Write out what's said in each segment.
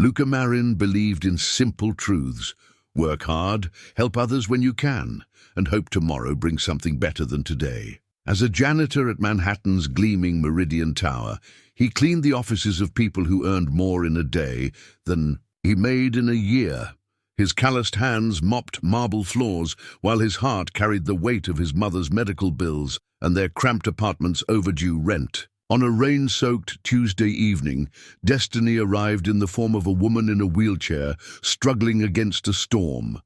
Luca Marin believed in simple truths. Work hard, help others when you can, and hope tomorrow brings something better than today. As a janitor at Manhattan's gleaming Meridian Tower, he cleaned the offices of people who earned more in a day than he made in a year. His calloused hands mopped marble floors, while his heart carried the weight of his mother's medical bills and their cramped apartment's overdue rent. On a rain-soaked Tuesday evening, destiny arrived in the form of a woman in a wheelchair, struggling against a storm.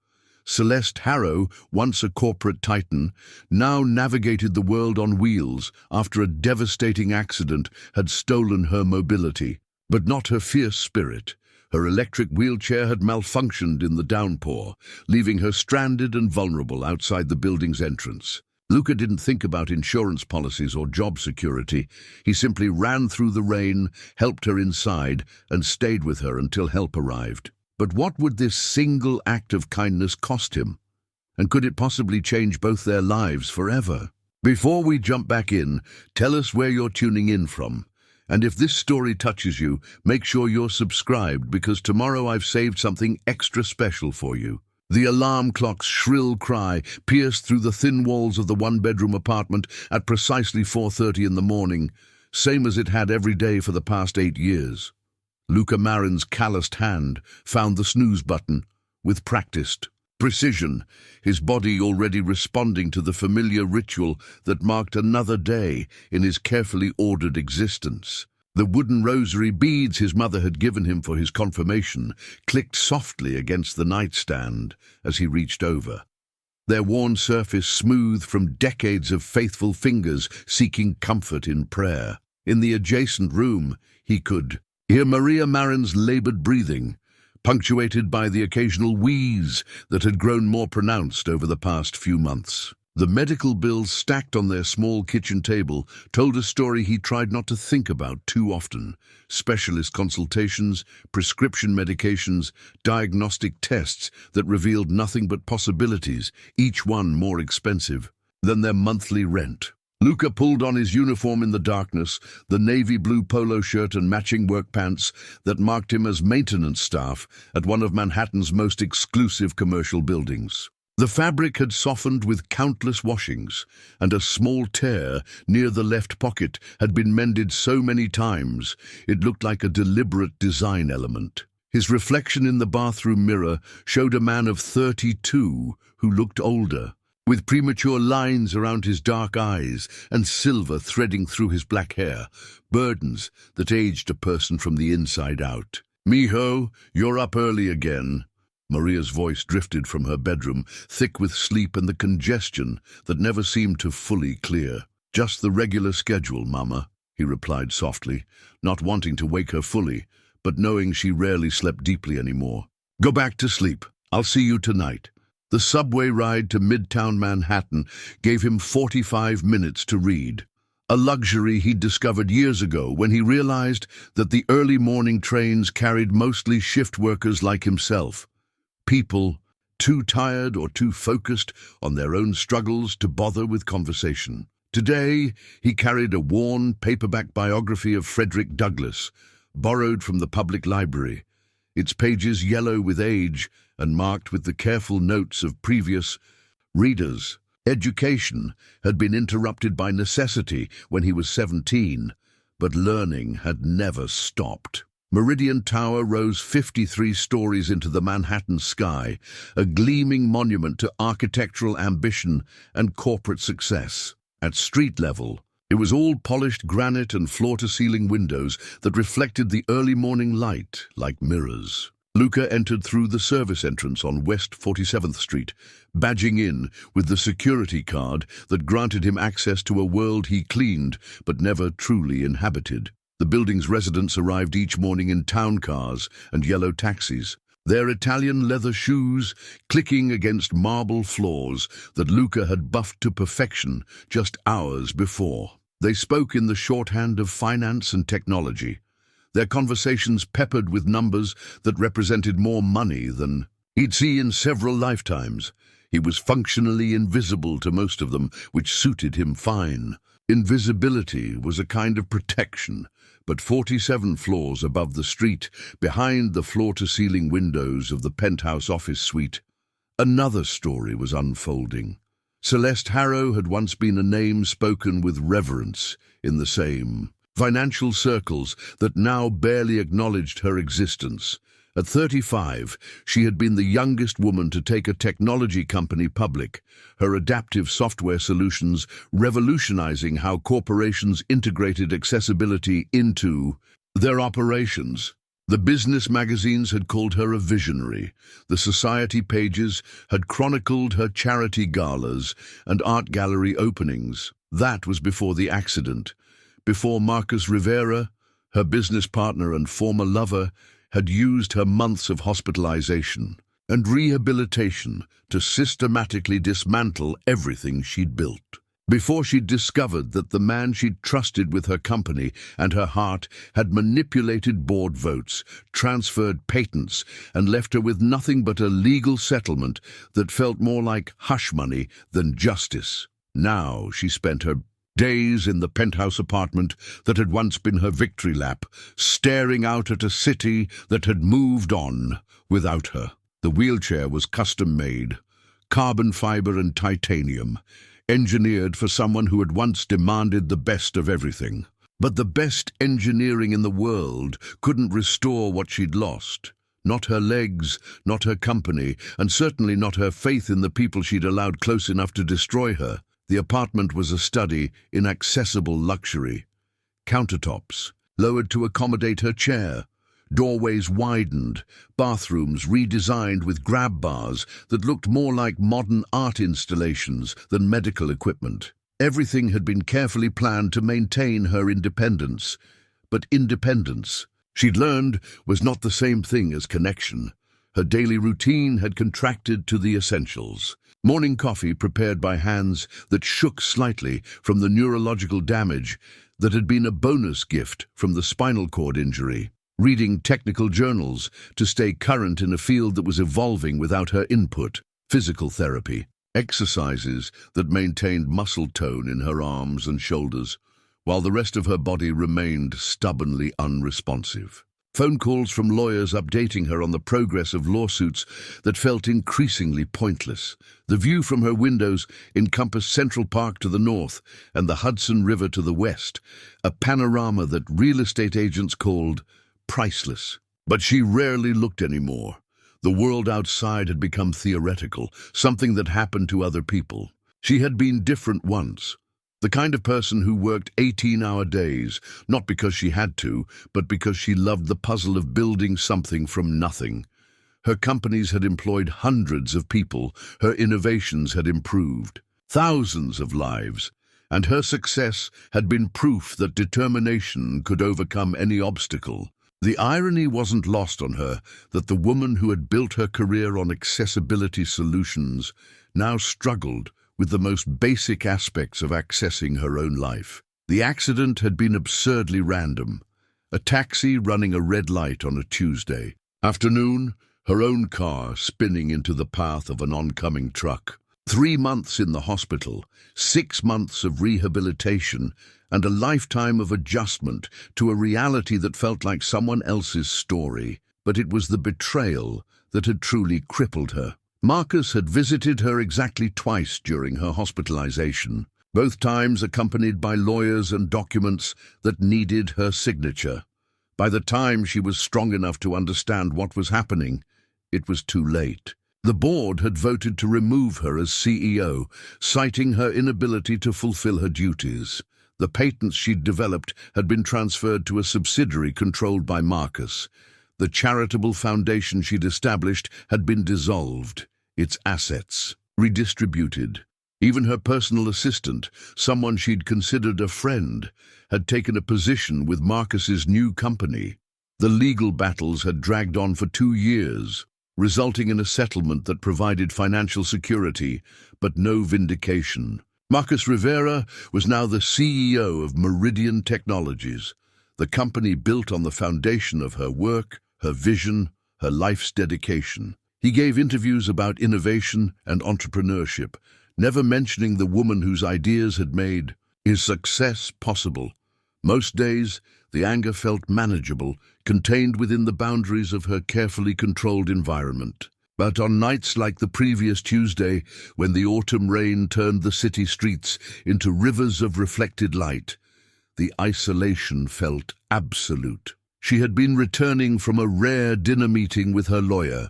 Celeste Harrow, once a corporate titan, now navigated the world on wheels after a devastating accident had stolen her mobility, but not her fierce spirit. Her electric wheelchair had malfunctioned in the downpour, leaving her stranded and vulnerable outside the building's entrance. Luca didn't think about insurance policies or job security. He simply ran through the rain, helped her inside, and stayed with her until help arrived. But what would this single act of kindness cost him? And could it possibly change both their lives forever? Before we jump back in, tell us where you're tuning in from. And if this story touches you, make sure you're subscribed, because tomorrow I've saved something extra special for you. The alarm clock's shrill cry pierced through the thin walls of the one-bedroom apartment at precisely 4:30 in the morning, same as it had every day for the past 8 years. Luca Marin's calloused hand found the snooze button with practiced precision, his body already responding to the familiar ritual that marked another day in his carefully ordered existence. The wooden rosary beads his mother had given him for his confirmation clicked softly against the nightstand as he reached over, their worn surface smooth from decades of faithful fingers seeking comfort in prayer. In the adjacent room, he could hear Maria Marin's labored breathing, punctuated by the occasional wheeze that had grown more pronounced over the past few months. The medical bills stacked on their small kitchen table told a story he tried not to think about too often. Specialist consultations, prescription medications, diagnostic tests that revealed nothing but possibilities, each one more expensive than their monthly rent. Luca pulled on his uniform in the darkness, the navy blue polo shirt and matching work pants that marked him as maintenance staff at one of Manhattan's most exclusive commercial buildings. The fabric had softened with countless washings, and a small tear near the left pocket had been mended so many times it looked like a deliberate design element. His reflection in the bathroom mirror showed a man of 32 who looked older, with premature lines around his dark eyes and silver threading through his black hair, burdens that aged a person from the inside out. "Mijo, you're up early again." Maria's voice drifted from her bedroom, thick with sleep and the congestion that never seemed to fully clear. "Just the regular schedule, Mama," he replied softly, not wanting to wake her fully, but knowing she rarely slept deeply anymore. "Go back to sleep. I'll see you tonight." The subway ride to Midtown Manhattan gave him 45 minutes to read, a luxury he'd discovered years ago when he realized that the early morning trains carried mostly shift workers like himself. People too tired or too focused on their own struggles to bother with conversation. Today, he carried a worn paperback biography of Frederick Douglass, borrowed from the public library, its pages yellow with age and marked with the careful notes of previous readers. Education had been interrupted by necessity when he was 17, but learning had never stopped. Meridian Tower rose 53 stories into the Manhattan sky, a gleaming monument to architectural ambition and corporate success. At street level, it was all polished granite and floor-to-ceiling windows that reflected the early morning light like mirrors. Luca entered through the service entrance on West 47th Street, badging in with the security card that granted him access to a world he cleaned but never truly inhabited. The building's residents arrived each morning in town cars and yellow taxis, their Italian leather shoes clicking against marble floors that Luca had buffed to perfection just hours before. They spoke in the shorthand of finance and technology, their conversations peppered with numbers that represented more money than he'd seen in several lifetimes. He was functionally invisible to most of them, which suited him fine. Invisibility was a kind of protection, but 47 floors above the street, behind the floor-to-ceiling windows of the penthouse office suite, another story was unfolding. Celeste Harrow had once been a name spoken with reverence in the same financial circles that now barely acknowledged her existence. At 35, she had been the youngest woman to take a technology company public, her adaptive software solutions revolutionizing how corporations integrated accessibility into their operations. The business magazines had called her a visionary. The society pages had chronicled her charity galas and art gallery openings. That was before the accident, before Marcus Rivera, her business partner and former lover, had used her months of hospitalization and rehabilitation to systematically dismantle everything she'd built. Before she'd discovered that the man she'd trusted with her company and her heart had manipulated board votes, transferred patents, and left her with nothing but a legal settlement that felt more like hush money than justice. Now she spent her days in the penthouse apartment that had once been her victory lap, staring out at a city that had moved on without her. The wheelchair was custom-made, carbon fiber and titanium, engineered for someone who had once demanded the best of everything. But the best engineering in the world couldn't restore what she'd lost. Not her legs, not her company, and certainly not her faith in the people she'd allowed close enough to destroy her. The apartment was a study in accessible luxury. Countertops lowered to accommodate her chair, doorways widened, bathrooms redesigned with grab bars that looked more like modern art installations than medical equipment. Everything had been carefully planned to maintain her independence. But independence, she'd learned, was not the same thing as connection. Her daily routine had contracted to the essentials. Morning coffee prepared by hands that shook slightly from the neurological damage that had been a bonus gift from the spinal cord injury. Reading technical journals to stay current in a field that was evolving without her input. Physical therapy. Exercises that maintained muscle tone in her arms and shoulders, while the rest of her body remained stubbornly unresponsive. Phone calls from lawyers updating her on the progress of lawsuits that felt increasingly pointless. The view from her windows encompassed Central Park to the north and the Hudson River to the west, a panorama that real estate agents called priceless. But she rarely looked anymore. The world outside had become theoretical, something that happened to other people. She had been different once. The kind of person who worked 18-hour days, not because she had to, but because she loved the puzzle of building something from nothing. Her companies had employed hundreds of people, her innovations had improved thousands of lives, and her success had been proof that determination could overcome any obstacle. The irony wasn't lost on her that the woman who had built her career on accessibility solutions now struggled with the most basic aspects of accessing her own life. The accident had been absurdly random. A taxi running a red light on a Tuesday afternoon, her own car spinning into the path of an oncoming truck. 3 months in the hospital, 6 months of rehabilitation, and a lifetime of adjustment to a reality that felt like someone else's story. But it was the betrayal that had truly crippled her. Marcus had visited her exactly twice during her hospitalization, both times accompanied by lawyers and documents that needed her signature. By the time she was strong enough to understand what was happening, it was too late. The board had voted to remove her as CEO, citing her inability to fulfill her duties. The patents she'd developed had been transferred to a subsidiary controlled by Marcus. The charitable foundation she'd established had been dissolved, its assets redistributed. Even her personal assistant, someone she'd considered a friend, had taken a position with Marcus's new company. The legal battles had dragged on for 2 years, resulting in a settlement that provided financial security, but no vindication. Marcus Rivera was now the CEO of Meridian Technologies, the company built on the foundation of her work, her vision, her life's dedication. He gave interviews about innovation and entrepreneurship, never mentioning the woman whose ideas had made his success possible. Most days, The anger felt manageable, contained within the boundaries of her carefully controlled environment. But on nights like the previous Tuesday, when the autumn rain turned the city streets into rivers of reflected light, the isolation felt absolute. She had been returning from a rare dinner meeting with her lawyer,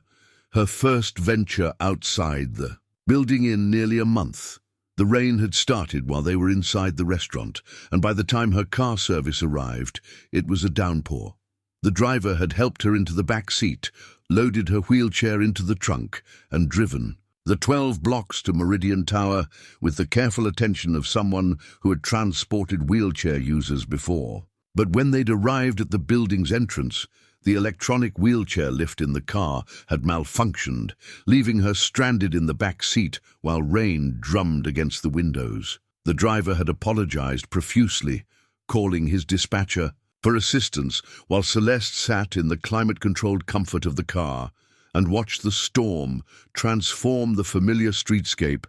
her first venture outside the building in nearly a month. The rain had started while they were inside the restaurant, and by the time her car service arrived, it was a downpour. The driver had helped her into the back seat, loaded her wheelchair into the trunk, and driven the 12 blocks to Meridian Tower with the careful attention of someone who had transported wheelchair users before. But when they'd arrived at the building's entrance, the electronic wheelchair lift in the car had malfunctioned, leaving her stranded in the back seat while rain drummed against the windows. The driver had apologized profusely, calling his dispatcher for assistance, while Celeste sat in the climate-controlled comfort of the car and watched the storm transform the familiar streetscape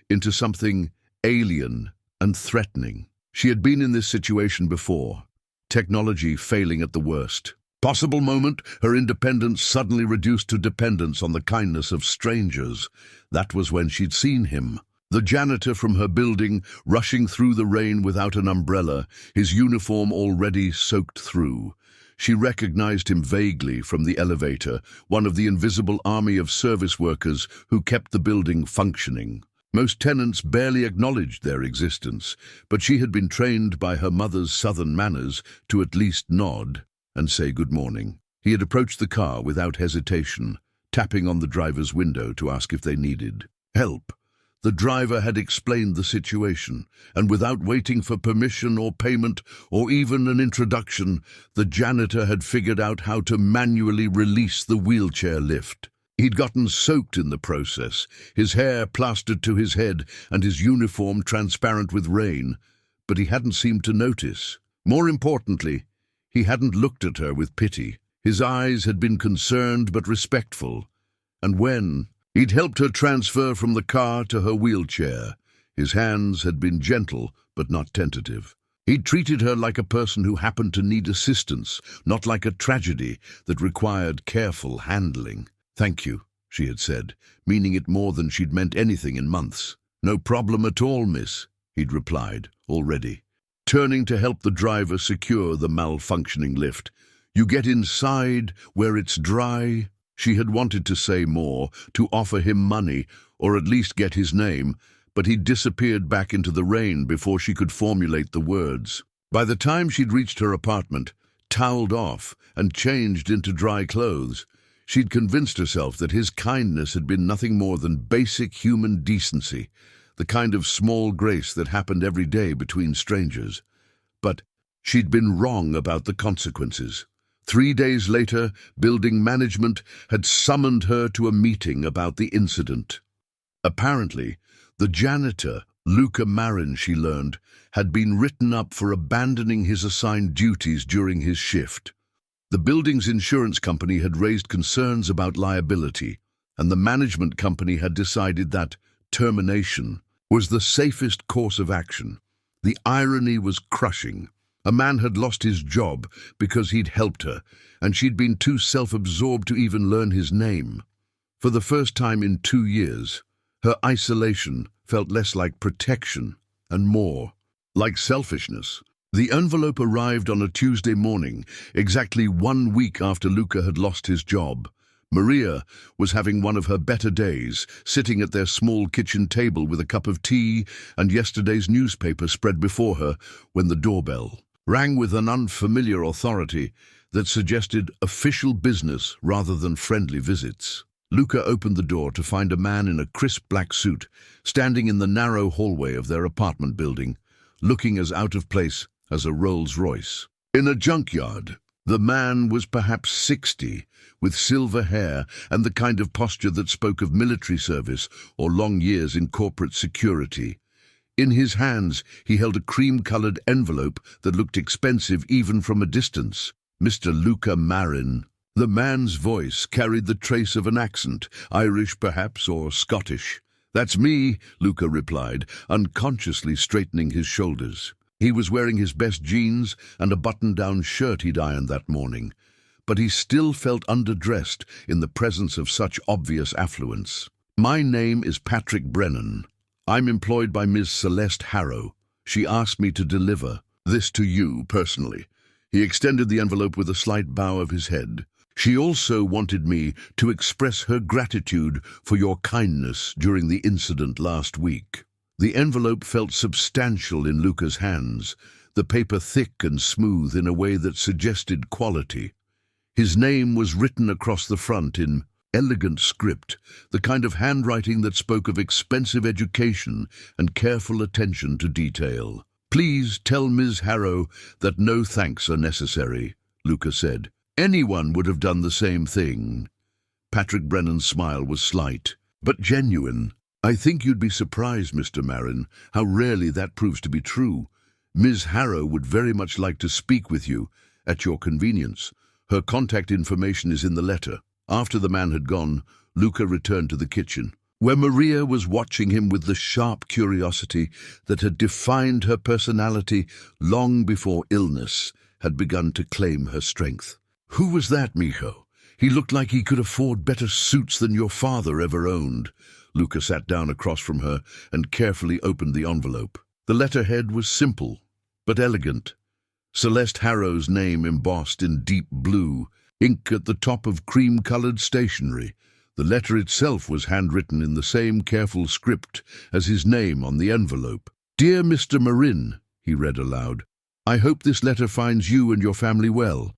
into something alien and threatening. She had been in this situation before, technology failing at the worst. Possible moment, her independence suddenly reduced to dependence on the kindness of strangers. That was when she'd seen him. The janitor from her building, rushing through the rain without an umbrella, his uniform already soaked through. She recognized him vaguely from the elevator, one of the invisible army of service workers who kept the building functioning. Most tenants barely acknowledged their existence, but she had been trained by her mother's southern manners to at least nod and say good morning. He had approached the car without hesitation, tapping on the driver's window to ask if they needed help. The driver had explained the situation, and without waiting for permission or payment or even an introduction, the janitor had figured out how to manually release the wheelchair lift. He'd gotten soaked in the process, his hair plastered to his head and his uniform transparent with rain, but he hadn't seemed to notice. More importantly, he hadn't looked at her with pity. His eyes had been concerned but respectful, and when he'd helped her transfer from the car to her wheelchair, his hands had been gentle but not tentative. He'd treated her like a person who happened to need assistance, not like a tragedy that required careful handling. "Thank you," she had said, meaning it more than she'd meant anything in months. "No problem at all, miss," he'd replied, already. Turning to help the driver secure the malfunctioning lift. "You get inside where it's dry." She had wanted to say more, to offer him money, or at least get his name, but he'd disappeared back into the rain before she could formulate the words. By the time she'd reached her apartment, toweled off and changed into dry clothes, she'd convinced herself that his kindness had been nothing more than basic human decency, the kind of small grace that happened every day between strangers. But she'd been wrong about the consequences. 3 days later, building management had summoned her to a meeting about the incident. Apparently, the janitor, Luca Marin, she learned, had been written up for abandoning his assigned duties during his shift. The building's insurance company had raised concerns about liability, and the management company had decided that termination was the safest course of action. The irony was crushing. A man had lost his job because he'd helped her, and she'd been too self-absorbed to even learn his name. For the first time in 2 years, her isolation felt less like protection and more like selfishness. The envelope arrived on a Tuesday morning, exactly 1 week after Luca had lost his job. Maria was having one of her better days, sitting at their small kitchen table with a cup of tea and yesterday's newspaper spread before her, when the doorbell rang with an unfamiliar authority that suggested official business rather than friendly visits. Luca opened the door to find a man in a crisp black suit standing in the narrow hallway of their apartment building, looking as out of place as a Rolls-Royce. In a junkyard, the man was perhaps 60, with silver hair and the kind of posture that spoke of military service or long years in corporate security. In his hands, he held a cream-colored envelope that looked expensive even from a distance. "Mr. Luca Marin." The man's voice carried the trace of an accent, Irish perhaps, or Scottish. "That's me," Luca replied, unconsciously straightening his shoulders. He was wearing his best jeans and a button-down shirt he'd ironed that morning, but he still felt underdressed in the presence of such obvious affluence. "My name is Patrick Brennan. I'm employed by Ms. Celeste Harrow. She asked me to deliver this to you personally." He extended the envelope with a slight bow of his head. "She also wanted me to express her gratitude for your kindness during the incident last week." The envelope felt substantial in Luca's hands, the paper thick and smooth in a way that suggested quality. His name was written across the front in elegant script, the kind of handwriting that spoke of expensive education and careful attention to detail. "Please tell Ms. Harrow that no thanks are necessary," Luca said. "Anyone would have done the same thing." Patrick Brennan's smile was slight, but genuine. "I think you'd be surprised, Mr. Marin, how rarely that proves to be true. Ms. Harrow would very much like to speak with you, at your convenience. Her contact information is in the letter." After the man had gone, Luca returned to the kitchen, where Maria was watching him with the sharp curiosity that had defined her personality long before illness had begun to claim her strength. "Who was that, mijo? He looked like he could afford better suits than your father ever owned." Luca sat down across from her and carefully opened the envelope. The letterhead was simple, but elegant. Celeste Harrow's name embossed in deep blue, ink at the top of cream-colored stationery. The letter itself was handwritten in the same careful script as his name on the envelope. "Dear Mr. Marin," he read aloud, "I hope this letter finds you and your family well.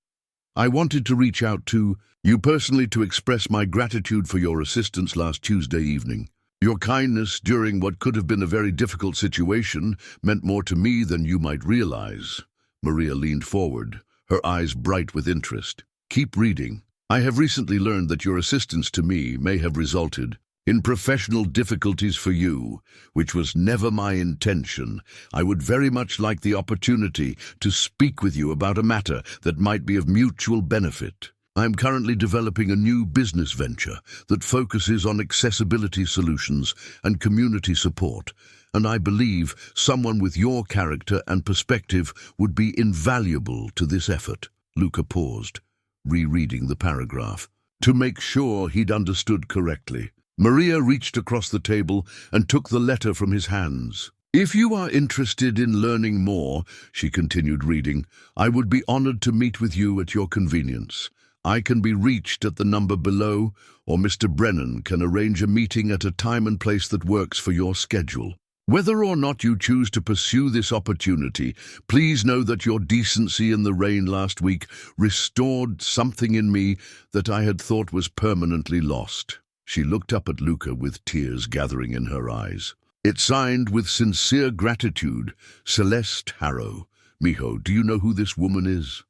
I wanted to reach out to you personally to express my gratitude for your assistance last Tuesday evening. Your kindness during what could have been a very difficult situation meant more to me than you might realize." Maria leaned forward, her eyes bright with interest. "Keep reading. I have recently learned that your assistance to me may have resulted in professional difficulties for you, which was never my intention. I would very much like the opportunity to speak with you about a matter that might be of mutual benefit. I am currently developing a new business venture that focuses on accessibility solutions and community support, and I believe someone with your character and perspective would be invaluable to this effort." Luca paused, rereading the paragraph, to make sure he'd understood correctly. Maria reached across the table and took the letter from his hands. "If you are interested in learning more," she continued reading, "I would be honored to meet with you at your convenience. I can be reached at the number below, or Mr. Brennan can arrange a meeting at a time and place that works for your schedule. Whether or not you choose to pursue this opportunity, please know that your decency in the rain last week restored something in me that I had thought was permanently lost." She looked up at Luca with tears gathering in her eyes. "It's signed with sincere gratitude, Celeste Harrow. Mijo, do you know who this woman is?"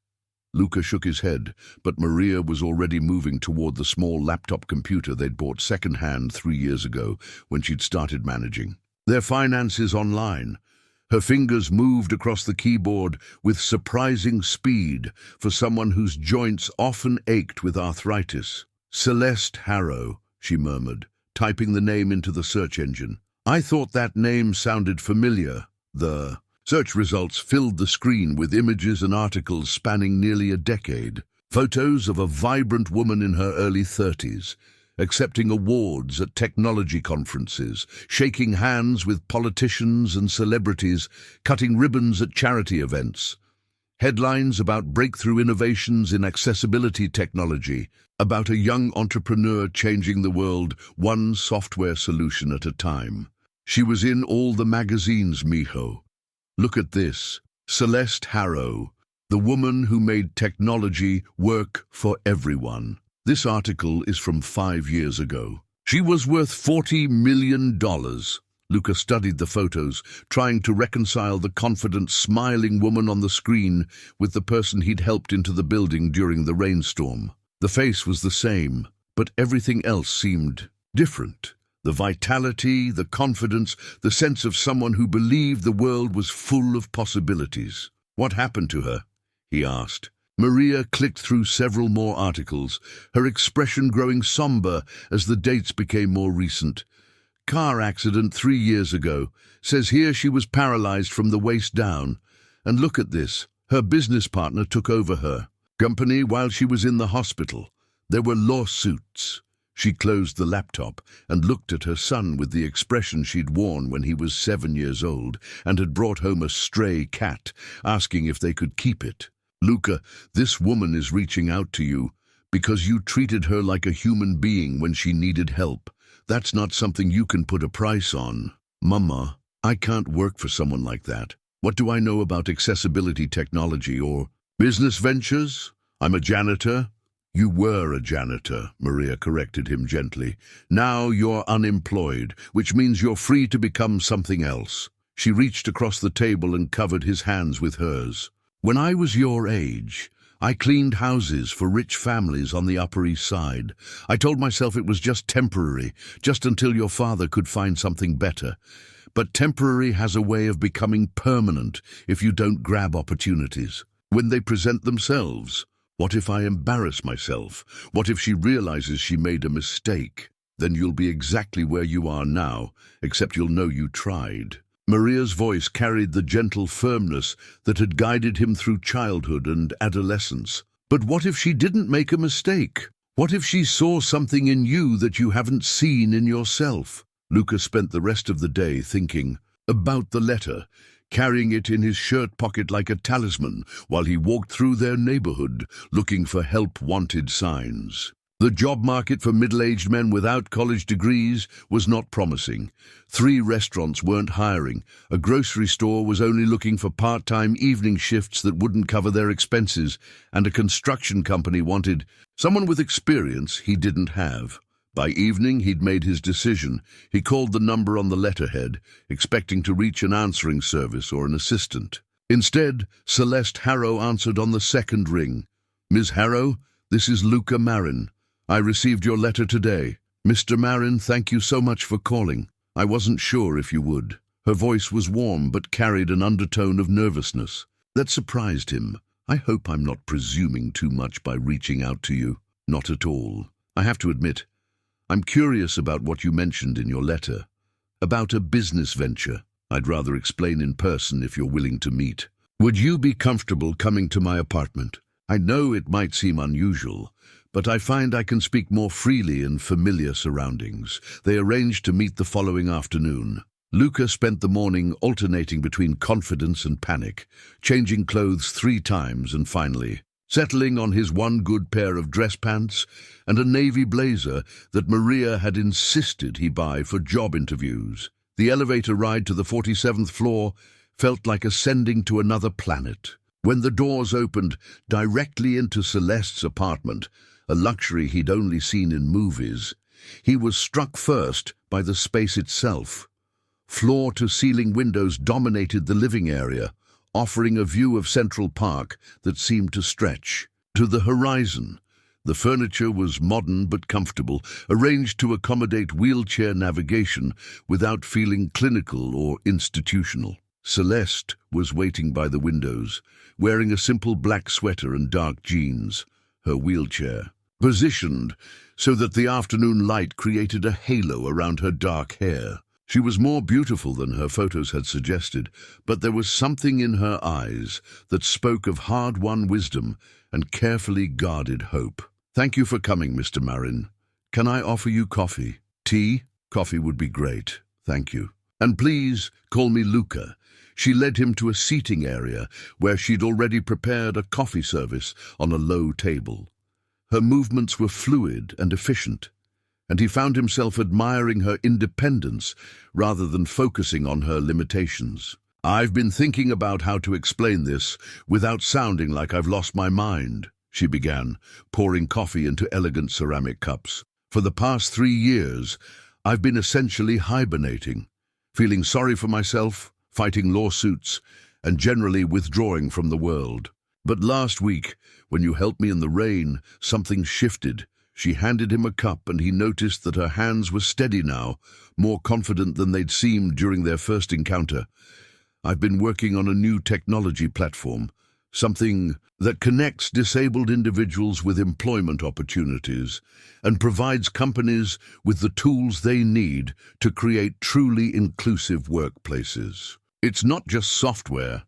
Luca shook his head, but Maria was already moving toward the small laptop computer they'd bought second-hand 3 years ago when she'd started managing their finances online. Her fingers moved across the keyboard with surprising speed for someone whose joints often ached with arthritis. "Celeste Harrow," she murmured, typing the name into the search engine. "I thought that name sounded familiar." The search results filled the screen with images and articles spanning nearly a decade. Photos of a vibrant woman in her early 30s, accepting awards at technology conferences, shaking hands with politicians and celebrities, cutting ribbons at charity events. Headlines about breakthrough innovations in accessibility technology, about a young entrepreneur changing the world one software solution at a time. She was in all the magazines, mijo. Look at this. Celeste Harrow, the woman who made technology work for everyone. This article is from 5 years ago. She was worth $40 million. Luca studied the photos, trying to reconcile the confident, smiling woman on the screen with the person he'd helped into the building during the rainstorm. The face was the same, but everything else seemed different. The vitality, the confidence, the sense of someone who believed the world was full of possibilities. "What happened to her?" he asked. Maria clicked through several more articles, her expression growing somber as the dates became more recent. "Car accident 3 years ago. Says here she was paralyzed from the waist down. And look at this. Her business partner took over her company while she was in the hospital. There were lawsuits. She closed the laptop and looked at her son with the expression she'd worn when he was 7 years old and had brought home a stray cat, asking if they could keep it. Luca, this woman is reaching out to you because you treated her like a human being when she needed help. That's not something you can put a price on. Mama, I can't work for someone like that. What do I know about accessibility technology or business ventures? I'm a janitor. You were a janitor, Maria corrected him gently. Now you're unemployed, which means you're free to become something else. She reached across the table and covered his hands with hers. When I was your age, I cleaned houses for rich families on the Upper East Side. I told myself it was just temporary, just until your father could find something better. But temporary has a way of becoming permanent if you don't grab opportunities. When they present themselves, what if I embarrass myself? What if she realizes she made a mistake? Then you'll be exactly where you are now, except you'll know you tried. Maria's voice carried the gentle firmness that had guided him through childhood and adolescence. But what if she didn't make a mistake? What if she saw something in you that you haven't seen in yourself? Luca spent the rest of the day thinking about the letter, carrying it in his shirt pocket like a talisman while he walked through their neighborhood looking for help-wanted signs. The job market for middle-aged men without college degrees was not promising. 3 restaurants weren't hiring. A grocery store was only looking for part-time evening shifts that wouldn't cover their expenses, and a construction company wanted someone with experience he didn't have. By evening, he'd made his decision. He called the number on the letterhead, expecting to reach an answering service or an assistant. Instead, Celeste Harrow answered on the second ring. "Ms. Harrow, this is Luca Marin. I received your letter today. Mr. Marin, thank you so much for calling. I wasn't sure if you would." Her voice was warm but carried an undertone of nervousness. That surprised him. "I hope I'm not presuming too much by reaching out to you." "Not at all. I have to admit, I'm curious about what you mentioned in your letter. About a business venture. I'd rather explain in person if you're willing to meet. Would you be comfortable coming to my apartment? I know it might seem unusual, but I find I can speak more freely in familiar surroundings." They arranged to meet the following afternoon. Luca spent the morning alternating between confidence and panic, changing clothes 3 times and finally settling on his one good pair of dress pants and a navy blazer that Maria had insisted he buy for job interviews. The elevator ride to the 47th floor felt like ascending to another planet. When the doors opened directly into Celeste's apartment, a luxury he'd only seen in movies, he was struck first by the space itself. Floor-to-ceiling windows dominated the living area, offering a view of Central Park that seemed to stretch to the horizon. The furniture was modern but comfortable, arranged to accommodate wheelchair navigation without feeling clinical or institutional. Celeste was waiting by the windows, wearing a simple black sweater and dark jeans, her wheelchair positioned so that the afternoon light created a halo around her dark hair. She was more beautiful than her photos had suggested, but there was something in her eyes that spoke of hard-won wisdom and carefully guarded hope. "Thank you for coming, Mr. Marin. Can I offer you coffee? Tea? Coffee would be great. Thank you. And please call me Luca." She led him to a seating area where she'd already prepared a coffee service on a low table. Her movements were fluid and efficient, and he found himself admiring her independence rather than focusing on her limitations. "I've been thinking about how to explain this without sounding like I've lost my mind," she began, pouring coffee into elegant ceramic cups. "For the past 3 years, I've been essentially hibernating, feeling sorry for myself, fighting lawsuits, and generally withdrawing from the world. But last week, when you helped me in the rain, something shifted." She handed him a cup, and he noticed that her hands were steady now, more confident than they'd seemed during their first encounter. "I've been working on a new technology platform, something that connects disabled individuals with employment opportunities and provides companies with the tools they need to create truly inclusive workplaces. It's not just software.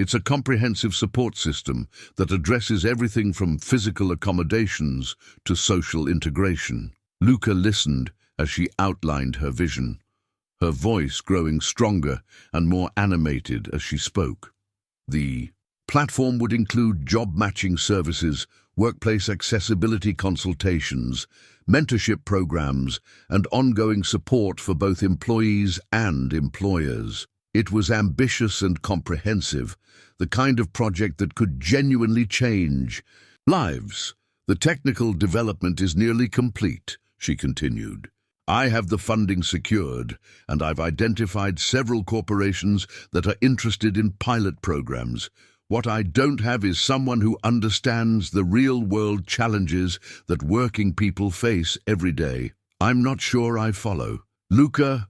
It's a comprehensive support system that addresses everything from physical accommodations to social integration. Luca listened as she outlined her vision, her voice growing stronger and more animated as she spoke. The platform would include job matching services, workplace accessibility consultations, mentorship programs, and ongoing support for both employees and employers. It was ambitious and comprehensive, the kind of project that could genuinely change lives. The technical development is nearly complete, she continued. I have the funding secured, and I've identified several corporations that are interested in pilot programs. What I don't have is someone who understands the real-world challenges that working people face every day. I'm not sure I follow. Luca,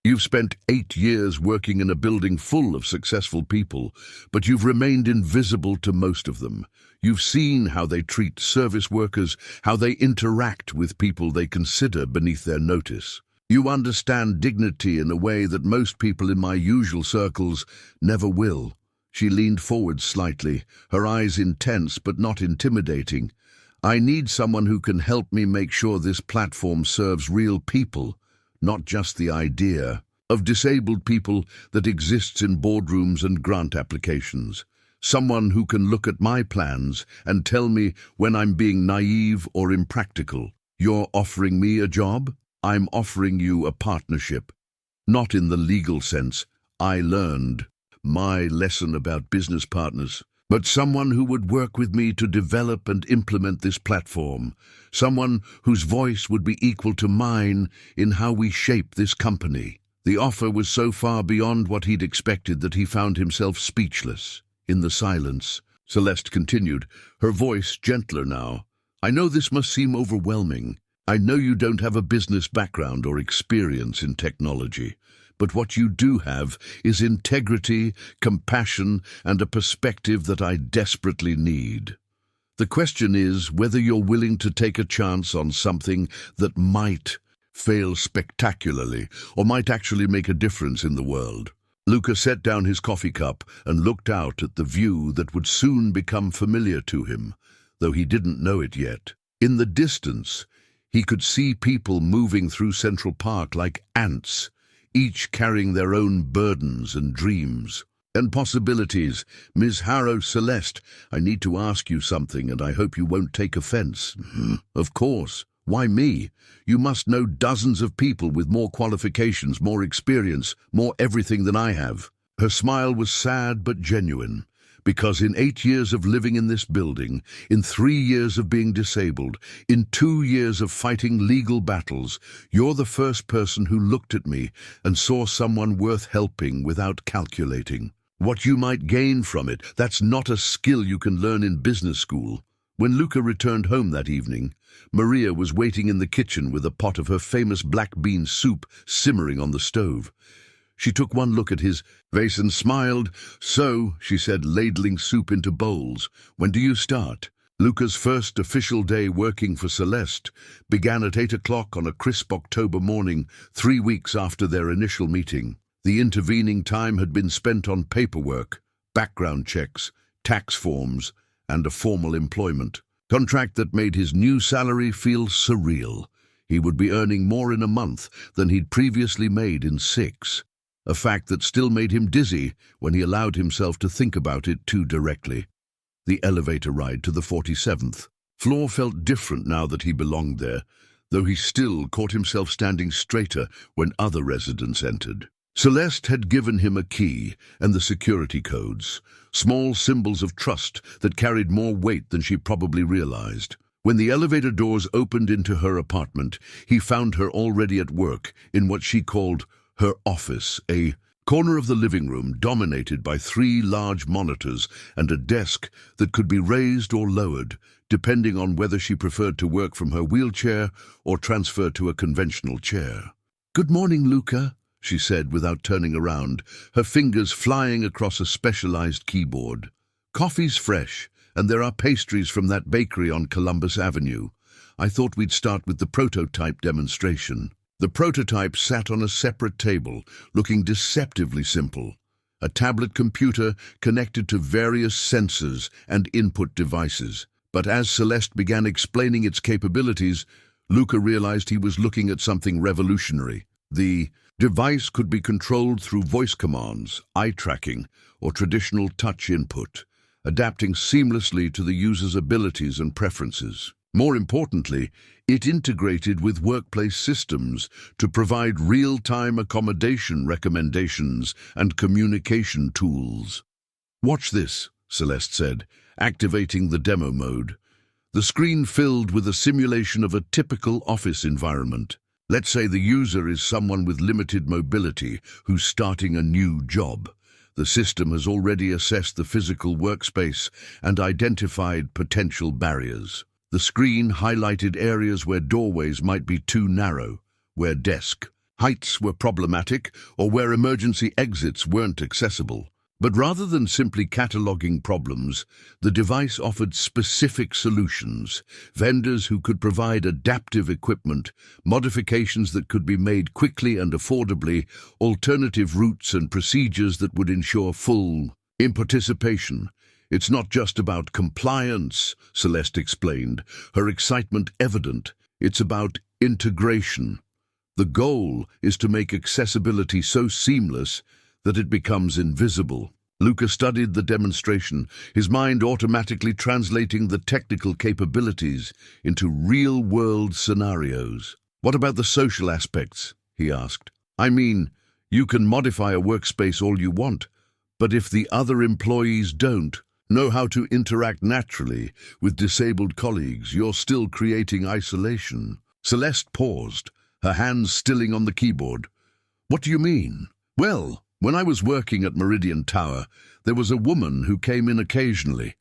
you've spent 8 years working in a building full of successful people, but you've remained invisible to most of them. You've seen how they treat service workers, how they interact with people they consider beneath their notice. You understand dignity in a way that most people in my usual circles never will. She leaned forward slightly, her eyes intense but not intimidating. I need someone who can help me make sure this platform serves real people, not just the idea of disabled people that exists in boardrooms and grant applications. Someone who can look at my plans and tell me when I'm being naive or impractical. You're offering me a job? I'm offering you a partnership. Not in the legal sense. I learned my lesson about business partners, but someone who would work with me to develop and implement this platform, someone whose voice would be equal to mine in how we shape this company. The offer was so far beyond what he'd expected that he found himself speechless. In the silence, Celeste continued, her voice gentler now. I know this must seem overwhelming. I know you don't have a business background or experience in technology. But what you do have is integrity, compassion, and a perspective that I desperately need. The question is whether you're willing to take a chance on something that might fail spectacularly or might actually make a difference in the world. Luca set down his coffee cup and looked out at the view that would soon become familiar to him, though he didn't know it yet. In the distance, he could see people moving through Central Park like ants, each carrying their own burdens and dreams and possibilities. Ms. Harrow, Celeste, I need to ask you something, and I hope you won't take offense. Of course. Why me? You must know dozens of people with more qualifications, more experience, more everything than I have. Her smile was sad but genuine. Because in 8 years of living in this building, in 3 years of being disabled, in 2 years of fighting legal battles, you're the first person who looked at me and saw someone worth helping without calculating. What you might gain from it, that's not a skill you can learn in business school. When Luca returned home that evening, Maria was waiting in the kitchen with a pot of her famous black bean soup simmering on the stove. She took one look at his face and smiled. So, she said, ladling soup into bowls. When do you start? Luca's first official day working for Celeste began at 8 o'clock on a crisp October morning, 3 weeks after their initial meeting. The intervening time had been spent on paperwork, background checks, tax forms, and a formal employment contract that made his new salary feel surreal. He would be earning more in a month than he'd previously made in 6. A fact that still made him dizzy when he allowed himself to think about it too directly. The elevator ride to the 47th floor felt different now that he belonged there, though he still caught himself standing straighter when other residents entered. Celeste had given him a key and the security codes, small symbols of trust that carried more weight than she probably realized. When the elevator doors opened into her apartment, he found her already at work in what she called her office, a corner of the living room dominated by 3 large monitors and a desk that could be raised or lowered, depending on whether she preferred to work from her wheelchair or transfer to a conventional chair. "Good morning, Luca," she said without turning around, her fingers flying across a specialized keyboard. "Coffee's fresh, and there are pastries from that bakery on Columbus Avenue. I thought we'd start with the prototype demonstration." The prototype sat on a separate table, looking deceptively simple. a tablet computer connected to various sensors and input devices. But as Celeste began explaining its capabilities, Luca realized he was looking at something revolutionary. The device could be controlled through voice commands, eye tracking, or traditional touch input, adapting seamlessly to the user's abilities and preferences. More importantly, it integrated with workplace systems to provide real-time accommodation recommendations and communication tools. "Watch this," Celeste said, activating the demo mode. The screen filled with a simulation of a typical office environment. Let's say the user is someone with limited mobility who's starting a new job. The system has already assessed the physical workspace and identified potential barriers. The screen highlighted areas where doorways might be too narrow, where desk heights were problematic, or where emergency exits weren't accessible. But rather than simply cataloging problems, the device offered specific solutions, vendors who could provide adaptive equipment, modifications that could be made quickly and affordably, alternative routes and procedures that would ensure full participation. "It's not just about compliance," Celeste explained, her excitement evident. "It's about integration. The goal is to make accessibility so seamless that it becomes invisible." Luca studied the demonstration, his mind automatically translating the technical capabilities into real-world scenarios. "What about the social aspects?" he asked. "I mean, you can modify a workspace all you want, but if the other employees don't know how to interact naturally with disabled colleagues, you're still creating isolation." Celeste paused, her hands stilling on the keyboard. "What do you mean?" "Well, when I was working at Meridian Tower, there was a woman who came in occasionally.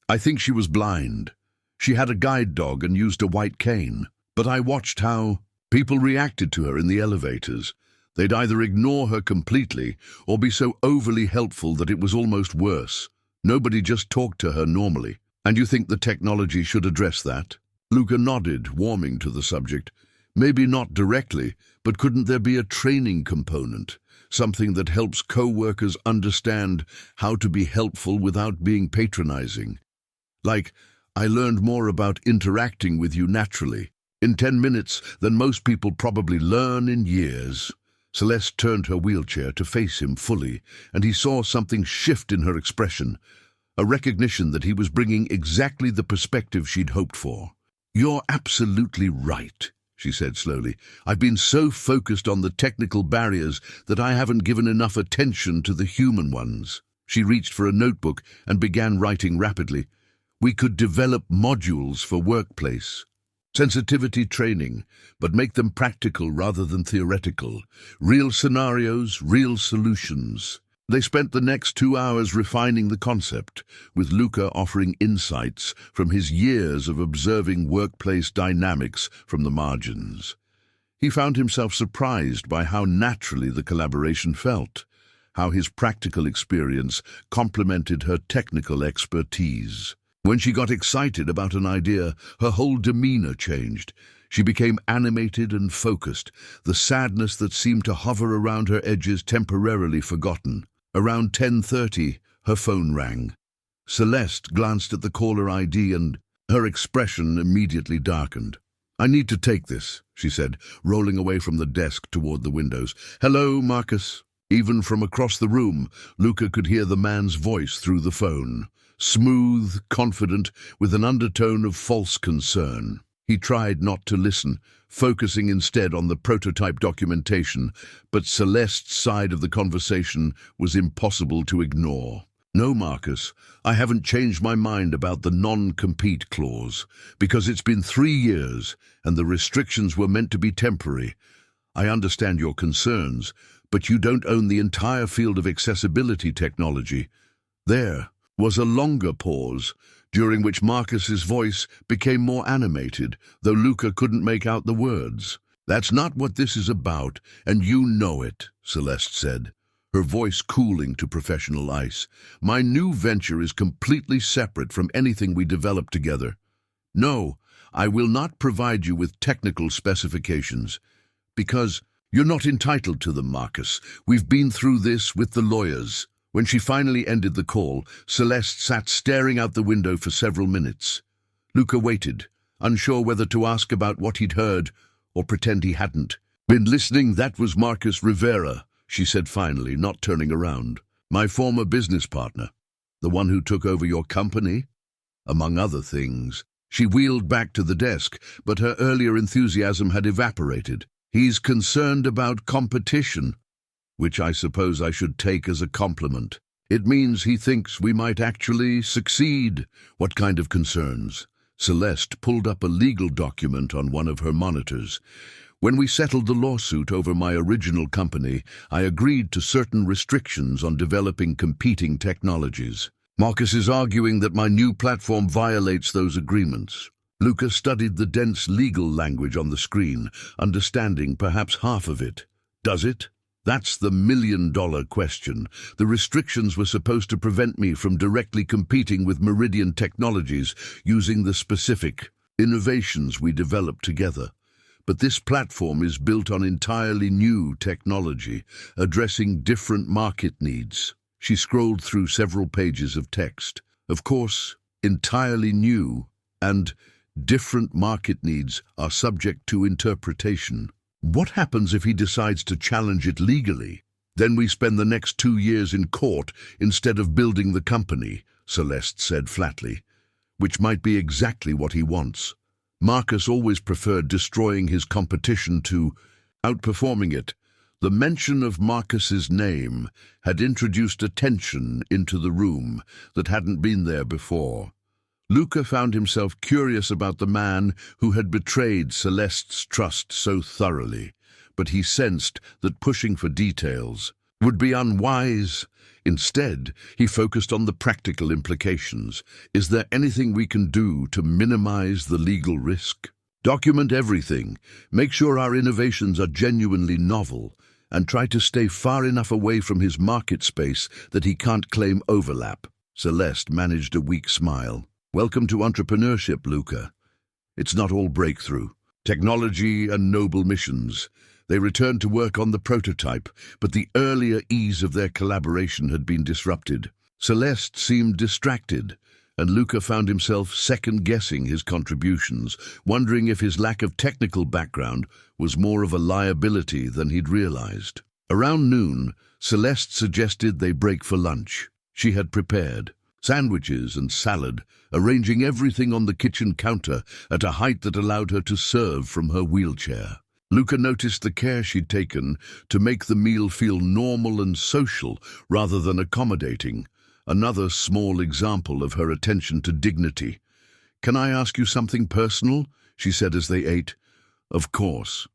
I think she was blind. She had a guide dog and used a white cane. But I watched how people reacted to her in the elevators. They'd either ignore her completely or be so overly helpful that it was almost worse. Nobody just talked to her normally. And you think the technology should address that?" Luca nodded, warming to the subject. "Maybe not directly, but couldn't there be a training component? Something that helps co-workers understand how to be helpful without being patronizing. Like, I learned more about interacting with you naturally, in 10 minutes, than most people probably learn in years." Celeste turned her wheelchair to face him fully, and he saw something shift in her expression, a recognition that he was bringing exactly the perspective she'd hoped for. "You're absolutely right," she said slowly. "I've been so focused on the technical barriers that I haven't given enough attention to the human ones." She reached for a notebook and began writing rapidly. "We could develop modules for workplace sensitivity training, but make them practical rather than theoretical. Real scenarios, real solutions." They spent the next 2 hours refining the concept, with Luca offering insights from his years of observing workplace dynamics from the margins. He found himself surprised by how naturally the collaboration felt, how his practical experience complemented her technical expertise. When she got excited about an idea, her whole demeanor changed. She became animated and focused, the sadness that seemed to hover around her edges temporarily forgotten. Around 10:30, her phone rang. Celeste glanced at the caller ID and her expression immediately darkened. "I need to take this," she said, rolling away from the desk toward the windows. "Hello, Marcus." Even from across the room, Luca could hear the man's voice through the phone. Smooth, confident, with an undertone of false concern. He tried not to listen, focusing instead on the prototype documentation, but Celeste's side of the conversation was impossible to ignore. "No, Marcus, I haven't changed my mind about the non-compete clause, because it's been 3 years, and the restrictions were meant to be temporary. I understand your concerns, but you don't own the entire field of accessibility technology." There was a longer pause, during which Marcus's voice became more animated, though Luca couldn't make out the words. "That's not what this is about, and you know it," Celeste said, her voice cooling to professional ice. "My new venture is completely separate from anything we developed together. No, I will not provide you with technical specifications, because you're not entitled to them, Marcus. We've been through this with the lawyers. When she finally ended the call, Celeste sat staring out the window for several minutes. Luca waited, unsure whether to ask about what he'd heard or pretend he hadn't. "Been listening? That was Marcus Rivera," she said finally, not turning around. "My former business partner. The one who took over your company? Among other things." She wheeled back to the desk, but her earlier enthusiasm had evaporated. "He's concerned about competition, which I suppose I should take as a compliment. It means he thinks we might actually succeed." "What kind of concerns?" Celeste pulled up a legal document on one of her monitors. "When we settled the lawsuit over my original company, I agreed to certain restrictions on developing competing technologies. Marcus is arguing that my new platform violates those agreements." Luca studied the dense legal language on the screen, understanding perhaps half of it. "Does it? That's the million-dollar question. The restrictions were supposed to prevent me from directly competing with Meridian Technologies using the specific innovations we developed together. But this platform is built on entirely new technology, addressing different market needs." She scrolled through several pages of text. Of course, entirely new and different market needs are subject to interpretation. What happens if he decides to challenge it legally? "Then we spend the next 2 years in court instead of building the company," Celeste said flatly, "which might be exactly what he wants. Marcus always preferred destroying his competition to outperforming it." The mention of Marcus's name had introduced a tension into the room that hadn't been there before. Luca found himself curious about the man who had betrayed Celeste's trust so thoroughly, but he sensed that pushing for details would be unwise. Instead, he focused on the practical implications. "Is there anything we can do to minimize the legal risk?" "Document everything. Make sure our innovations are genuinely novel, and try to stay far enough away from his market space that he can't claim overlap." Celeste managed a weak smile. "Welcome to entrepreneurship, Luca. It's not all breakthrough. Technology and noble missions." They returned to work on the prototype, but the earlier ease of their collaboration had been disrupted. Celeste seemed distracted, and Luca found himself second-guessing his contributions, wondering if his lack of technical background was more of a liability than he'd realized. Around noon, Celeste suggested they break for lunch. She had prepared sandwiches and salad, arranging everything on the kitchen counter at a height that allowed her to serve from her wheelchair. Luca noticed the care she'd taken to make the meal feel normal and social rather than accommodating, another small example of her attention to dignity. "Can I ask you something personal?" she said as they ate. "Of course.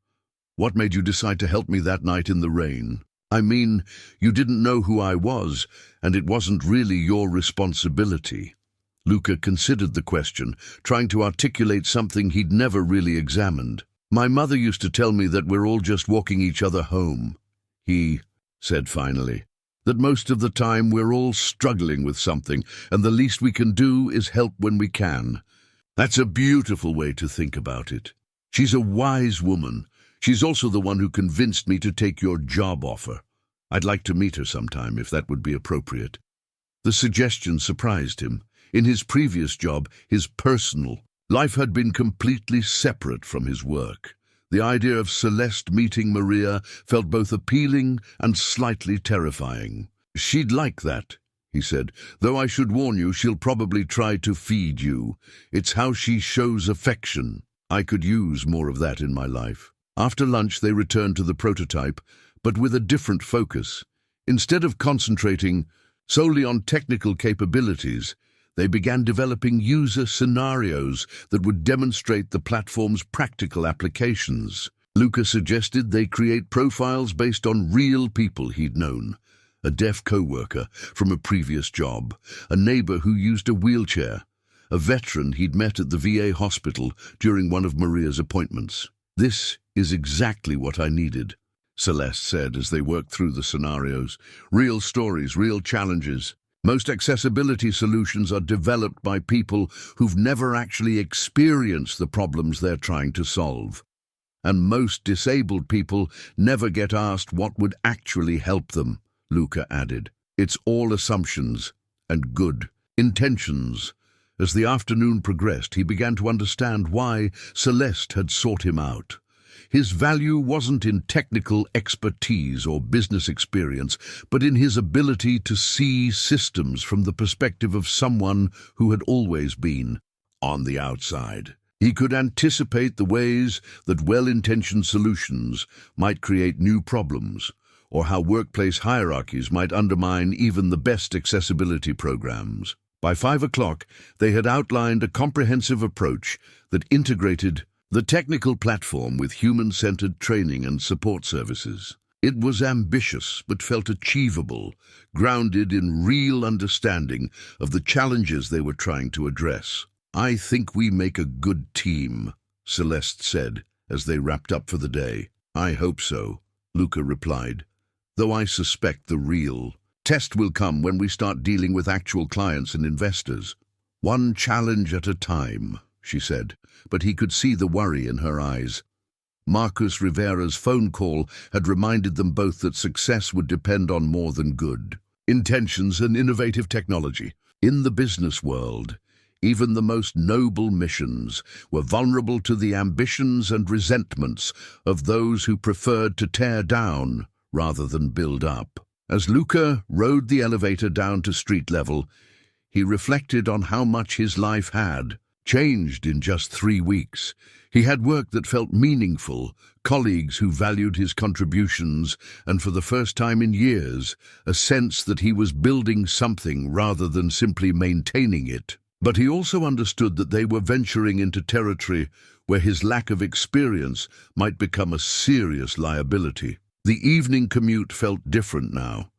What made you decide to help me that night in the rain?" "I mean, you didn't know who I was, and it wasn't really your responsibility." Luca considered the question, trying to articulate something he'd never really examined. "My mother used to tell me that we're all just walking each other home," he said finally. "That most of the time we're all struggling with something, and the least we can do is help when we can." That's a beautiful way to think about it. She's a wise woman. She's also the one who convinced me to take your job offer. I'd like to meet her sometime, if that would be appropriate. The suggestion surprised him. In his previous job, his personal life had been completely separate from his work. The idea of Celeste meeting Maria felt both appealing and slightly terrifying. "She'd like that," he said, "though I should warn you, she'll probably try to feed you. It's how she shows affection. I could use more of that in my life." After lunch, they returned to the prototype, but with a different focus. Instead of concentrating solely on technical capabilities, they began developing user scenarios that would demonstrate the platform's practical applications. Luca suggested they create profiles based on real people he'd known. A deaf co-worker from a previous job, a neighbor who used a wheelchair, a veteran he'd met at the VA hospital during one of Maria's appointments. "This is exactly what I needed," Celeste said as they worked through the scenarios. "Real stories, real challenges. Most accessibility solutions are developed by people who've never actually experienced the problems they're trying to solve. And most disabled people never get asked what would actually help them," Luca added. It's all assumptions and good intentions. As the afternoon progressed, he began to understand why Celeste had sought him out. His value wasn't in technical expertise or business experience, but in his ability to see systems from the perspective of someone who had always been on the outside. He could anticipate the ways that well-intentioned solutions might create new problems, or how workplace hierarchies might undermine even the best accessibility programs. By 5 o'clock, they had outlined a comprehensive approach that integrated the technical platform with human-centered training and support services. It was ambitious but felt achievable, grounded in real understanding of the challenges they were trying to address. "I think we make a good team," Celeste said as they wrapped up for the day. "I hope so," Luca replied, "though I suspect the real test will come when we start dealing with actual clients and investors." "One challenge at a time," she said, but he could see the worry in her eyes. Marcus Rivera's phone call had reminded them both that success would depend on more than good intentions and innovative technology. In the business world, even the most noble missions were vulnerable to the ambitions and resentments of those who preferred to tear down rather than build up. As Luca rode the elevator down to street level, he reflected on how much his life had changed in just 3 weeks. He had work that felt meaningful, colleagues who valued his contributions, and for the first time in years, a sense that he was building something rather than simply maintaining it. But he also understood that they were venturing into territory where his lack of experience might become a serious liability. The evening commute felt different now.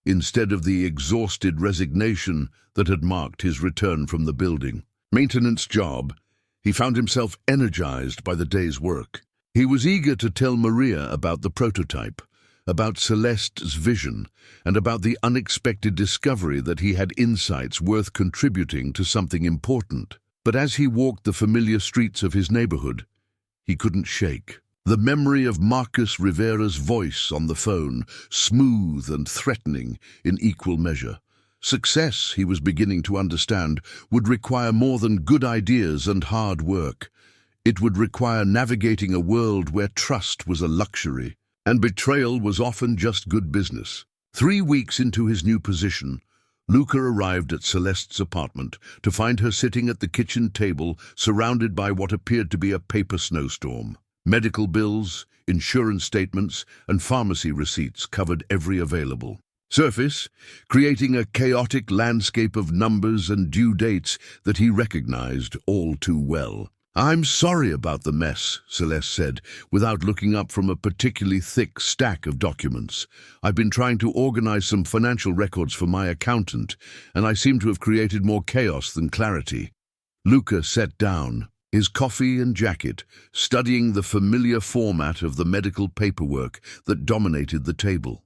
Instead of the exhausted resignation that had marked his return from the building maintenance job, he found himself energized by the day's work. He was eager to tell Maria about the prototype, about Celeste's vision, and about the unexpected discovery that he had insights worth contributing to something important. But as he walked the familiar streets of his neighborhood, he couldn't shake the memory of Marcus Rivera's voice on the phone, smooth and threatening in equal measure. Success, he was beginning to understand, would require more than good ideas and hard work. It would require navigating a world where trust was a luxury, and betrayal was often just good business. 3 weeks into his new position, Luca arrived at Celeste's apartment to find her sitting at the kitchen table, surrounded by what appeared to be a paper snowstorm. Medical bills, insurance statements, and pharmacy receipts covered every available surface, creating a chaotic landscape of numbers and due dates that he recognized all too well. "I'm sorry about the mess," Celeste said, without looking up from a particularly thick stack of documents. "I've been trying to organize some financial records for my accountant, and I seem to have created more chaos than clarity." Luca sat down, his coffee and jacket, studying the familiar format of the medical paperwork that dominated the table.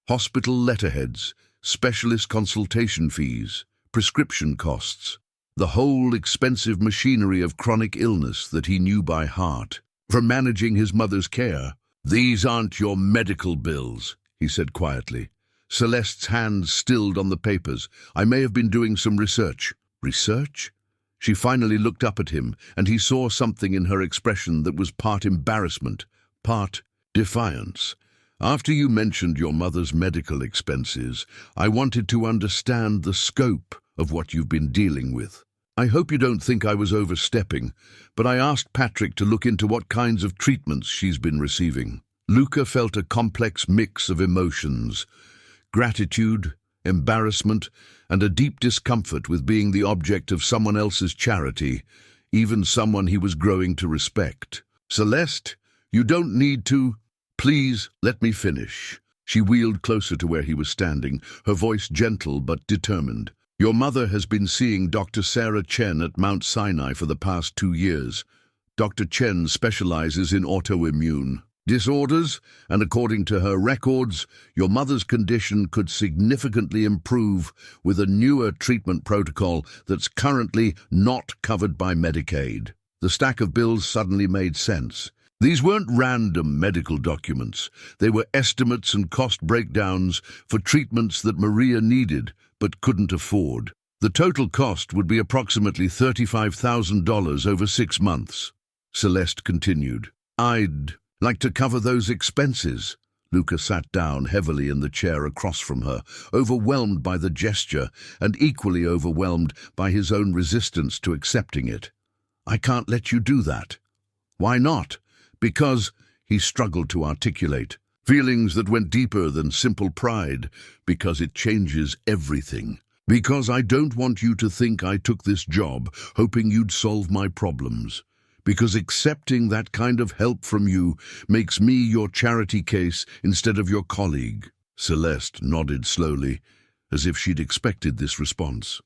Hospital letterheads, specialist consultation fees, prescription costs, the whole expensive machinery of chronic illness that he knew by heart. From managing his mother's care, "These aren't your medical bills," he said quietly. Celeste's hands stilled on the papers. "I may have been doing some research." "Research?" She finally looked up at him, and he saw something in her expression that was part embarrassment, part defiance. "After you mentioned your mother's medical expenses, I wanted to understand the scope of what you've been dealing with. I hope you don't think I was overstepping, but I asked Patrick to look into what kinds of treatments she's been receiving." Luca felt a complex mix of emotions: gratitude, embarrassment, and a deep discomfort with being the object of someone else's charity, even someone he was growing to respect. "Celeste, you don't need to. Please, let me finish." She wheeled closer to where he was standing, her voice gentle but determined. "Your mother has been seeing Dr. Sarah Chen at Mount Sinai for the past 2 years. Dr. Chen specializes in autoimmune disorders, and according to her records, your mother's condition could significantly improve with a newer treatment protocol that's currently not covered by Medicaid." The stack of bills suddenly made sense. These weren't random medical documents. They were estimates and cost breakdowns for treatments that Maria needed but couldn't afford. The total cost would be approximately $35,000 over 6 months. Celeste continued. I'd like to cover those expenses. Luca sat down heavily in the chair across from her, overwhelmed by the gesture and equally overwhelmed by his own resistance to accepting it. I can't let you do that. Why not? Because, he struggled to articulate, feelings that went deeper than simple pride, because it changes everything. Because I don't want you to think I took this job hoping you'd solve my problems. Because accepting that kind of help from you makes me your charity case instead of your colleague. Celeste nodded slowly, as if she'd expected this response.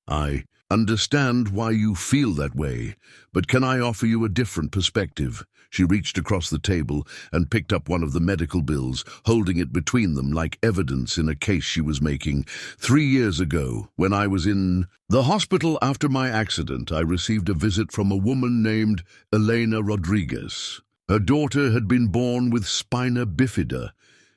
I understand why you feel that way, but can I offer you a different perspective? She reached across the table and picked up one of the medical bills, holding it between them like evidence in a case she was making. 3 years ago, when I was in the hospital after my accident, I received a visit from a woman named Elena Rodriguez. Her daughter had been born with spina bifida,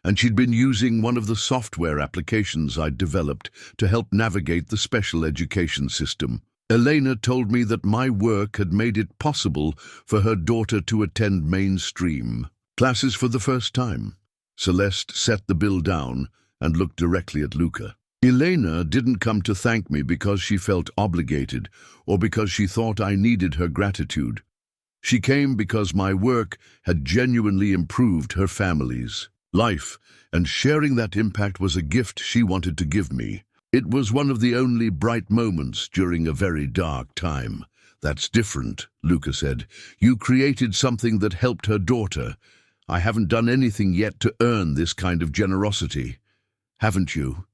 and she'd been using one of the software applications I'd developed to help navigate the special education system. Elena told me that my work had made it possible for her daughter to attend mainstream classes for the first time. Celeste set the bill down and looked directly at Luca. Elena didn't come to thank me because she felt obligated or because she thought I needed her gratitude. She came because my work had genuinely improved her family's life, and sharing that impact was a gift she wanted to give me. It was one of the only bright moments during a very dark time. That's different, Luca said. You created something that helped her daughter. I haven't done anything yet to earn this kind of generosity. Haven't you?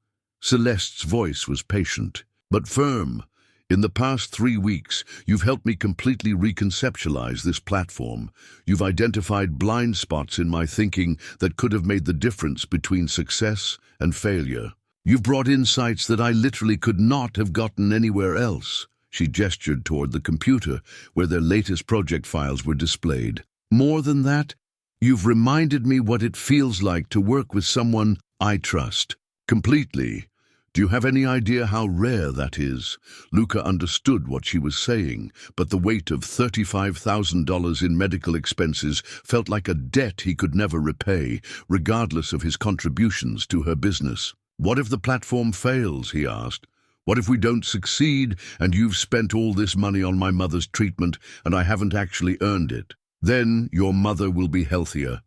Celeste's voice was patient, but firm. In the past 3 weeks, you've helped me completely reconceptualize this platform. You've identified blind spots in my thinking that could have made the difference between success and failure. You've brought insights that I literally could not have gotten anywhere else. She gestured toward the computer, where their latest project files were displayed. More than that, you've reminded me what it feels like to work with someone I trust. Completely. Do you have any idea how rare that is? Luca understood what she was saying, but the weight of $35,000 in medical expenses felt like a debt he could never repay, regardless of his contributions to her business. What if the platform fails, he asked. What if we don't succeed and you've spent all this money on my mother's treatment and I haven't actually earned it? Then your mother will be healthier,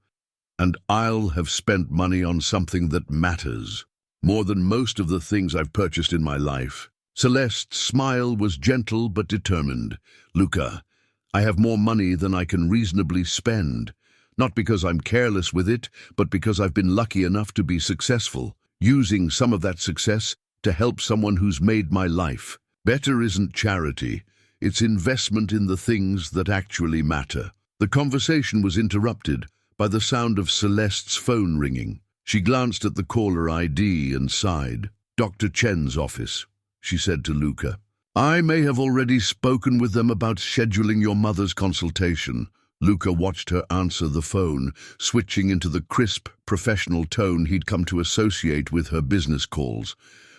and I'll have spent money on something that matters. More than most of the things I've purchased in my life. Celeste's smile was gentle but determined. Luca, I have more money than I can reasonably spend. Not because I'm careless with it, but because I've been lucky enough to be successful, using some of that success to help someone who's made my life. Better isn't charity, it's investment in the things that actually matter. The conversation was interrupted by the sound of Celeste's phone ringing. She glanced at the caller ID and sighed. Dr. Chen's office, she said to Luca. I may have already spoken with them about scheduling your mother's consultation. Luca watched her answer the phone, switching into the crisp, professional tone he'd come to associate with her business calls.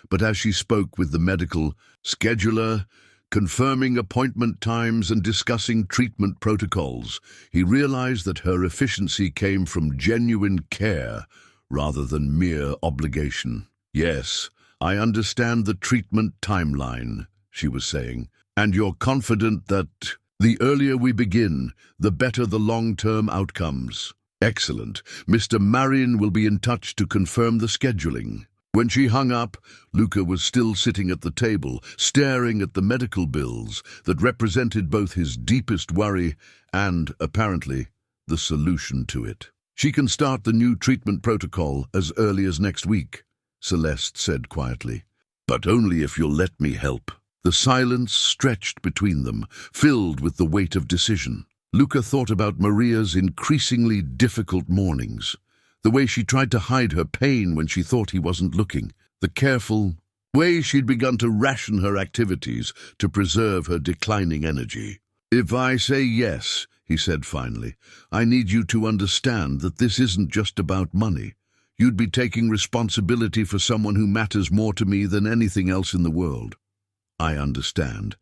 But as she spoke with the medical scheduler, confirming appointment times and discussing treatment protocols, he realized that her efficiency came from genuine care rather than mere obligation. Yes, I understand the treatment timeline, she was saying, and you're confident that the earlier we begin, the better the long-term outcomes. Excellent. Mr. Marin will be in touch to confirm the scheduling. When she hung up, Luca was still sitting at the table, staring at the medical bills that represented both his deepest worry and, apparently, the solution to it. She can start the new treatment protocol as early as next week, Celeste said quietly. But only if you'll let me help. The silence stretched between them, filled with the weight of decision. Luca thought about Maria's increasingly difficult mornings, the way she tried to hide her pain when she thought he wasn't looking, the careful way she'd begun to ration her activities to preserve her declining energy. If I say yes, he said finally. "I need you to understand that this isn't just about money. You'd be taking responsibility for someone who matters more to me than anything else in the world. I understand.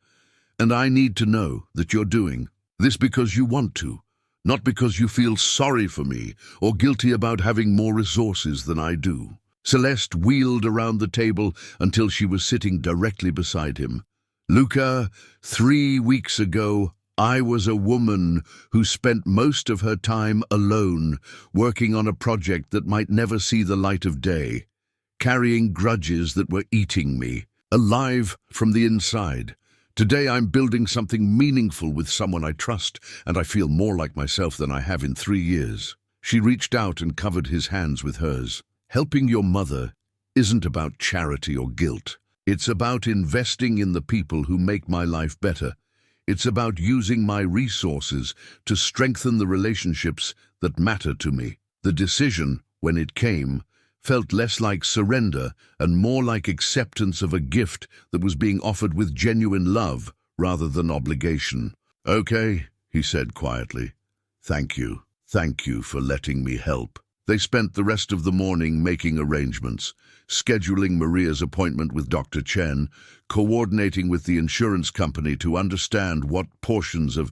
And I need to know that you're doing this because you want to, not because you feel sorry for me or guilty about having more resources than I do." Celeste wheeled around the table until she was sitting directly beside him. "Luca, 3 weeks ago, I was a woman who spent most of her time alone, working on a project that might never see the light of day, carrying grudges that were eating me, alive from the inside. Today I'm building something meaningful with someone I trust, and I feel more like myself than I have in 3 years. She reached out and covered his hands with hers. "Helping your mother isn't about charity or guilt. It's about investing in the people who make my life better. It's about using my resources to strengthen the relationships that matter to me." The decision, when it came, felt less like surrender and more like acceptance of a gift that was being offered with genuine love rather than obligation. "Okay," he said quietly. "Thank you. Thank you for letting me help." They spent the rest of the morning making arrangements, scheduling Maria's appointment with Dr. Chen, coordinating with the insurance company to understand what portions of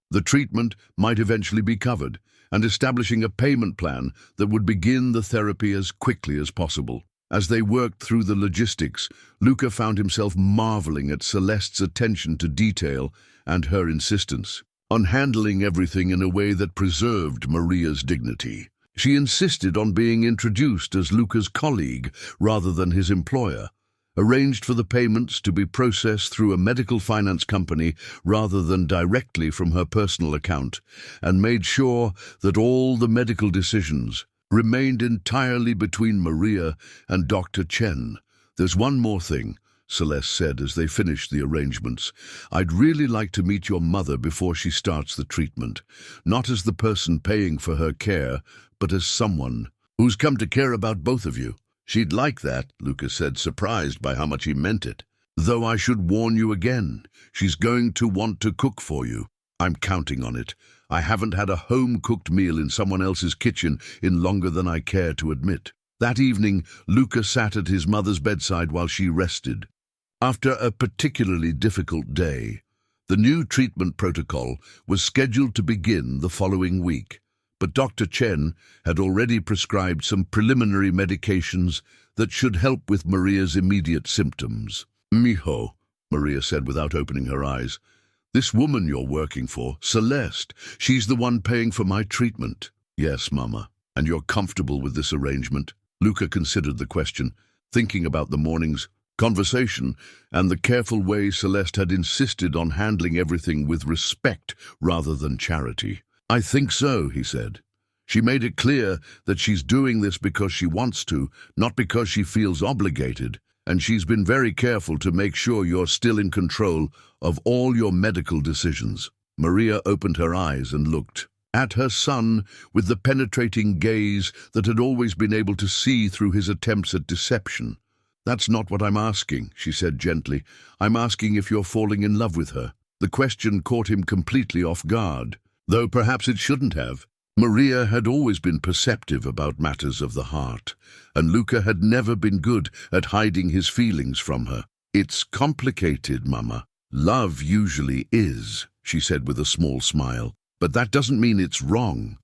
the treatment might eventually be covered, and establishing a payment plan that would begin the therapy as quickly as possible. As they worked through the logistics, Luca found himself marveling at Celeste's attention to detail and her insistence on handling everything in a way that preserved Maria's dignity. She insisted on being introduced as Luca's colleague rather than his employer, arranged for the payments to be processed through a medical finance company rather than directly from her personal account, and made sure that all the medical decisions remained entirely between Maria and Dr. Chen. "There's one more thing," Celeste said as they finished the arrangements. "I'd really like to meet your mother before she starts the treatment, not as the person paying for her care, but as someone who's come to care about both of you." "She'd like that," Luca said, surprised by how much he meant it. "Though I should warn you again, she's going to want to cook for you. I'm counting on it. I haven't had a home-cooked meal in someone else's kitchen in longer than I care to admit." That evening, Luca sat at his mother's bedside while she rested. After a particularly difficult day, the new treatment protocol was scheduled to begin the following week. But Dr. Chen had already prescribed some preliminary medications that should help with Maria's immediate symptoms. "Mijo," Maria said without opening her eyes, "this woman you're working for, Celeste, she's the one paying for my treatment." "Yes, Mama. And you're comfortable with this arrangement?" Luca considered the question, thinking about the morning's conversation and the careful way Celeste had insisted on handling everything with respect rather than charity. "I think so," he said. "She made it clear that she's doing this because she wants to, not because she feels obligated, and she's been very careful to make sure you're still in control of all your medical decisions." Maria opened her eyes and looked at her son with the penetrating gaze that had always been able to see through his attempts at deception. "That's not what I'm asking," she said gently. "I'm asking if you're falling in love with her." The question caught him completely off guard, though perhaps it shouldn't have. Maria had always been perceptive about matters of the heart, and Luca had never been good at hiding his feelings from her. "It's complicated, Mama. Love usually is," she said with a small smile. "But that doesn't mean it's wrong.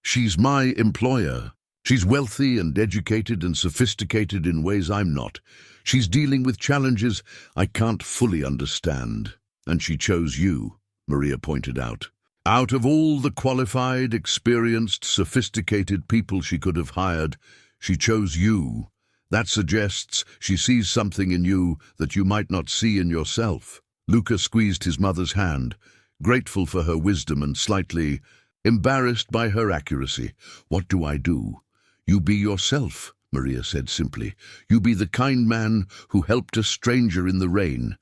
She's my employer. She's wealthy and educated and sophisticated in ways I'm not. She's dealing with challenges I can't fully understand. And she chose you," Maria pointed out. "Out of all the qualified, experienced, sophisticated people she could have hired, she chose you. That suggests she sees something in you that you might not see in yourself." Luca squeezed his mother's hand, grateful for her wisdom and slightly embarrassed by her accuracy. "What do I do?" "You be yourself," Maria said simply. "You be the kind man who helped a stranger in the rain,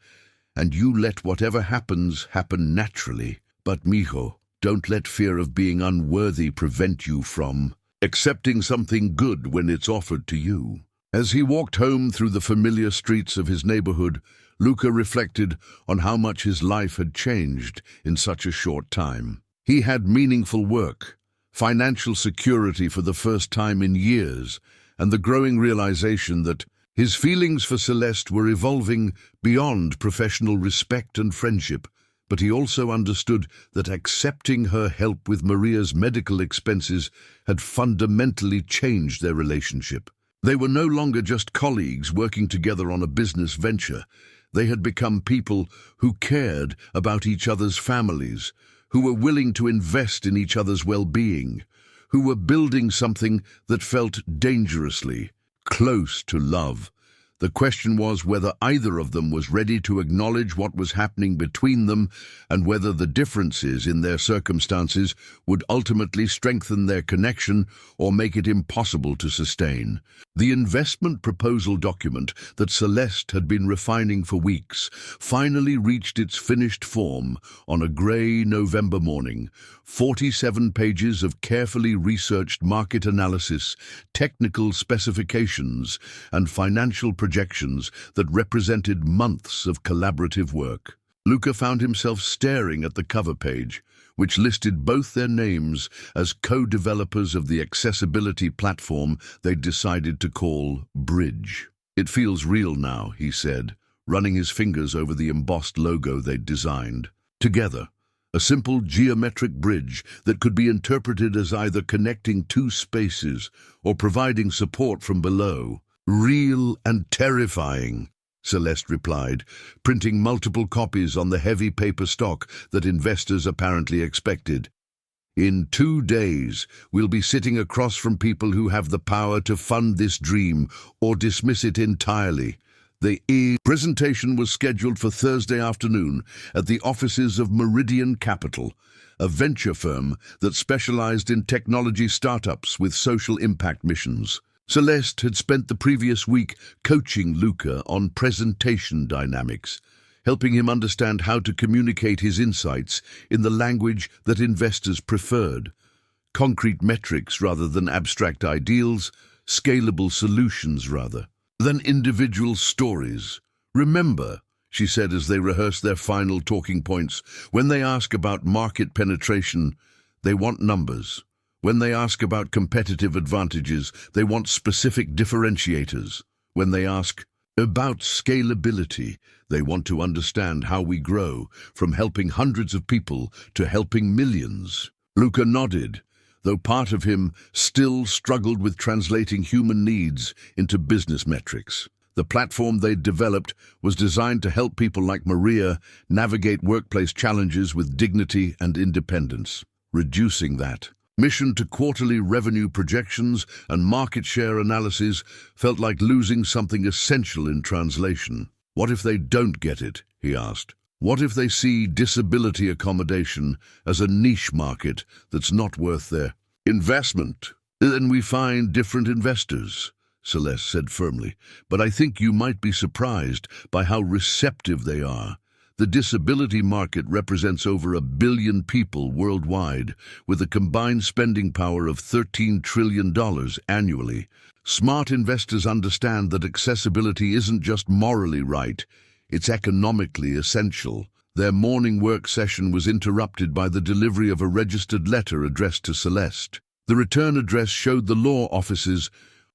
and you let whatever happens happen naturally. But, mijo, don't let fear of being unworthy prevent you from accepting something good when it's offered to you." As he walked home through the familiar streets of his neighborhood, Luca reflected on how much his life had changed in such a short time. He had meaningful work, financial security for the first time in years, and the growing realization that his feelings for Celeste were evolving beyond professional respect and friendship. But he also understood that accepting her help with Maria's medical expenses had fundamentally changed their relationship. They were no longer just colleagues working together on a business venture. They had become people who cared about each other's families, who were willing to invest in each other's well-being, who were building something that felt dangerously close to love. The question was whether either of them was ready to acknowledge what was happening between them and whether the differences in their circumstances would ultimately strengthen their connection or make it impossible to sustain. The investment proposal document that Celeste had been refining for weeks finally reached its finished form on a grey November morning. 47 pages of carefully researched market analysis, technical specifications, and financial projections that represented months of collaborative work. Luca found himself staring at the cover page, which listed both their names as co-developers of the accessibility platform they'd decided to call Bridge. "It feels real now," he said, running his fingers over the embossed logo they'd designed. Together, a simple geometric bridge that could be interpreted as either connecting two spaces or providing support from below. "Real and terrifying," Celeste replied, printing multiple copies on the heavy paper stock that investors apparently expected. "In 2 days, we'll be sitting across from people who have the power to fund this dream or dismiss it entirely." The presentation was scheduled for Thursday afternoon at the offices of Meridian Capital, a venture firm that specialized in technology startups with social impact missions. Celeste had spent the previous week coaching Luca on presentation dynamics, helping him understand how to communicate his insights in the language that investors preferred. Concrete metrics rather than abstract ideals, scalable solutions rather than individual stories. "Remember," she said as they rehearsed their final talking points, "when they ask about market penetration, they want numbers. When they ask about competitive advantages, they want specific differentiators. When they ask about scalability, they want to understand how we grow from helping hundreds of people to helping millions." Luca nodded, though part of him still struggled with translating human needs into business metrics. The platform they'd developed was designed to help people like Maria navigate workplace challenges with dignity and independence. Reducing that mission to quarterly revenue projections and market share analysis felt like losing something essential in translation. "What if they don't get it?" he asked. "What if they see disability accommodation as a niche market that's not worth their investment?" "Then we find different investors," Celeste said firmly, "but I think you might be surprised by how receptive they are. The disability market represents over 1 billion people worldwide, with a combined spending power of $13 trillion annually. Smart investors understand that accessibility isn't just morally right, it's economically essential." Their morning work session was interrupted by the delivery of a registered letter addressed to Celeste. The return address showed the law offices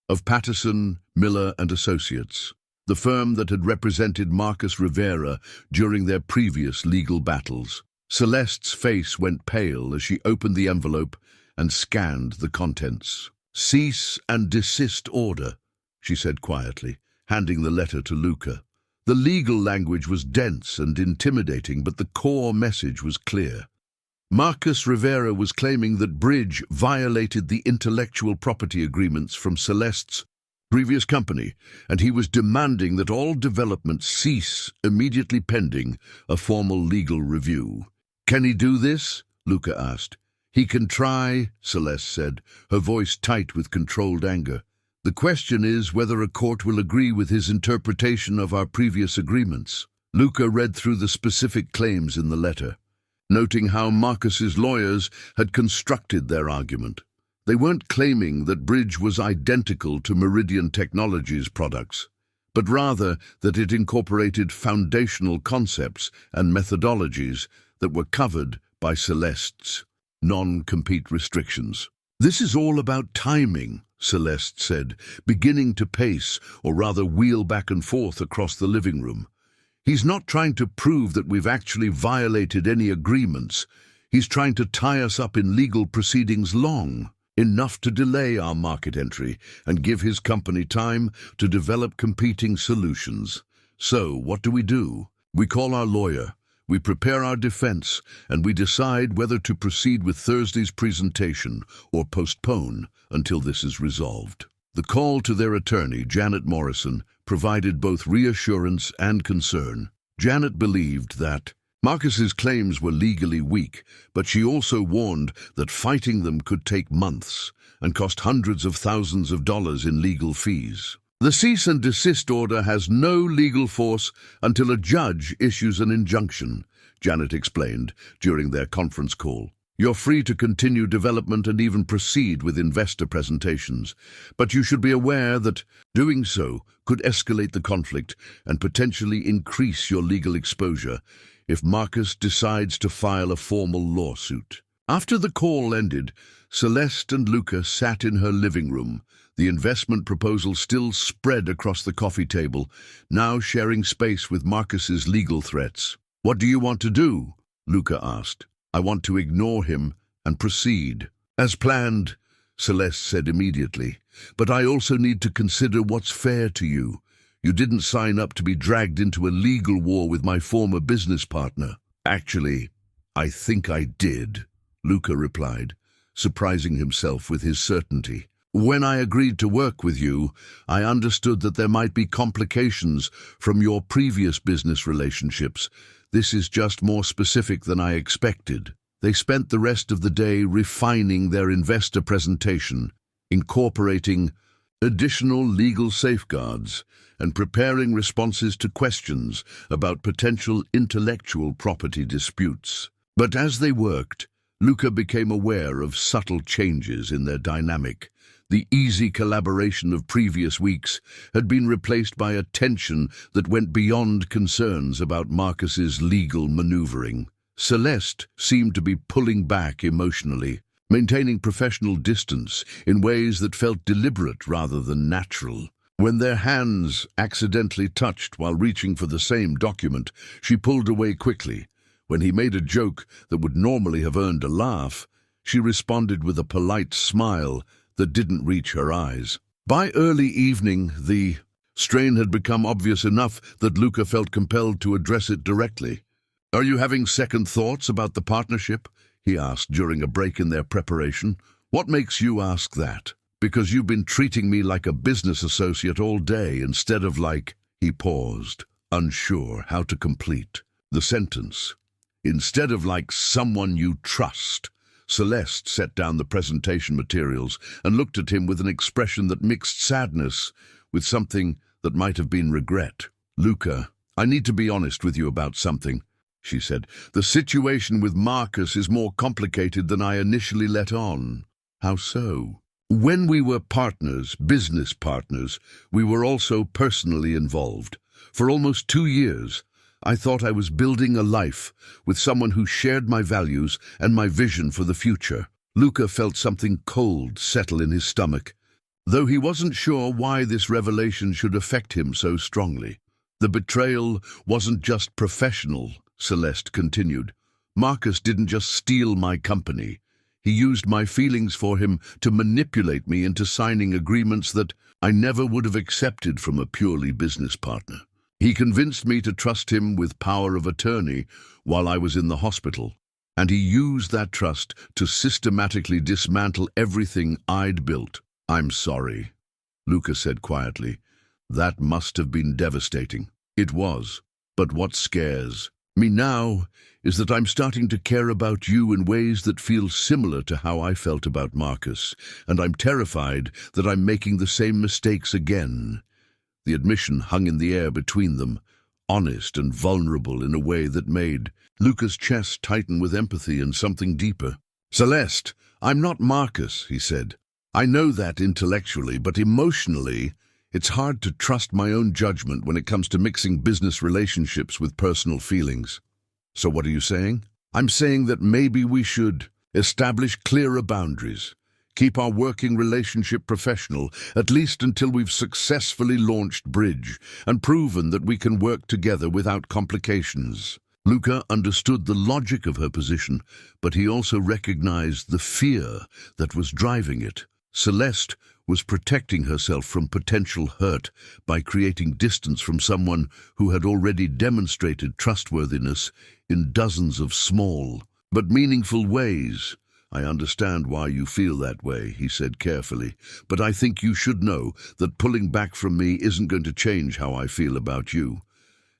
of Patterson, Miller and Associates, the firm that had represented Marcus Rivera during their previous legal battles. Celeste's face went pale as she opened the envelope and scanned the contents. "Cease and desist order," she said quietly, handing the letter to Luca. The legal language was dense and intimidating, but the core message was clear. Marcus Rivera was claiming that Bridge violated the intellectual property agreements from Celeste's previous company, and he was demanding that all development cease immediately pending a formal legal review. "Can he do this?" Luca asked. "He can try," Celeste said, her voice tight with controlled anger. "The question is whether a court will agree with his interpretation of our previous agreements." Luca read through the specific claims in the letter, noting how Marcus's lawyers had constructed their argument. They weren't claiming that Bridge was identical to Meridian Technologies' products, but rather that it incorporated foundational concepts and methodologies that were covered by Celeste's. non-compete restrictions. "This is all about timing," Celeste said, beginning to pace, or rather wheel back and forth across the living room. "He's not trying to prove that we've actually violated any agreements. He's trying to tie us up in legal proceedings long enough to delay our market entry and give his company time to develop competing solutions. So, what do? We call our lawyer, we prepare our defense, and we decide whether to proceed with Thursday's presentation or postpone until this is resolved." The call to their attorney, Janet Morrison, provided both reassurance and concern. Janet believed that Marcus's claims were legally weak, but she also warned that fighting them could take months and cost hundreds of thousands of dollars in legal fees. "The cease and desist order has no legal force until a judge issues an injunction," Janet explained during their conference call. "You're free to continue development and even proceed with investor presentations, but you should be aware that doing so could escalate the conflict and potentially increase your legal exposure if Marcus decides to file a formal lawsuit." After the call ended, Celeste and Luca sat in her living room, the investment proposal still spread across the coffee table, now sharing space with Marcus's legal threats. "What do you want to do?" Luca asked. "I want to ignore him and proceed." "As planned," Celeste said immediately. "But I also need to consider what's fair to you. You didn't sign up to be dragged into a legal war with my former business partner." "Actually, I think I did," Luca replied, surprising himself with his certainty. "When I agreed to work with you, I understood that there might be complications from your previous business relationships. This is just more specific than I expected." They spent the rest of the day refining their investor presentation, incorporating additional legal safeguards, and preparing responses to questions about potential intellectual property disputes. But as they worked, Luca became aware of subtle changes in their dynamic. The easy collaboration of previous weeks had been replaced by a tension that went beyond concerns about Marcus's legal maneuvering. Celeste seemed to be pulling back emotionally, maintaining professional distance in ways that felt deliberate rather than natural. When their hands accidentally touched while reaching for the same document, she pulled away quickly. When he made a joke that would normally have earned a laugh, she responded with a polite smile that didn't reach her eyes. By early evening, the strain had become obvious enough that Luca felt compelled to address it directly. "Are you having second thoughts about the partnership?" he asked during a break in their preparation. "What makes you ask that?" "Because you've been treating me like a business associate all day instead of like—" He paused, unsure how to complete the sentence. "Instead of like someone you trust." Celeste set down the presentation materials and looked at him with an expression that mixed sadness with something that might have been regret. "Luca, I need to be honest with you about something," she said. "The situation with Marcus is more complicated than I initially let on." "How so?" "When we were partners, business partners, we were also personally involved. For almost 2 years, I thought I was building a life with someone who shared my values and my vision for the future." Luca felt something cold settle in his stomach, though he wasn't sure why this revelation should affect him so strongly. "The betrayal wasn't just professional," Celeste continued. "Marcus didn't just steal my company. He used my feelings for him to manipulate me into signing agreements that I never would have accepted from a purely business partner. He convinced me to trust him with power of attorney while I was in the hospital, and he used that trust to systematically dismantle everything I'd built." "I'm sorry," Luca said quietly. "That must have been devastating." "It was. But what scares me now is that I'm starting to care about you in ways that feel similar to how I felt about Marcus, and I'm terrified that I'm making the same mistakes again." The admission hung in the air between them, honest and vulnerable in a way that made Luca's chest tighten with empathy and something deeper. "Celeste, I'm not Marcus," he said. "I know that intellectually, but emotionally, it's hard to trust my own judgment when it comes to mixing business relationships with personal feelings." "So what are you saying?" "I'm saying that maybe we should Establish clearer boundaries. Keep our working relationship professional, at least until we've successfully launched Bridge and proven that we can work together without complications. Luca understood the logic of her position, but he also recognized the fear that was driving it. Celeste was protecting herself from potential hurt by creating distance from someone who had already demonstrated trustworthiness in dozens of small but meaningful ways. "I understand why you feel that way," he said carefully, "but I think you should know that pulling back from me isn't going to change how I feel about you.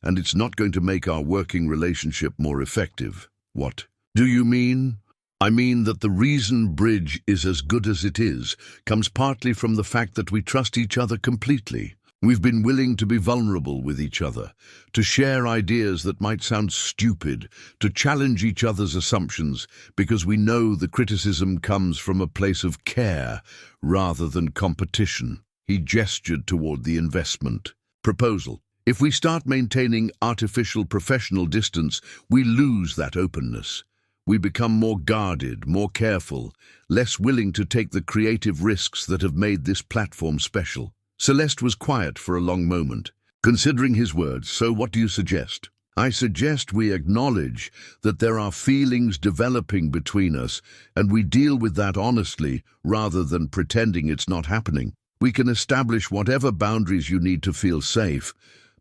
And it's not going to make our working relationship more effective." "What do you mean?" "I mean that the reason Bridge is as good as it is comes partly from the fact that we trust each other completely. We've been willing to be vulnerable with each other, to share ideas that might sound stupid, to challenge each other's assumptions, because we know the criticism comes from a place of care rather than competition." He gestured toward the investment proposal. "If we start maintaining artificial professional distance, we lose that openness. We become more guarded, more careful, less willing to take the creative risks that have made this platform special." Celeste was quiet for a long moment, considering his words. "So what do you suggest?" "I suggest we acknowledge that there are feelings developing between us, and we deal with that honestly rather than pretending it's not happening. We can establish whatever boundaries you need to feel safe,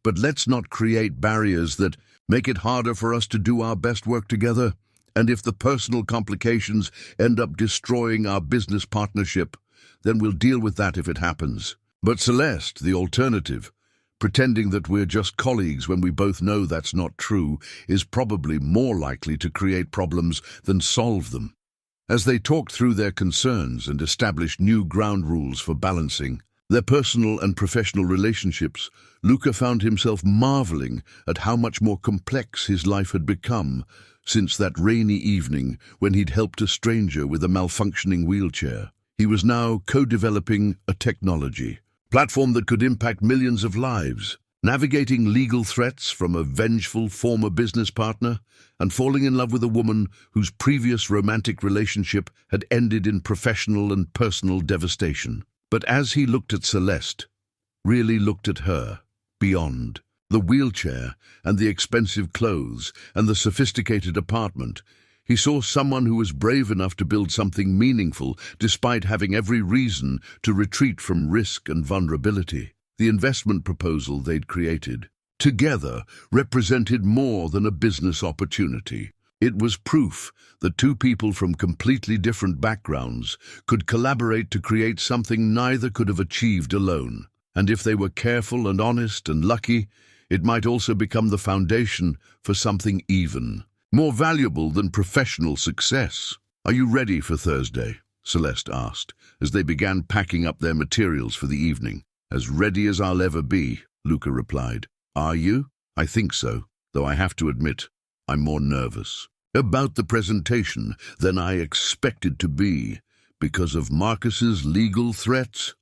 but let's not create barriers that make it harder for us to do our best work together. And if the personal complications end up destroying our business partnership, then we'll deal with that if it happens." "But Celeste, the alternative, pretending that we're just colleagues when we both know that's not true, is probably more likely to create problems than solve them." As they talked through their concerns and established new ground rules for balancing their personal and professional relationships, Luca found himself marveling at how much more complex his life had become since that rainy evening when he'd helped a stranger with a malfunctioning wheelchair. He was now co-developing a technology platform that could impact millions of lives, navigating legal threats from a vengeful former business partner, and falling in love with a woman whose previous romantic relationship had ended in professional and personal devastation. But as he looked at Celeste, really looked at her, beyond the wheelchair and the expensive clothes and the sophisticated apartment, he saw someone who was brave enough to build something meaningful despite having every reason to retreat from risk and vulnerability. The investment proposal they'd created together represented more than a business opportunity. It was proof that two people from completely different backgrounds could collaborate to create something neither could have achieved alone. And if they were careful and honest and lucky, it might also become the foundation for something even more valuable than professional success. "Are you ready for Thursday?" Celeste asked, as they began packing up their materials for the evening. "As ready as I'll ever be," Luca replied. "Are you?" "I think so, though I have to admit, I'm more nervous about the presentation than I expected to be, because of Marcus's legal threats.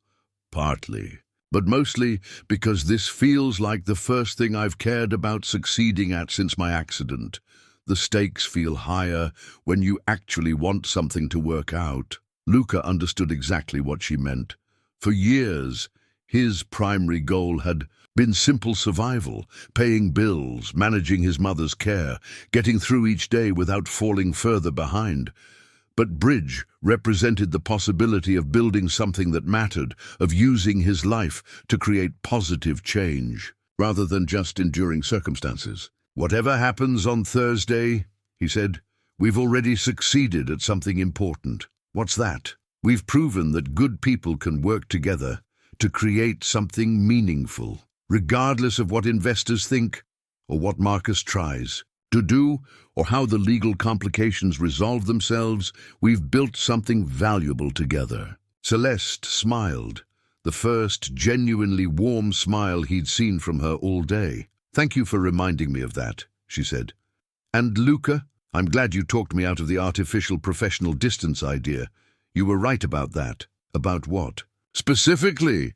Partly, but mostly because this feels like the first thing I've cared about succeeding at since my accident. The stakes feel higher when you actually want something to work out." Luca understood exactly what she meant. For years, his primary goal had been simple survival, paying bills, managing his mother's care, getting through each day without falling further behind. But Bridge represented the possibility of building something that mattered, of using his life to create positive change, rather than just enduring circumstances. "Whatever happens on Thursday," he said, "we've already succeeded at something important." "What's that?" "We've proven that good people can work together to create something meaningful, regardless of what investors think or what Marcus tries to do or how the legal complications resolve themselves. We've built something valuable together." Celeste smiled, the first genuinely warm smile he'd seen from her all day. "Thank you for reminding me of that," she said. "And Luca, I'm glad you talked me out of the artificial professional distance idea. You were right about that." "About what?" "Specifically,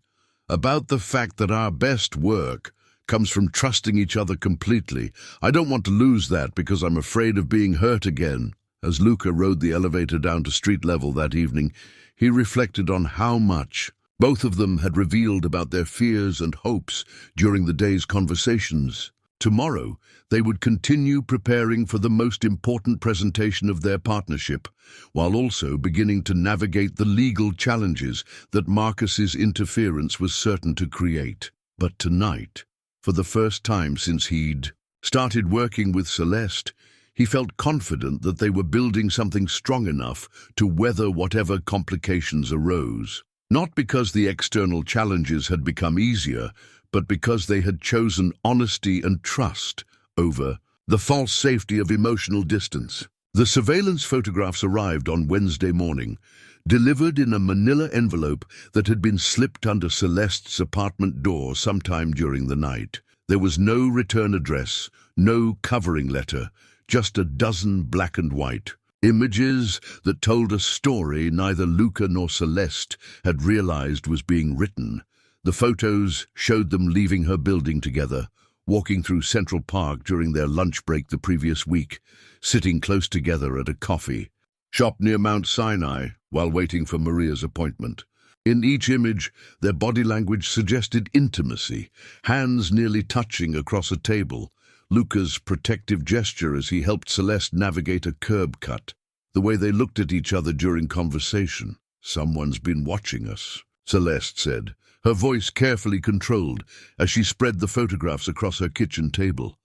about the fact that our best work comes from trusting each other completely. I don't want to lose that because I'm afraid of being hurt again." As Luca rode the elevator down to street level that evening, he reflected on how much both of them had revealed about their fears and hopes during the day's conversations. Tomorrow, they would continue preparing for the most important presentation of their partnership, while also beginning to navigate the legal challenges that Marcus's interference was certain to create. But tonight, for the first time since he'd started working with Celeste, he felt confident that they were building something strong enough to weather whatever complications arose. Not because the external challenges had become easier, but because they had chosen honesty and trust over the false safety of emotional distance. The surveillance photographs arrived on Wednesday morning, delivered in a manila envelope that had been slipped under Celeste's apartment door sometime during the night. There was no return address, no covering letter, just a dozen black and white images that told a story neither Luca nor Celeste had realized was being written. The photos showed them leaving her building together, walking through Central Park during their lunch break the previous week, sitting close together at a coffee shop near Mount Sinai while waiting for Maria's appointment. In each image, their body language suggested intimacy, hands nearly touching across a table, Luca's protective gesture as he helped Celeste navigate a curb cut, the way they looked at each other during conversation. "Someone's been watching us," Celeste said, her voice carefully controlled as she spread the photographs across her kitchen table.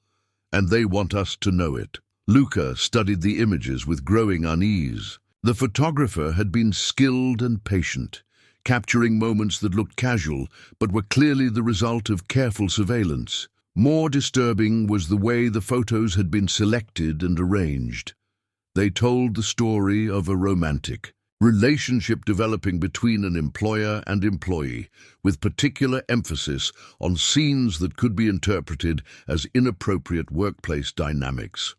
"And they want us to know it." Luca studied the images with growing unease. The photographer had been skilled and patient, capturing moments that looked casual but were clearly the result of careful surveillance. More disturbing was the way the photos had been selected and arranged. They told the story of a romantic relationship developing between an employer and employee, with particular emphasis on scenes that could be interpreted as inappropriate workplace dynamics.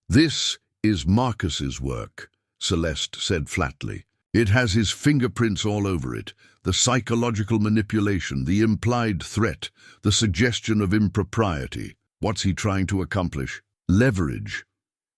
"This is Marcus's work," Celeste said flatly. "It has his fingerprints all over it. The psychological manipulation, the implied threat, the suggestion of impropriety. What's he trying to accomplish? Leverage.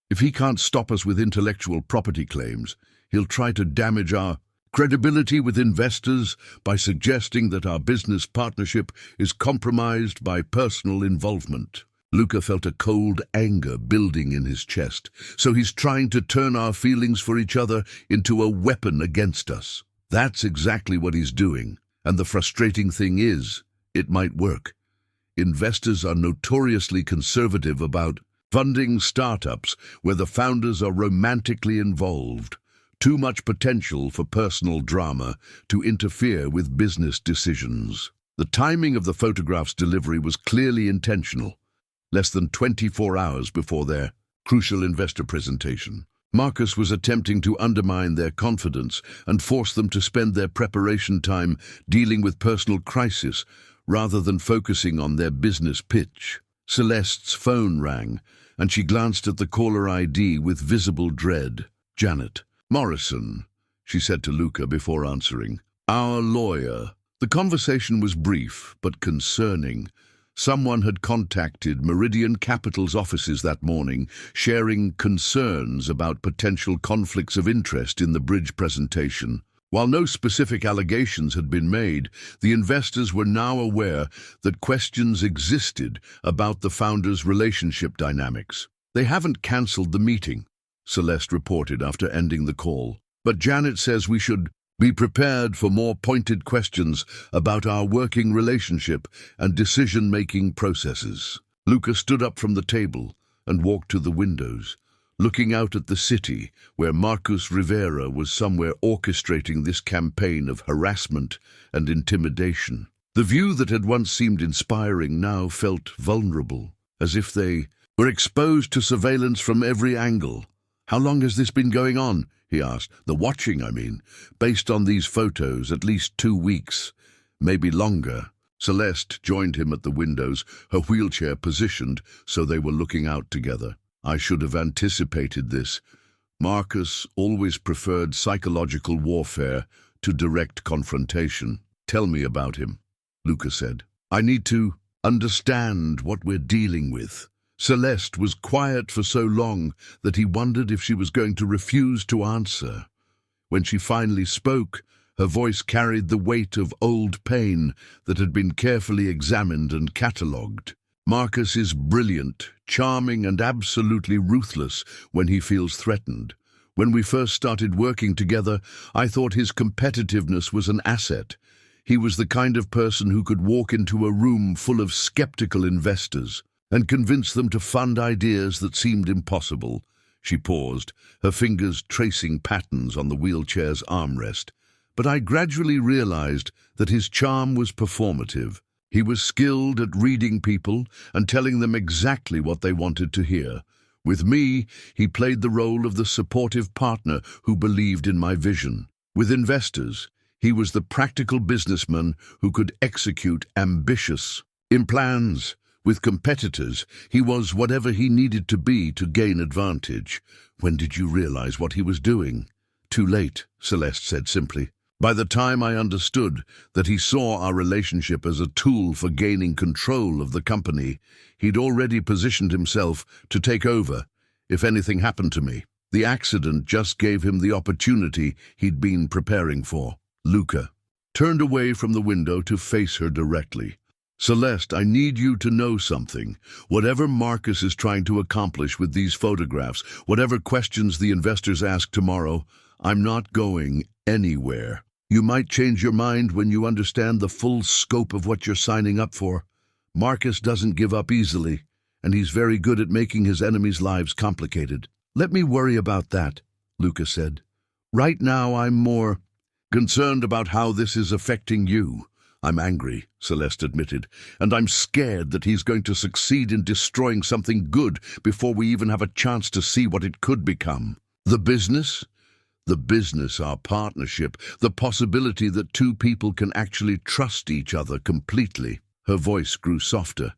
If he can't stop us with intellectual property claims, he'll try to damage our credibility with investors by suggesting that our business partnership is compromised by personal involvement." Luca felt a cold anger building in his chest. "So he's trying to turn our feelings for each other into a weapon against us." "That's exactly what he's doing. And the frustrating thing is, it might work. Investors are notoriously conservative about funding startups where the founders are romantically involved. Too much potential for personal drama to interfere with business decisions." The timing of the photograph's delivery was clearly intentional. Less than 24 hours before their crucial investor presentation, Marcus was attempting to undermine their confidence and force them to spend their preparation time dealing with personal crisis rather than focusing on their business pitch. Celeste's phone rang, and she glanced at the caller ID with visible dread. "Janet Morrison," she said to Luca before answering. "Our lawyer." The conversation was brief but concerning. Someone had contacted Meridian Capital's offices that morning, sharing concerns about potential conflicts of interest in the bridge presentation. While no specific allegations had been made, the investors were now aware that questions existed about the founders' relationship dynamics. "They haven't cancelled the meeting," Celeste reported after ending the call. "But Janet says we should be prepared for more pointed questions about our working relationship and decision-making processes." Luca stood up from the table and walked to the windows, looking out at the city where Marcus Rivera was somewhere orchestrating this campaign of harassment and intimidation. The view that had once seemed inspiring now felt vulnerable, as if they were exposed to surveillance from every angle. "How long has this been going on?" he asked. "The watching, I mean. Based on these photos, at least 2 weeks, maybe longer." Celeste joined him at the windows, her wheelchair positioned so they were looking out together. "I should have anticipated this. Marcus always preferred psychological warfare to direct confrontation." "Tell me about him," Luca said. "I need to understand what we're dealing with," Celeste was quiet for so long that he wondered if she was going to refuse to answer. When she finally spoke, her voice carried the weight of old pain that had been carefully examined and catalogued. Marcus is brilliant, charming, and absolutely ruthless when he feels threatened. When we first started working together, I thought his competitiveness was an asset. He was the kind of person who could walk into a room full of skeptical investors and convince them to fund ideas that seemed impossible. She paused, her fingers tracing patterns on the wheelchair's armrest. But I gradually realized that his charm was performative. He was skilled at reading people and telling them exactly what they wanted to hear. With me, he played the role of the supportive partner who believed in my vision. With investors, he was the practical businessman who could execute ambitious plans. With competitors, he was whatever he needed to be to gain advantage. When did you realize what he was doing? Too late, Celeste said simply. By the time I understood that he saw our relationship as a tool for gaining control of the company, he'd already positioned himself to take over if anything happened to me. The accident just gave him the opportunity he'd been preparing for. Luca turned away from the window to face her directly. Celeste, I need you to know something. Whatever Marcus is trying to accomplish with these photographs, whatever questions the investors ask tomorrow, I'm not going anywhere. You might change your mind when you understand the full scope of what you're signing up for. Marcus doesn't give up easily, and he's very good at making his enemies' lives complicated. Let me worry about that, Luca said. Right now I'm more concerned about how this is affecting you. I'm angry, Celeste admitted, and I'm scared that he's going to succeed in destroying something good before we even have a chance to see what it could become. The business, our partnership, the possibility that two people can actually trust each other completely. Her voice grew softer.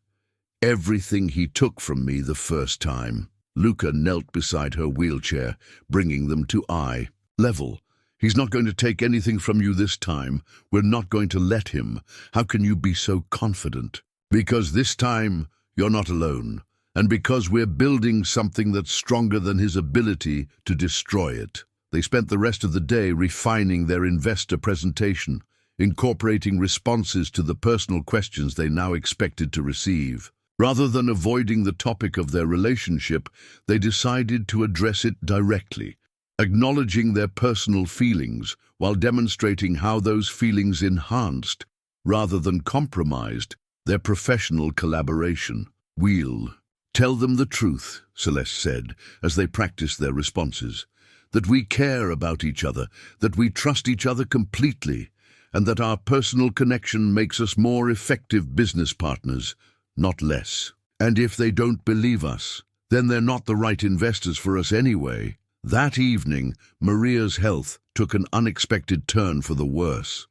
Everything he took from me the first time. Luca knelt beside her wheelchair, bringing them to eye level. He's not going to take anything from you this time. We're not going to let him. How can you be so confident? Because this time, you're not alone. And because we're building something that's stronger than his ability to destroy it. They spent the rest of the day refining their investor presentation, incorporating responses to the personal questions they now expected to receive. Rather than avoiding the topic of their relationship, they decided to address it directly, acknowledging their personal feelings while demonstrating how those feelings enhanced, rather than compromised, their professional collaboration. We'll tell them the truth, Celeste said, as they practiced their responses, that we care about each other, that we trust each other completely, and that our personal connection makes us more effective business partners, not less. And if they don't believe us, then they're not the right investors for us anyway. That evening, Maria's health took an unexpected turn for the worse.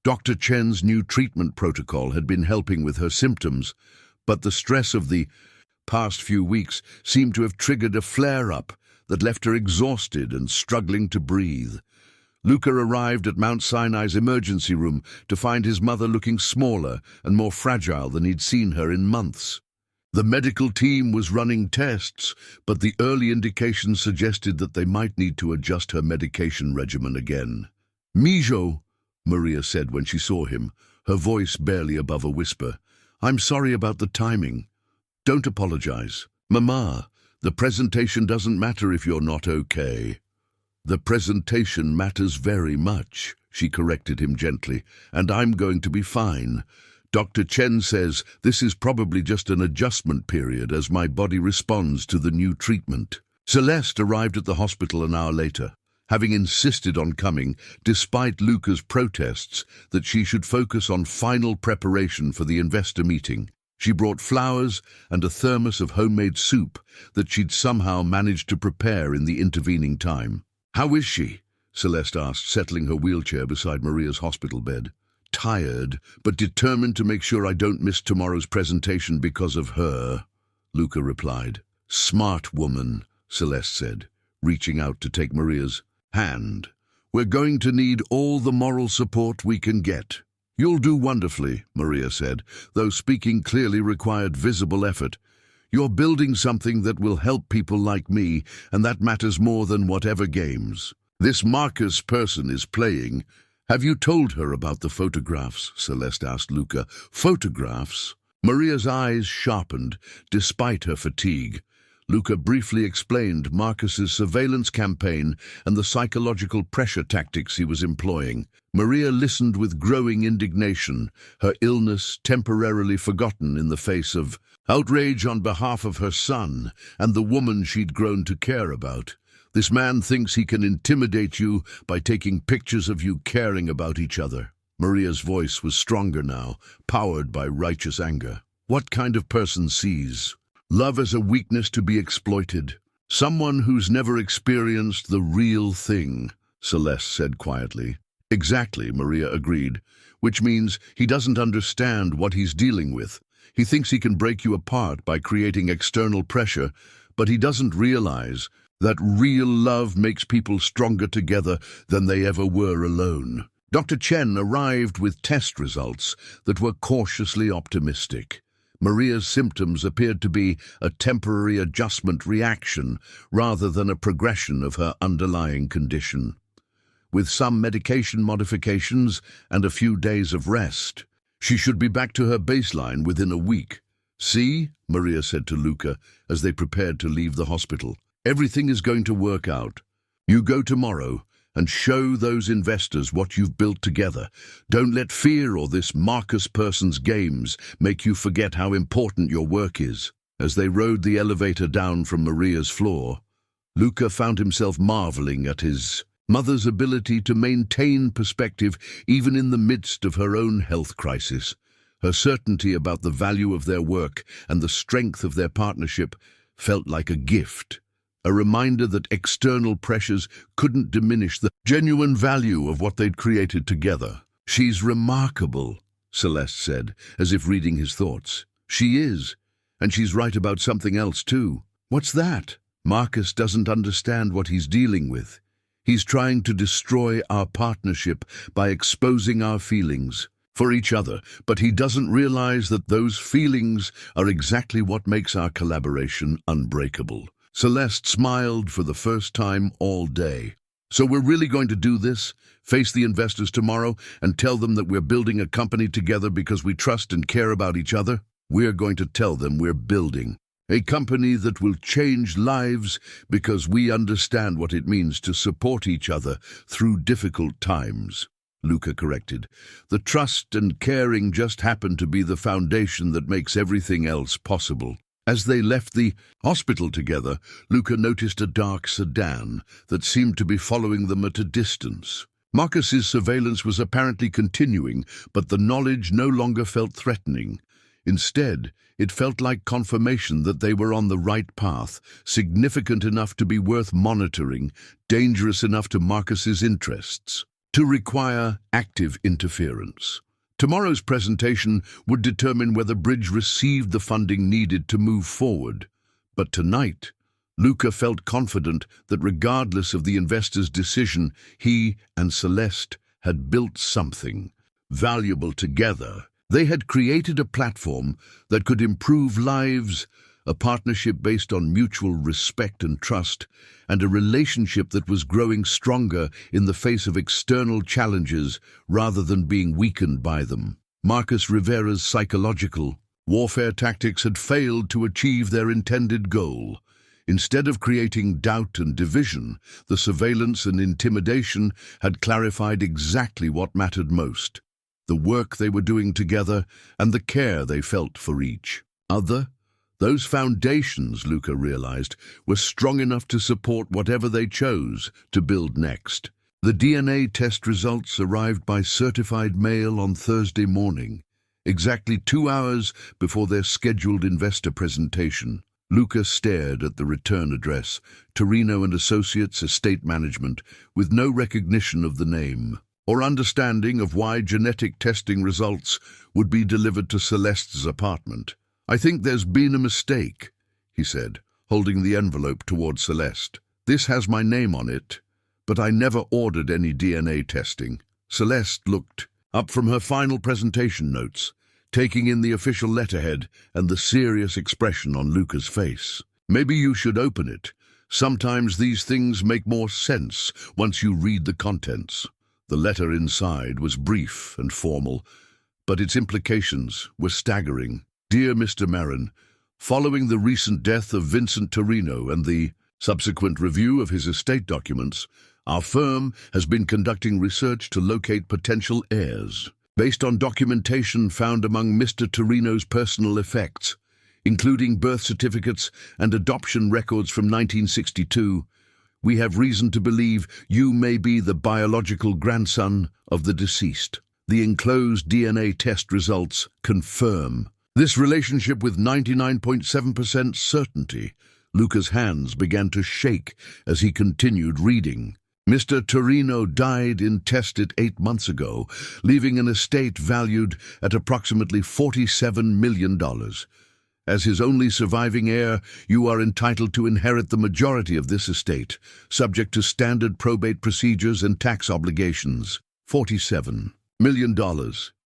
Dr. Chen's new treatment protocol had been helping with her symptoms, but the stress of the past few weeks seemed to have triggered a flare-up that left her exhausted and struggling to breathe. Luca arrived at Mount Sinai's emergency room to find his mother looking smaller and more fragile than he'd seen her in months. The medical team was running tests, but the early indications suggested that they might need to adjust her medication regimen again. "Mijo," Maria said when she saw him, her voice barely above a whisper. "I'm sorry about the timing. Don't apologize. Mama, the presentation doesn't matter if you're not okay." "The presentation matters very much," she corrected him gently, "and I'm going to be fine. Dr. Chen says this is probably just an adjustment period as my body responds to the new treatment." Celeste arrived at the hospital an hour later, having insisted on coming, despite Luca's protests, that she should focus on final preparation for the investor meeting. She brought flowers and a thermos of homemade soup that she'd somehow managed to prepare in the intervening time. "How is she?" Celeste asked, settling her wheelchair beside Maria's hospital bed. "Tired, but determined to make sure I don't miss tomorrow's presentation because of her," Luca replied. "Smart woman," Celeste said, reaching out to take Maria's hand. "We're going to need all the moral support we can get." "You'll do wonderfully," Maria said, though speaking clearly required visible effort. You're building something that will help people like me, and that matters more than whatever games. This Marcus person is playing. Have you told her about the photographs? Celeste asked Luca. Photographs? Maria's eyes sharpened, despite her fatigue. Luca briefly explained Marcus's surveillance campaign and the psychological pressure tactics he was employing. Maria listened with growing indignation, her illness temporarily forgotten in the face of outrage on behalf of her son and the woman she'd grown to care about. This man thinks he can intimidate you by taking pictures of you caring about each other. Maria's voice was stronger now, powered by righteous anger. What kind of person sees love as a weakness to be exploited? Someone who's never experienced the real thing, Celeste said quietly. Exactly, Maria agreed, which means he doesn't understand what he's dealing with. He thinks he can break you apart by creating external pressure, but he doesn't realize that real love makes people stronger together than they ever were alone. Dr. Chen arrived with test results that were cautiously optimistic. Maria's symptoms appeared to be a temporary adjustment reaction rather than a progression of her underlying condition. With some medication modifications and a few days of rest, she should be back to her baseline within a week. See, Maria said to Luca as they prepared to leave the hospital. Everything is going to work out. You go tomorrow and show those investors what you've built together. Don't let fear or this Marcus person's games make you forget how important your work is. As they rode the elevator down from Maria's floor, Luca found himself marveling at his mother's ability to maintain perspective even in the midst of her own health crisis. Her certainty about the value of their work and the strength of their partnership felt like a gift, a reminder that external pressures couldn't diminish the genuine value of what they'd created together. She's remarkable, Celeste said, as if reading his thoughts. She is, and she's right about something else too. What's that? Marcus doesn't understand what he's dealing with. He's trying to destroy our partnership by exposing our feelings for each other, but he doesn't realize that those feelings are exactly what makes our collaboration unbreakable. Celeste smiled for the first time all day. So we're really going to do this? Face the investors tomorrow and tell them that we're building a company together because we trust and care about each other? We're going to tell them we're building a company that will change lives because we understand what it means to support each other through difficult times. Luca corrected. The trust and caring just happen to be the foundation that makes everything else possible. As they left the hospital together, Luca noticed a dark sedan that seemed to be following them at a distance. Marcus's surveillance was apparently continuing, but the knowledge no longer felt threatening. Instead, it felt like confirmation that they were on the right path, significant enough to be worth monitoring, dangerous enough to Marcus's interests, to require active interference. Tomorrow's presentation would determine whether Bridge received the funding needed to move forward. But tonight, Luca felt confident that regardless of the investor's decision, he and Celeste had built something valuable together. They had created a platform that could improve lives, a partnership based on mutual respect and trust, and a relationship that was growing stronger in the face of external challenges rather than being weakened by them. Marcus Rivera's psychological warfare tactics had failed to achieve their intended goal. Instead of creating doubt and division, the surveillance and intimidation had clarified exactly what mattered most: the work they were doing together and the care they felt for each other. Those foundations, Luca realized, were strong enough to support whatever they chose to build next. The DNA test results arrived by certified mail on Thursday morning, exactly 2 hours before their scheduled investor presentation. Luca stared at the return address, Torino and Associates Estate Management, with no recognition of the name or understanding of why genetic testing results would be delivered to Celeste's apartment. "I think there's been a mistake," he said, holding the envelope toward Celeste. "This has my name on it, but I never ordered any DNA testing." Celeste looked up from her final presentation notes, taking in the official letterhead and the serious expression on Luca's face. "Maybe you should open it. Sometimes these things make more sense once you read the contents." The letter inside was brief and formal, but its implications were staggering. "Dear Mr. Marin, following the recent death of Vincent Torino and the subsequent review of his estate documents, our firm has been conducting research to locate potential heirs. Based on documentation found among Mr. Torino's personal effects, including birth certificates and adoption records from 1962, we have reason to believe you may be the biological grandson of the deceased. The enclosed DNA test results confirm this relationship with 99.7% certainty." Luca's hands began to shake as he continued reading. "Mr. Torino died intestate 8 months ago, leaving an estate valued at approximately $47 million. As his only surviving heir, you are entitled to inherit the majority of this estate, subject to standard probate procedures and tax obligations." $47 million,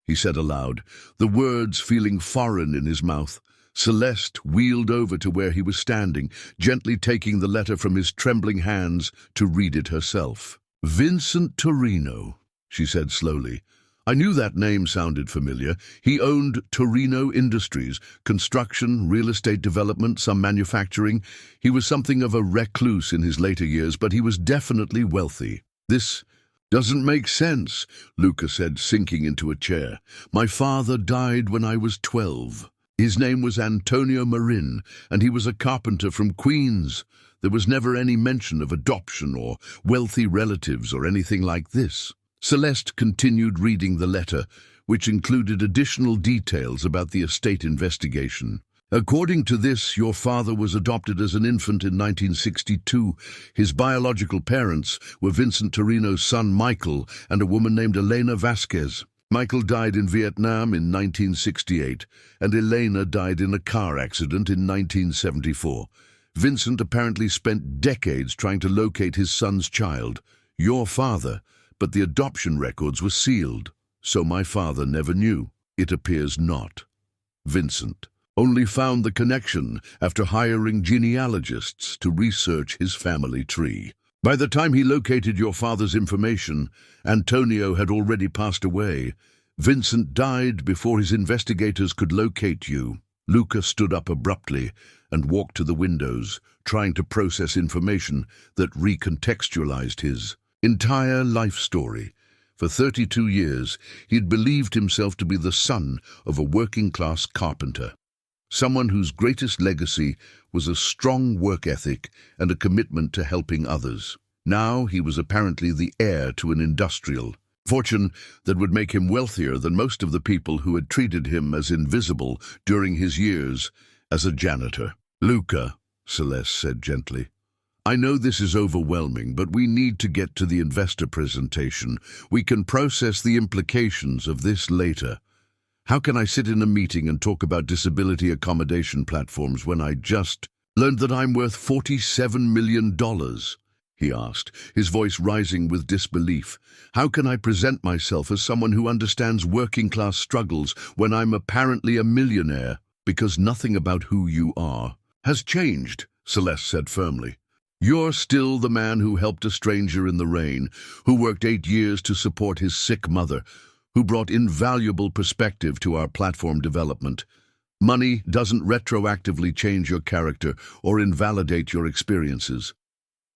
he said aloud, the words feeling foreign in his mouth. Celeste wheeled over to where he was standing, gently taking the letter from his trembling hands to read it herself. "Vincent Torino," she said slowly. "I knew that name sounded familiar. He owned Torino Industries, construction, real estate development, some manufacturing. He was something of a recluse in his later years, but he was definitely wealthy." "This doesn't make sense," Luca said, sinking into a chair. "My father died when I was 12. His name was Antonio Marin, and he was a carpenter from Queens. There was never any mention of adoption or wealthy relatives or anything like this." Celeste continued reading the letter, which included additional details about the estate investigation. "According to this, your father was adopted as an infant in 1962. His biological parents were Vincent Torino's son Michael and a woman named Elena Vasquez. Michael died in Vietnam in 1968, and Elena died in a car accident in 1974. Vincent apparently spent decades trying to locate his son's child, your father, but the adoption records were sealed, so my father never knew. It appears not. Vincent only found the connection after hiring genealogists to research his family tree. By the time he located your father's information, Antonio had already passed away. Vincent died before his investigators could locate you." Luca stood up abruptly and walked to the windows, trying to process information that recontextualized his entire life story. For 32 years, he'd believed himself to be the son of a working-class carpenter, someone whose greatest legacy was a strong work ethic and a commitment to helping others. Now he was apparently the heir to an industrial fortune that would make him wealthier than most of the people who had treated him as invisible during his years as a janitor. "Luca," Celeste said gently, "I know this is overwhelming, but we need to get to the investor presentation. We can process the implications of this later. How can I sit in a meeting and talk about disability accommodation platforms when I just learned that I'm worth $47 million? He asked, his voice rising with disbelief. "How can I present myself as someone who understands working-class struggles when I'm apparently a millionaire? Because nothing about who you are has changed," Celeste said firmly. "You're still the man who helped a stranger in the rain, who worked 8 years to support his sick mother, who brought invaluable perspective to our platform development. Money doesn't retroactively change your character or invalidate your experiences.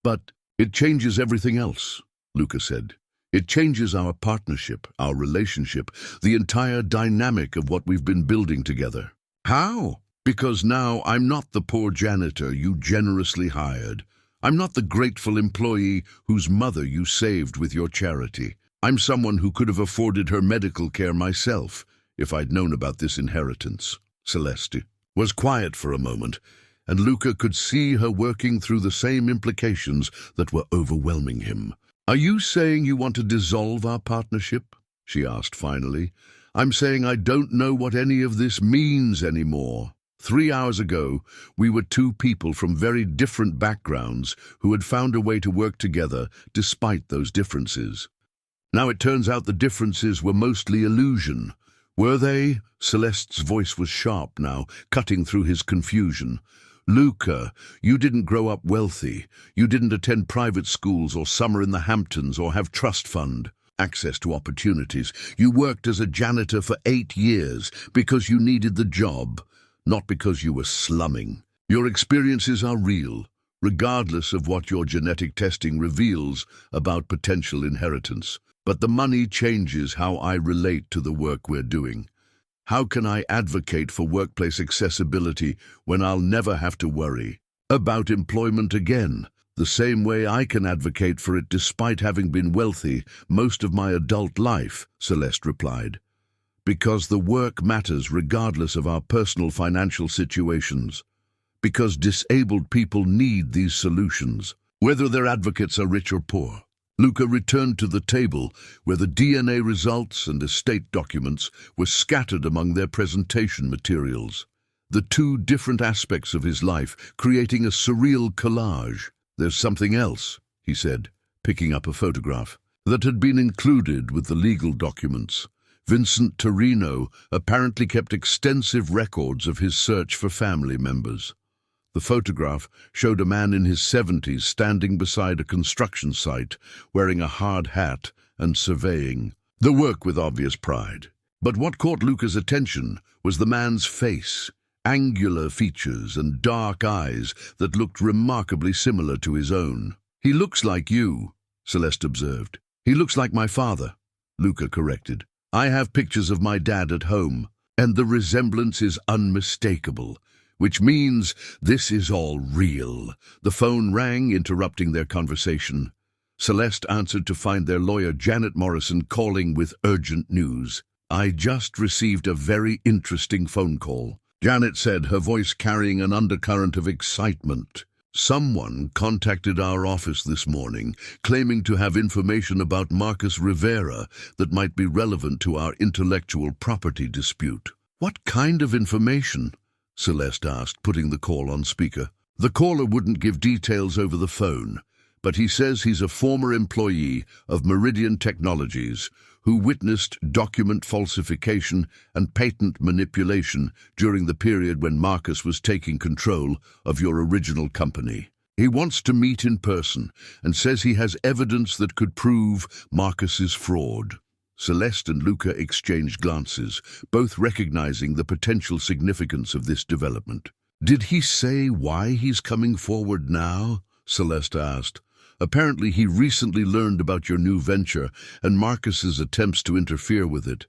But it changes everything else," Luca said. "It changes our partnership, our relationship, the entire dynamic of what we've been building together." "How?" "Because now I'm not the poor janitor you generously hired. I'm not the grateful employee whose mother you saved with your charity. I'm someone who could have afforded her medical care myself if I'd known about this inheritance." Celeste was quiet for a moment, and Luca could see her working through the same implications that were overwhelming him. "Are you saying you want to dissolve our partnership?" she asked finally. "I'm saying I don't know what any of this means anymore. 3 hours ago, we were two people from very different backgrounds who had found a way to work together despite those differences. Now it turns out the differences were mostly illusion. Were they? Celeste's voice was sharp now, cutting through his confusion. Luca, you didn't grow up wealthy. You didn't attend private schools or summer in the Hamptons or have trust fund access to opportunities. You worked as a janitor for 8 years because you needed the job, not because you were slumming. Your experiences are real, regardless of what your genetic testing reveals about potential inheritance. But the money changes how I relate to the work we're doing. How can I advocate for workplace accessibility when I'll never have to worry about employment again, the same way I can advocate for it despite having been wealthy most of my adult life, Celeste replied. Because the work matters regardless of our personal financial situations. Because disabled people need these solutions, whether their advocates are rich or poor. Luca returned to the table where the DNA results and estate documents were scattered among their presentation materials. The two different aspects of his life creating a surreal collage. There's something else, he said, picking up a photograph, that had been included with the legal documents. Vincent Torino apparently kept extensive records of his search for family members. The photograph showed a man in his 70s standing beside a construction site, wearing a hard hat and surveying the work with obvious pride. But what caught Luca's attention was the man's face, angular features and dark eyes that looked remarkably similar to his own. He looks like you, Celeste observed. He looks like my father, Luca corrected. I have pictures of my dad at home, and the resemblance is unmistakable. Which means this is all real. The phone rang, interrupting their conversation. Celeste answered to find their lawyer Janet Morrison calling with urgent news. I just received a very interesting phone call, Janet said, her voice carrying an undercurrent of excitement. Someone contacted our office this morning, claiming to have information about Marcus Rivera that might be relevant to our intellectual property dispute. What kind of information? Celeste asked, putting the call on speaker. The caller wouldn't give details over the phone, but he says he's a former employee of Meridian Technologies who witnessed document falsification and patent manipulation during the period when Marcus was taking control of your original company. He wants to meet in person and says he has evidence that could prove Marcus's fraud. Celeste and Luca exchanged glances, both recognizing the potential significance of this development. Did he say why he's coming forward now? Celeste asked. Apparently he recently learned about your new venture and Marcus's attempts to interfere with it.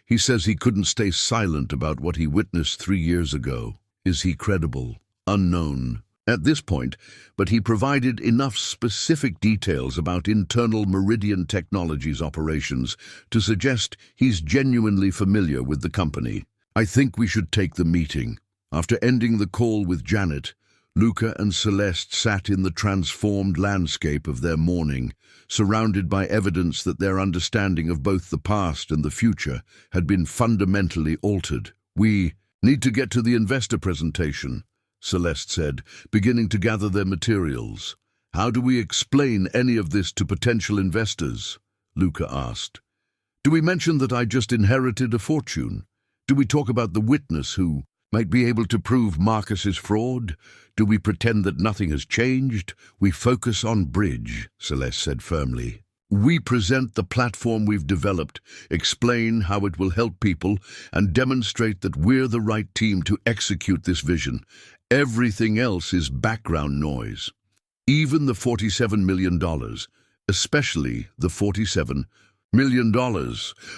He says he couldn't stay silent about what he witnessed 3 years ago. Is he credible? Unknown at this point, but he provided enough specific details about internal Meridian Technologies operations to suggest he's genuinely familiar with the company. I think we should take the meeting. After ending the call with Janet, Luca and Celeste sat in the transformed landscape of their morning, surrounded by evidence that their understanding of both the past and the future had been fundamentally altered. We need to get to the investor presentation, Celeste said, beginning to gather their materials. How do we explain any of this to potential investors? Luca asked. Do we mention that I just inherited a fortune? Do we talk about the witness who might be able to prove Marcus's fraud? Do we pretend that nothing has changed? We focus on bridge, Celeste said firmly. We present the platform we've developed, explain how it will help people, and demonstrate that we're the right team to execute this vision. Everything else is background noise. Even the $47 million, especially the $47 million.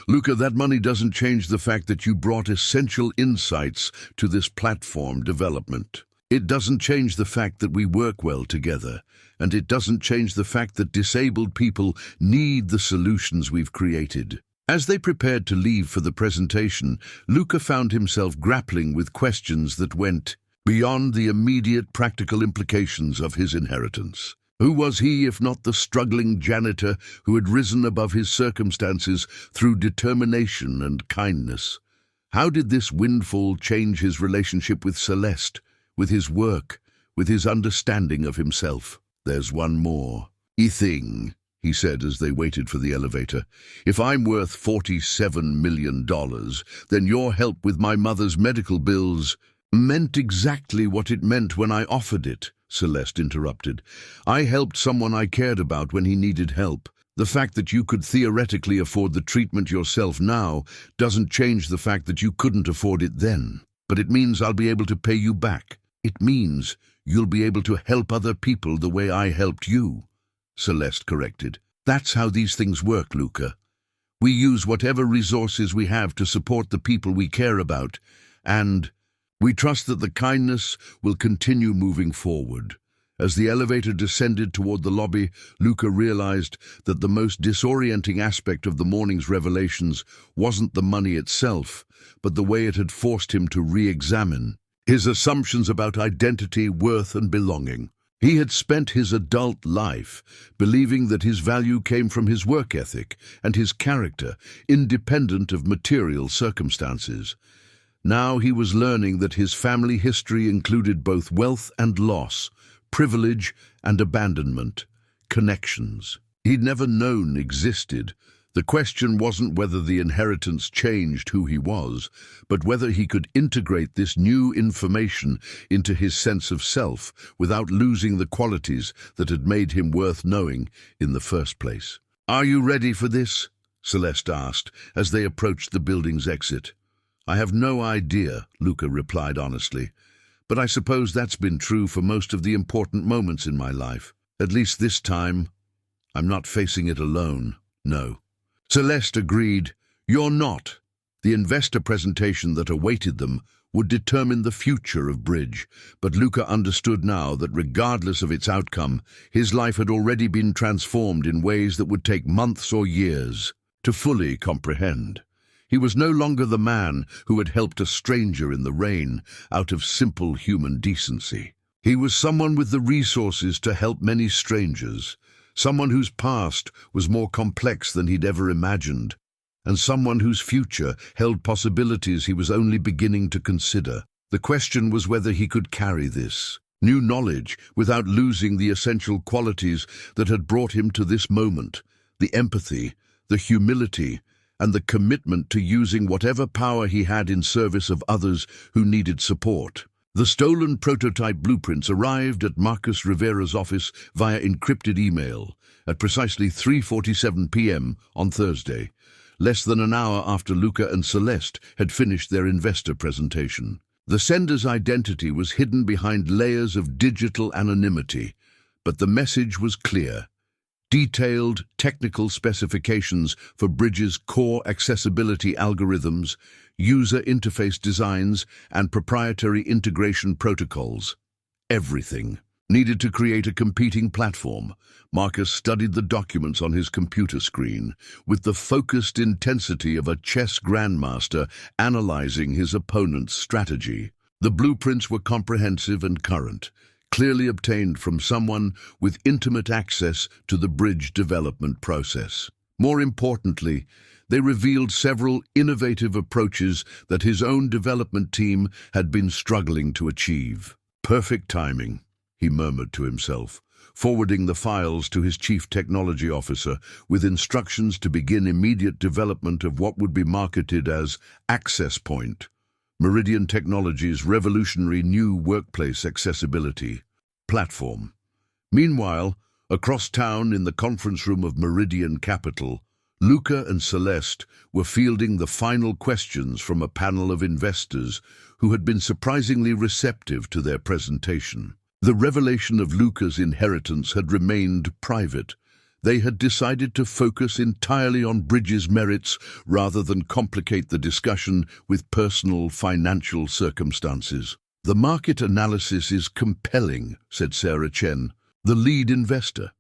Luca, that money doesn't change the fact that you brought essential insights to this platform development. It doesn't change the fact that we work well together, and it doesn't change the fact that disabled people need the solutions we've created. As they prepared to leave for the presentation, Luca found himself grappling with questions that went beyond the immediate practical implications of his inheritance. Who was he if not the struggling janitor who had risen above his circumstances through determination and kindness? How did this windfall change his relationship with Celeste, with his work, with his understanding of himself? There's one more thing, he said as they waited for the elevator. "If I'm worth $47 million, then your help with my mother's medical bills—" "Meant exactly what it meant when I offered it," Celeste interrupted. "I helped someone I cared about when he needed help. The fact that you could theoretically afford the treatment yourself now doesn't change the fact that you couldn't afford it then. But it means I'll be able to pay you back. It means you'll be able to help other people the way I helped you," Celeste corrected. "That's how these things work, Luca. We use whatever resources we have to support the people we care about, and we trust that the kindness will continue moving forward." As the elevator descended toward the lobby, Luca realized that the most disorienting aspect of the morning's revelations wasn't the money itself, but the way it had forced him to re-examine his assumptions about identity, worth, and belonging. He had spent his adult life believing that his value came from his work ethic and his character, independent of material circumstances. Now he was learning that his family history included both wealth and loss, privilege and abandonment, connections he'd never known existed. The question wasn't whether the inheritance changed who he was, but whether he could integrate this new information into his sense of self without losing the qualities that had made him worth knowing in the first place. "Are you ready for this?" Celeste asked as they approached the building's exit. "I have no idea," Luca replied honestly, "but I suppose that's been true for most of the important moments in my life. At least this time, I'm not facing it alone, no." Celeste agreed. "You're not." The investor presentation that awaited them would determine the future of Bridge, but Luca understood now that regardless of its outcome, his life had already been transformed in ways that would take months or years to fully comprehend. He was no longer the man who had helped a stranger in the rain out of simple human decency. He was someone with the resources to help many strangers, someone whose past was more complex than he'd ever imagined, and someone whose future held possibilities he was only beginning to consider. The question was whether he could carry this new knowledge without losing the essential qualities that had brought him to this moment: the empathy, the humility, and the commitment to using whatever power he had in service of others who needed support. The stolen prototype blueprints arrived at Marcus Rivera's office via encrypted email at precisely 3:47 p.m. on Thursday, less than an hour after Luca and Celeste had finished their investor presentation. The sender's identity was hidden behind layers of digital anonymity, but the message was clear: detailed technical specifications for Bridge's core accessibility algorithms, user interface designs, and proprietary integration protocols. Everything needed to create a competing platform. Marcus studied the documents on his computer screen with the focused intensity of a chess grandmaster analyzing his opponent's strategy. The blueprints were comprehensive and current, clearly obtained from someone with intimate access to the Bridge development process. More importantly, they revealed several innovative approaches that his own development team had been struggling to achieve. "Perfect timing," he murmured to himself, forwarding the files to his chief technology officer with instructions to begin immediate development of what would be marketed as Access Point, Meridian Technology's revolutionary new workplace accessibility platform. Meanwhile, across town in the conference room of Meridian Capital, Luca and Celeste were fielding the final questions from a panel of investors who had been surprisingly receptive to their presentation. The revelation of Luca's inheritance had remained private. They had decided to focus entirely on Bridge's merits rather than complicate the discussion with personal financial circumstances. "The market analysis is compelling," said Sarah Chen, the lead investor,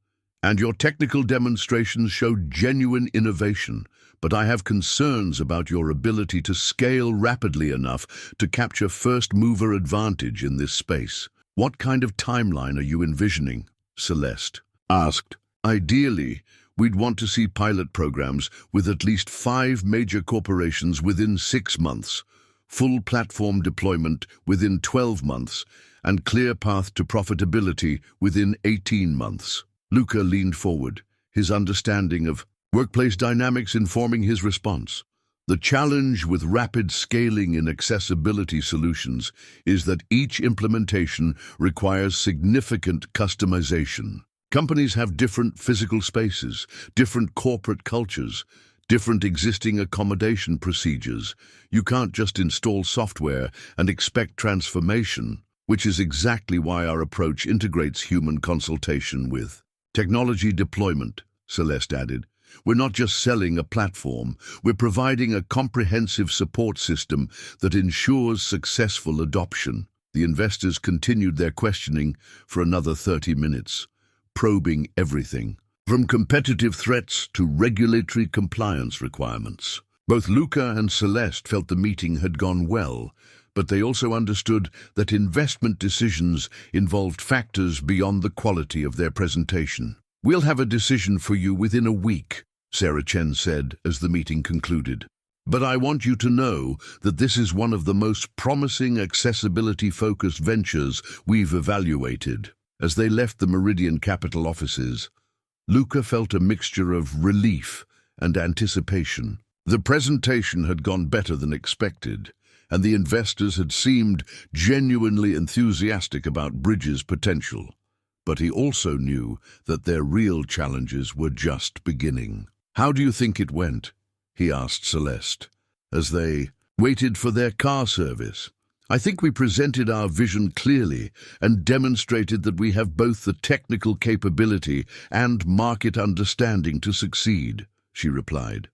"and your technical demonstrations show genuine innovation, but I have concerns about your ability to scale rapidly enough to capture first-mover advantage in this space. What kind of timeline are you envisioning?" Celeste asked. "Ideally, we'd want to see pilot programs with at least 5 major corporations within 6 months, full platform deployment within 12 months, and clear path to profitability within 18 months. Luca leaned forward, his understanding of workplace dynamics informing his response. The challenge with rapid scaling in accessibility solutions is that each implementation requires significant customization. Companies have different physical spaces, different corporate cultures, different existing accommodation procedures. You can't just install software and expect transformation, which is exactly why our approach integrates human consultation with technology deployment, Celeste added. We're not just selling a platform, we're providing a comprehensive support system that ensures successful adoption. The investors continued their questioning for another 30 minutes, probing everything, from competitive threats to regulatory compliance requirements. Both Luca and Celeste felt the meeting had gone well, but they also understood that investment decisions involved factors beyond the quality of their presentation. "We'll have a decision for you within a week," Sarah Chen said as the meeting concluded. "But I want you to know that this is one of the most promising accessibility-focused ventures we've evaluated." As they left the Meridian Capital offices, Luca felt a mixture of relief and anticipation. The presentation had gone better than expected, and the investors had seemed genuinely enthusiastic about Bridge's potential. But he also knew that their real challenges were just beginning. "How do you think it went?" he asked Celeste, as they waited for their car service. "I think we presented our vision clearly and demonstrated that we have both the technical capability and market understanding to succeed," she replied.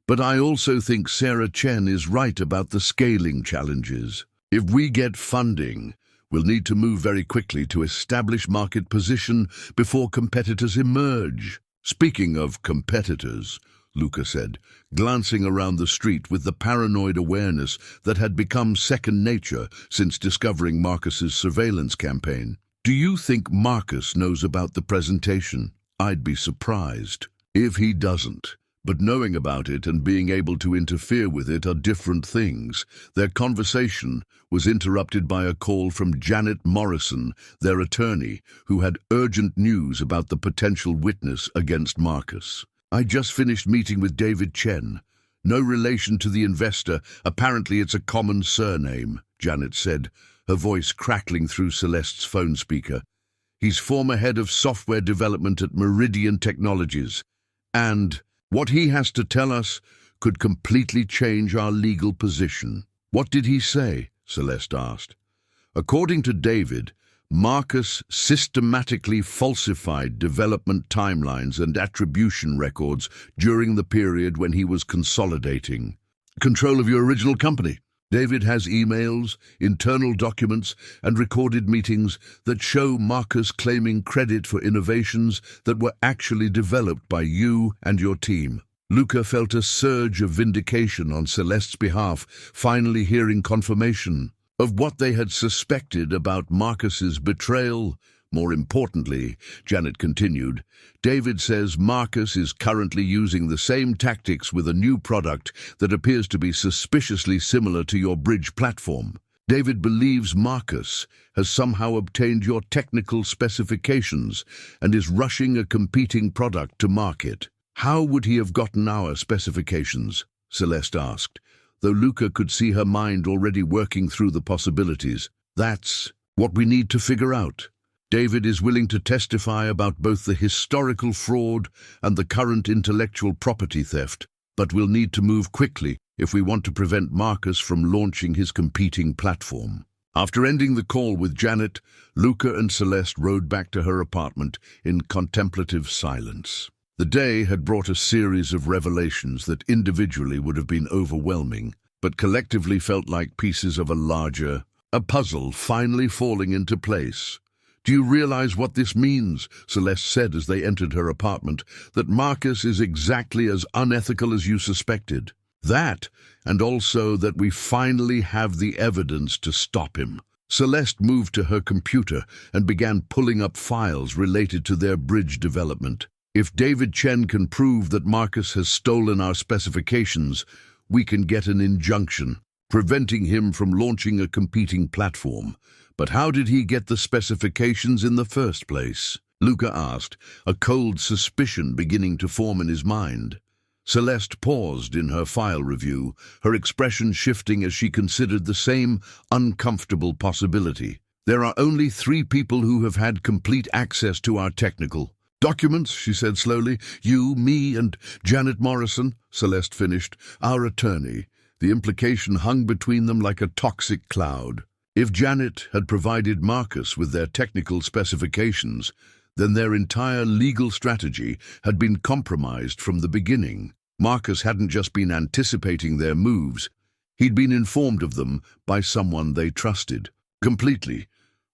"But I also think Sarah Chen is right about the scaling challenges. If we get funding, we'll need to move very quickly to establish market position before competitors emerge." "Speaking of competitors," Luca said, glancing around the street with the paranoid awareness that had become second nature since discovering Marcus's surveillance campaign, "do you think Marcus knows about the presentation? I'd be surprised if he doesn't. But knowing about it and being able to interfere with it are different things." Their conversation was interrupted by a call from Janet Morrison, their attorney, who had urgent news about the potential witness against Marcus. "I just finished meeting with David Chen. No relation to the investor. Apparently it's a common surname," Janet said, her voice crackling through Celeste's phone speaker. "He's former head of software development at Meridian Technologies, and what he has to tell us could completely change our legal position." "What did he say?" Celeste asked. "According to David, Marcus systematically falsified development timelines and attribution records during the period when he was consolidating control of your original company. David has emails, internal documents, and recorded meetings that show Marcus claiming credit for innovations that were actually developed by you and your team." Luca felt a surge of vindication on Celeste's behalf, finally hearing confirmation of what they had suspected about Marcus's betrayal. "More importantly," Janet continued, "David says Marcus is currently using the same tactics with a new product that appears to be suspiciously similar to your bridge platform. David believes Marcus has somehow obtained your technical specifications and is rushing a competing product to market." "How would he have gotten our specifications?" Celeste asked, though Luca could see her mind already working through the possibilities. "That's what we need to figure out. David is willing to testify about both the historical fraud and the current intellectual property theft, but we'll need to move quickly if we want to prevent Marcus from launching his competing platform." After ending the call with Janet, Luca and Celeste rode back to her apartment in contemplative silence. The day had brought a series of revelations that individually would have been overwhelming, but collectively felt like pieces of a puzzle finally falling into place. "Do you realize what this means?" Celeste said as they entered her apartment. "That Marcus is exactly as unethical as you suspected. That, and also that we finally have the evidence to stop him." Celeste moved to her computer and began pulling up files related to their bridge development. "If David Chen can prove that Marcus has stolen our specifications, we can get an injunction, preventing him from launching a competing platform. But how did he get the specifications in the first place?" Luca asked, a cold suspicion beginning to form in his mind. Celeste paused in her file review, her expression shifting as she considered the same uncomfortable possibility. There are only 3 people who have had complete access to our technical documents, she said slowly. You, me, and Janet Morrison, Celeste finished, our attorney. The implication hung between them like a toxic cloud. If Janet had provided Marcus with their technical specifications, then their entire legal strategy had been compromised from the beginning. Marcus hadn't just been anticipating their moves, he'd been informed of them by someone they trusted. Completely.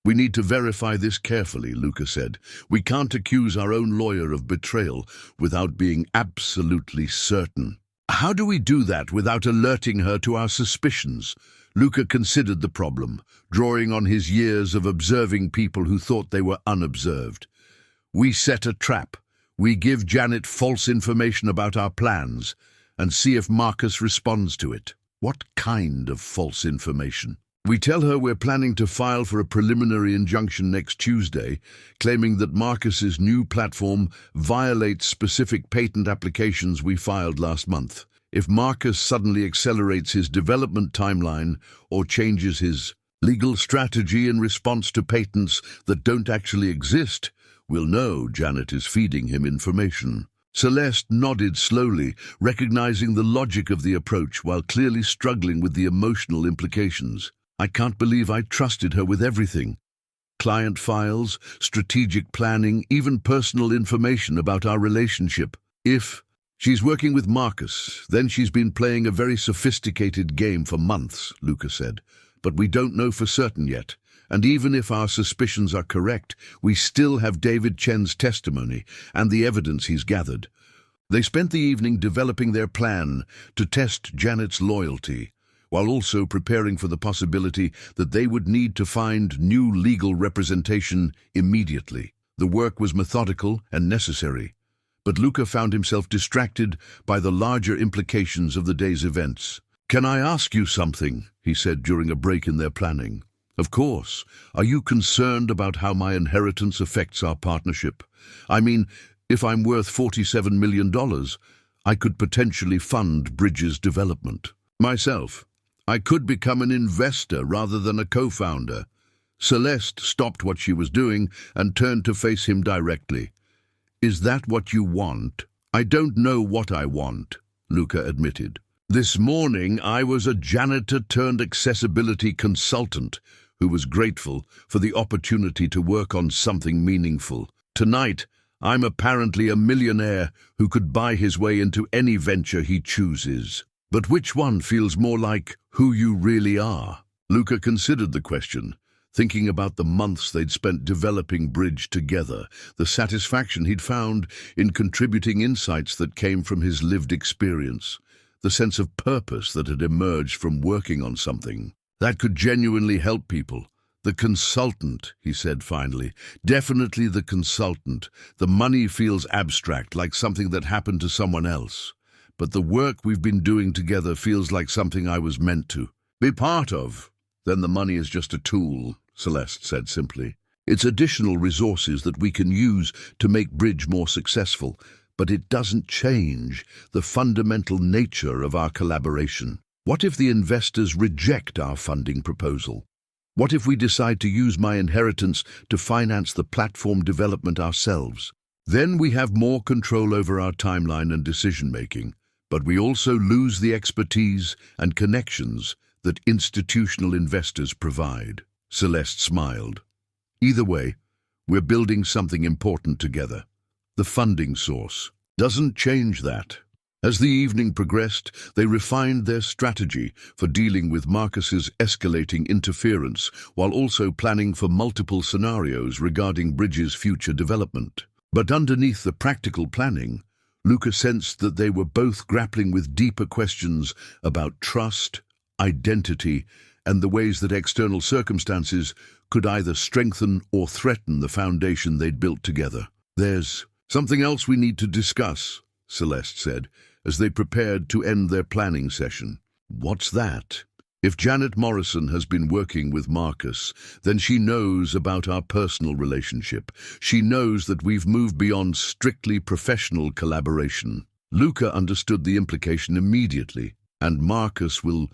We need to verify this carefully, Luca said. We can't accuse our own lawyer of betrayal without being absolutely certain. How do we do that without alerting her to our suspicions? Luca considered the problem, drawing on his years of observing people who thought they were unobserved. We set a trap. We give Janet false information about our plans and see if Marcus responds to it. What kind of false information? We tell her we're planning to file for a preliminary injunction next Tuesday, claiming that Marcus's new platform violates specific patent applications we filed last month. If Marcus suddenly accelerates his development timeline or changes his legal strategy in response to patents that don't actually exist, we'll know Janet is feeding him information. Celeste nodded slowly, recognizing the logic of the approach while clearly struggling with the emotional implications. I can't believe I trusted her with everything. Client files, strategic planning, even personal information about our relationship. If she's working with Marcus, then she's been playing a very sophisticated game for months, Luca said. But we don't know for certain yet. And even if our suspicions are correct, we still have David Chen's testimony and the evidence he's gathered. They spent the evening developing their plan to test Janet's loyalty, while also preparing for the possibility that they would need to find new legal representation immediately. The work was methodical and necessary, but Luca found himself distracted by the larger implications of the day's events. "Can I ask you something?" he said during a break in their planning. "Of course. Are you concerned about how my inheritance affects our partnership? I mean, if I'm worth $47 million, I could potentially fund Bridges' development. Myself, I could become an investor rather than a co-founder." Celeste stopped what she was doing and turned to face him directly. "Is that what you want?" "I don't know what I want," Luca admitted. "This morning I was a janitor turned accessibility consultant who was grateful for the opportunity to work on something meaningful. Tonight, I'm apparently a millionaire who could buy his way into any venture he chooses. But which one feels more like who you really are?" Luca considered the question, thinking about the months they'd spent developing Bridge together, the satisfaction he'd found in contributing insights that came from his lived experience, the sense of purpose that had emerged from working on something that could genuinely help people. "The consultant," he said finally. "Definitely the consultant. The money feels abstract, like something that happened to someone else. But the work we've been doing together feels like something I was meant to be part of." "Then the money is just a tool," Celeste said simply. "It's additional resources that we can use to make Bridge more successful, but it doesn't change the fundamental nature of our collaboration. What if the investors reject our funding proposal? What if we decide to use my inheritance to finance the platform development ourselves? Then we have more control over our timeline and decision-making. But we also lose the expertise and connections that institutional investors provide." Celeste smiled. "Either way, we're building something important together. The funding source doesn't change that." As the evening progressed, they refined their strategy for dealing with Marcus's escalating interference, while also planning for multiple scenarios regarding Bridges' future development. But underneath the practical planning, Luca sensed that they were both grappling with deeper questions about trust, identity, and the ways that external circumstances could either strengthen or threaten the foundation they'd built together. "There's something else we need to discuss," Celeste said, as they prepared to end their planning session. "What's that?" If Janet Morrison has been working with Marcus, then she knows about our personal relationship. She knows that we've moved beyond strictly professional collaboration. Luca understood the implication immediately, and Marcus will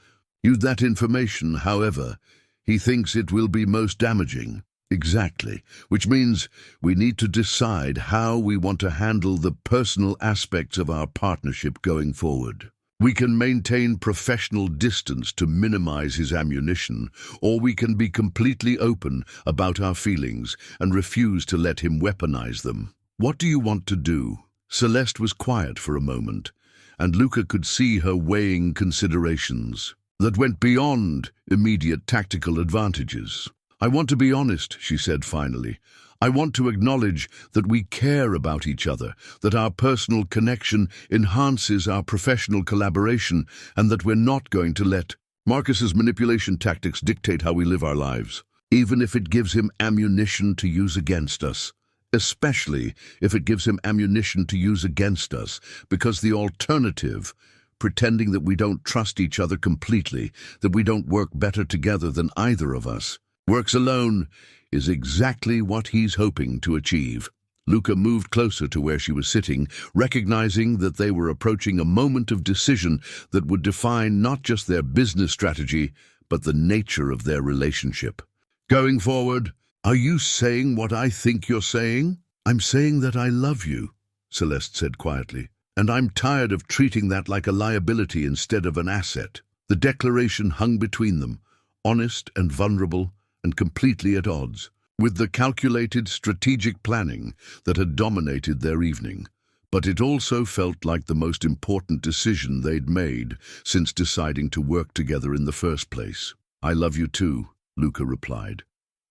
use that information. However, he thinks it will be most damaging. Exactly, which means we need to decide how we want to handle the personal aspects of our partnership going forward. We can maintain professional distance to minimize his ammunition, or we can be completely open about our feelings and refuse to let him weaponize them. What do you want to do? Celeste was quiet for a moment, and Luca could see her weighing considerations that went beyond immediate tactical advantages. I want to be honest, she said finally. I want to acknowledge that we care about each other, that our personal connection enhances our professional collaboration, and that we're not going to let Marcus's manipulation tactics dictate how we live our lives, even if it gives him ammunition to use against us. Especially if it gives him ammunition to use against us, because the alternative, pretending that we don't trust each other completely, that we don't work better together than either of us, works alone, is exactly what he's hoping to achieve. Luca moved closer to where she was sitting, recognizing that they were approaching a moment of decision that would define not just their business strategy, but the nature of their relationship. Going forward, are you saying what I think you're saying? I'm saying that I love you, Celeste said quietly, and I'm tired of treating that like a liability instead of an asset. The declaration hung between them, honest and vulnerable, and completely at odds with the calculated strategic planning that had dominated their evening. But it also felt like the most important decision they'd made since deciding to work together in the first place. I love you too, Luca replied.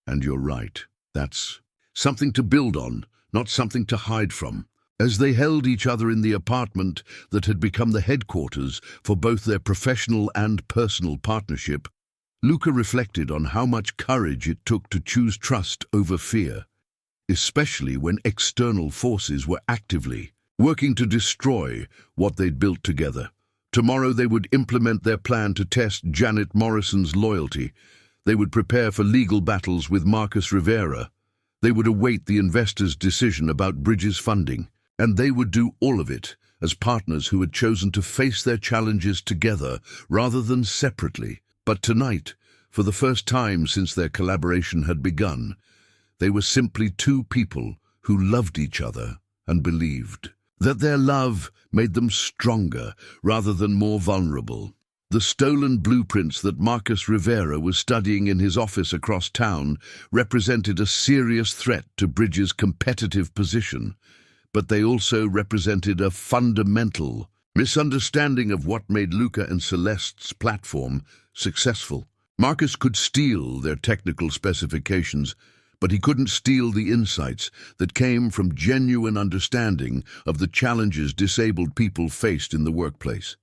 And you're right. That's something to build on, not something to hide from. As they held each other in the apartment that had become the headquarters for both their professional and personal partnership, Luca reflected on how much courage it took to choose trust over fear, especially when external forces were actively working to destroy what they'd built together. Tomorrow they would implement their plan to test Janet Morrison's loyalty. They would prepare for legal battles with Marcus Rivera. They would await the investors' decision about Bridges funding. And they would do all of it as partners who had chosen to face their challenges together rather than separately. But tonight, for the first time since their collaboration had begun, they were simply two people who loved each other and believed that their love made them stronger rather than more vulnerable. The stolen blueprints that Marcus Rivera was studying in his office across town represented a serious threat to Bridges' competitive position, but they also represented a fundamental misunderstanding of what made Luca and Celeste's platform successful. Marcus could steal their technical specifications, but he couldn't steal the insights that came from genuine understanding of the challenges disabled people faced in the workplace.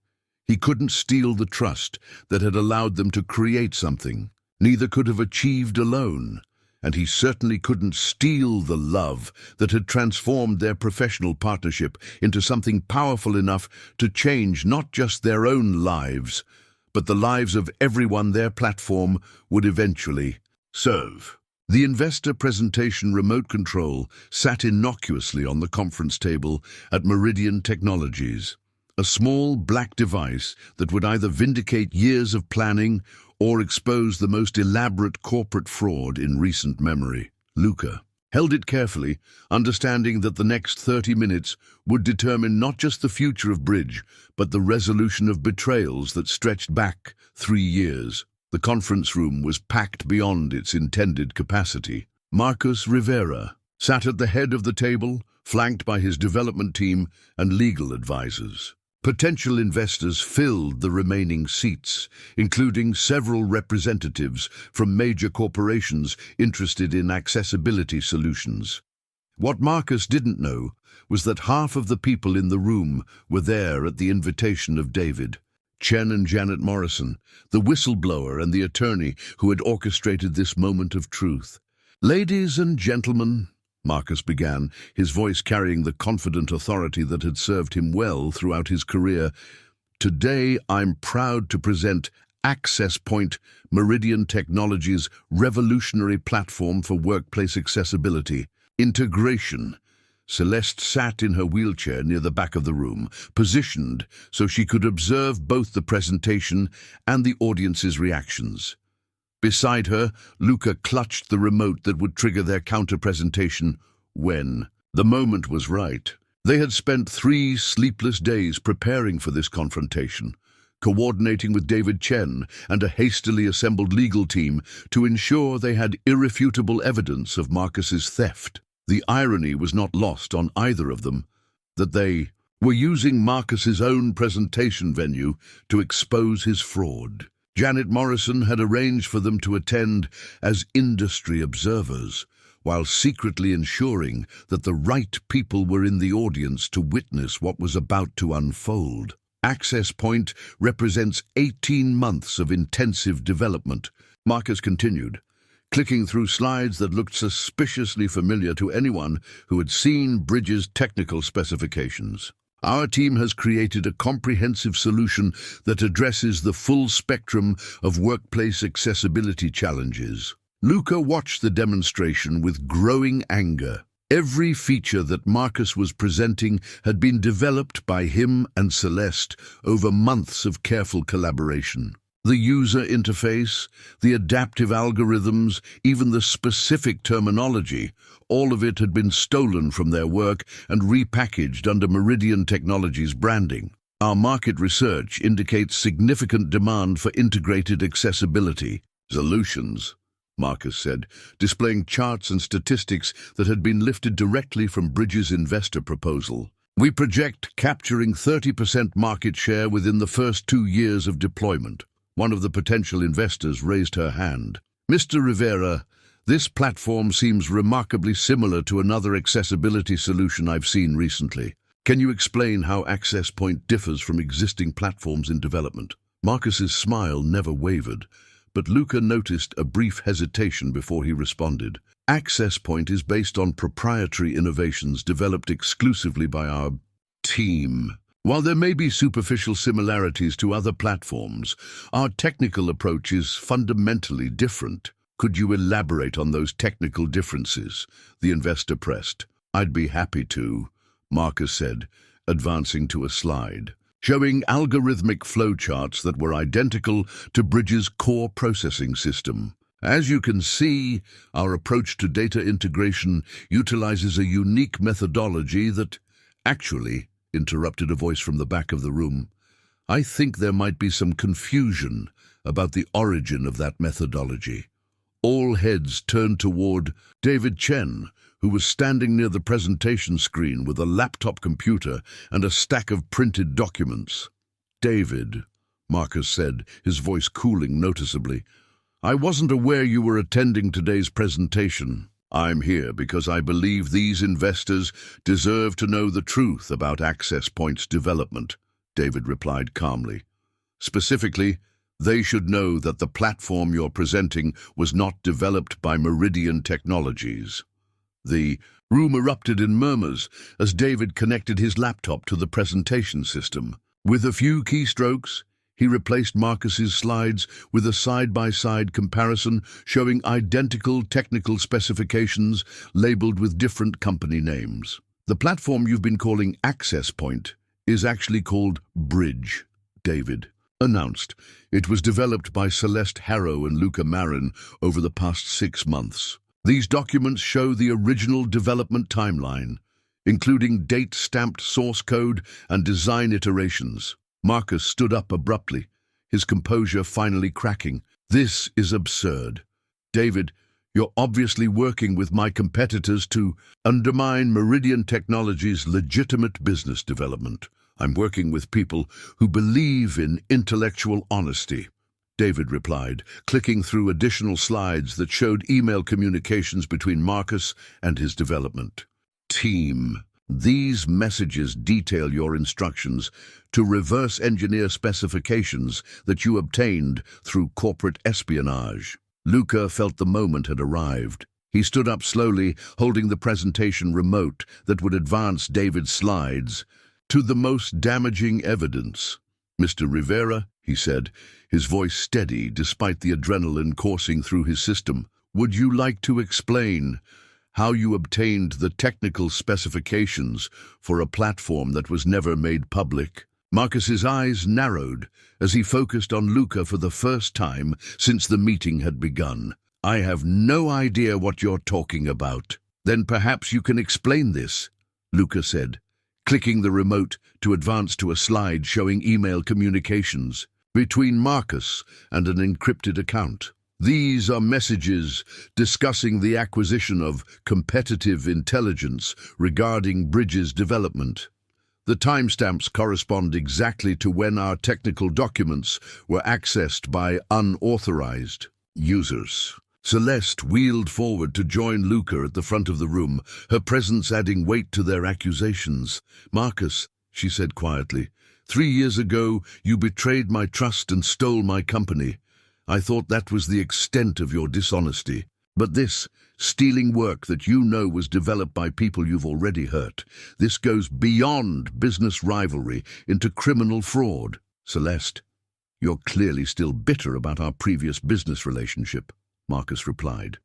He couldn't steal the trust that had allowed them to create something neither could have achieved alone, and he certainly couldn't steal the love that had transformed their professional partnership into something powerful enough to change not just their own lives, but the lives of everyone their platform would eventually serve. The investor presentation remote control sat innocuously on the conference table at Meridian Technologies, a small black device that would either vindicate years of planning or expose the most elaborate corporate fraud in recent memory. Luca held it carefully, understanding that the next 30 minutes would determine not just the future of Bridge, but the resolution of betrayals that stretched back 3 years. The conference room was packed beyond its intended capacity. Marcus Rivera sat at the head of the table, flanked by his development team and legal advisors. Potential investors filled the remaining seats, including several representatives from major corporations interested in accessibility solutions. What Marcus didn't know was that half of the people in the room were there at the invitation of David, Chen and Janet Morrison, the whistleblower and the attorney who had orchestrated this moment of truth. "Ladies and gentlemen," Marcus began, his voice carrying the confident authority that had served him well throughout his career, "today I'm proud to present Access Point, Meridian Technology's revolutionary platform for workplace accessibility. Integration. Celeste sat in her wheelchair near the back of the room, positioned so she could observe both the presentation and the audience's reactions. Beside her, Luca clutched the remote that would trigger their counter-presentation when the moment was right. They had spent 3 sleepless days preparing for this confrontation, coordinating with David Chen and a hastily assembled legal team to ensure they had irrefutable evidence of Marcus's theft. The irony was not lost on either of them that they were using Marcus's own presentation venue to expose his fraud. Janet Morrison had arranged for them to attend as industry observers, while secretly ensuring that the right people were in the audience to witness what was about to unfold. Access Point represents 18 months of intensive development. Marcus continued, clicking through slides that looked suspiciously familiar to anyone who had seen Bridges' technical specifications. Our team has created a comprehensive solution that addresses the full spectrum of workplace accessibility challenges. Luca watched the demonstration with growing anger. Every feature that Marcus was presenting had been developed by him and Celeste over months of careful collaboration. The user interface, the adaptive algorithms, even the specific terminology, all of it had been stolen from their work and repackaged under Meridian Technology's branding. Our market research indicates significant demand for integrated accessibility solutions, Marcus said, displaying charts and statistics that had been lifted directly from Bridges' investor proposal. We project capturing 30% market share within the first 2 years of deployment. One of the potential investors raised her hand. Mr. Rivera, this platform seems remarkably similar to another accessibility solution I've seen recently. Can you explain how Access Point differs from existing platforms in development? Marcus's smile never wavered, but Luca noticed a brief hesitation before he responded. Access Point is based on proprietary innovations developed exclusively by our team. While there may be superficial similarities to other platforms, our technical approach is fundamentally different. Could you elaborate on those technical differences? The investor pressed. I'd be happy to, Marcus said, advancing to a slide, showing algorithmic flowcharts that were identical to Bridges' core processing system. As you can see, our approach to data integration utilizes a unique methodology that actually interrupted a voice from the back of the room. I think there might be some confusion about the origin of that methodology. All heads turned toward David Chen, who was standing near the presentation screen with a laptop computer and a stack of printed documents. David, Marcus said, his voice cooling noticeably, I wasn't aware you were attending today's presentation. I'm here because I believe these investors deserve to know the truth about Access Point's development, David replied calmly. Specifically, they should know that the platform you're presenting was not developed by Meridian Technologies. The room erupted in murmurs as David connected his laptop to the presentation system. With a few keystrokes, he replaced Marcus's slides with a side-by-side comparison showing identical technical specifications labeled with different company names. The platform you've been calling Access Point is actually called Bridge, David announced. It was developed by Celeste Harrow and Luca Marin over the past 6 months. These documents show the original development timeline, including date-stamped source code and design iterations. Marcus stood up abruptly, his composure finally cracking. This is absurd. David, you're obviously working with my competitors to undermine Meridian Technology's legitimate business development. I'm working with people who believe in intellectual honesty, David replied, clicking through additional slides that showed email communications between Marcus and his development team. These messages detail your instructions to reverse engineer specifications that you obtained through corporate espionage. Luca felt the moment had arrived. He stood up slowly, holding the presentation remote that would advance David's slides to the most damaging evidence. Mr. Rivera, he said, his voice steady despite the adrenaline coursing through his system. "Would you like to explain how you obtained the technical specifications for a platform that was never made public?" Marcus's eyes narrowed as he focused on Luca for the first time since the meeting had begun. "I have no idea what you're talking about." "Then perhaps you can explain this," Luca said, clicking the remote to advance to a slide showing email communications between Marcus and an encrypted account. "These are messages discussing the acquisition of competitive intelligence regarding Bridges development. The timestamps correspond exactly to when our technical documents were accessed by unauthorized users." Celeste wheeled forward to join Luca at the front of the room, her presence adding weight to their accusations. "Marcus," she said quietly, 3 years ago you betrayed my trust and stole my company. I thought that was the extent of your dishonesty. But this, stealing work that you know was developed by people you've already hurt, this goes beyond business rivalry into criminal fraud." "Celeste, you're clearly still bitter about our previous business relationship," Marcus replied.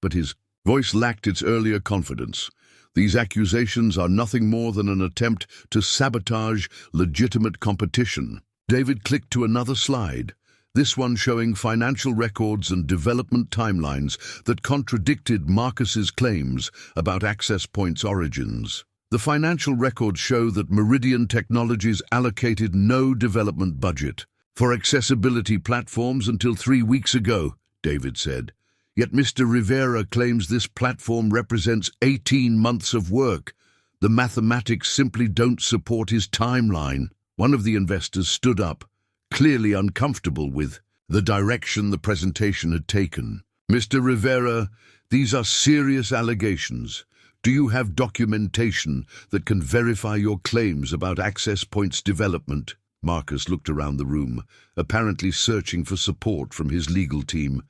But his voice lacked its earlier confidence. "These accusations are nothing more than an attempt to sabotage legitimate competition." David clicked to another slide, this one showing financial records and development timelines that contradicted Marcus's claims about access points' origins. The financial records show that Meridian Technologies allocated no development budget for accessibility platforms until 3 weeks ago, David said. Yet Mr. Rivera claims this platform represents 18 months of work. The mathematics simply don't support his timeline. One of the investors stood up, clearly uncomfortable with the direction the presentation had taken. "Mr. Rivera, these are serious allegations. Do you have documentation that can verify your claims about access points development?" Marcus looked around the room, apparently searching for support from his legal team,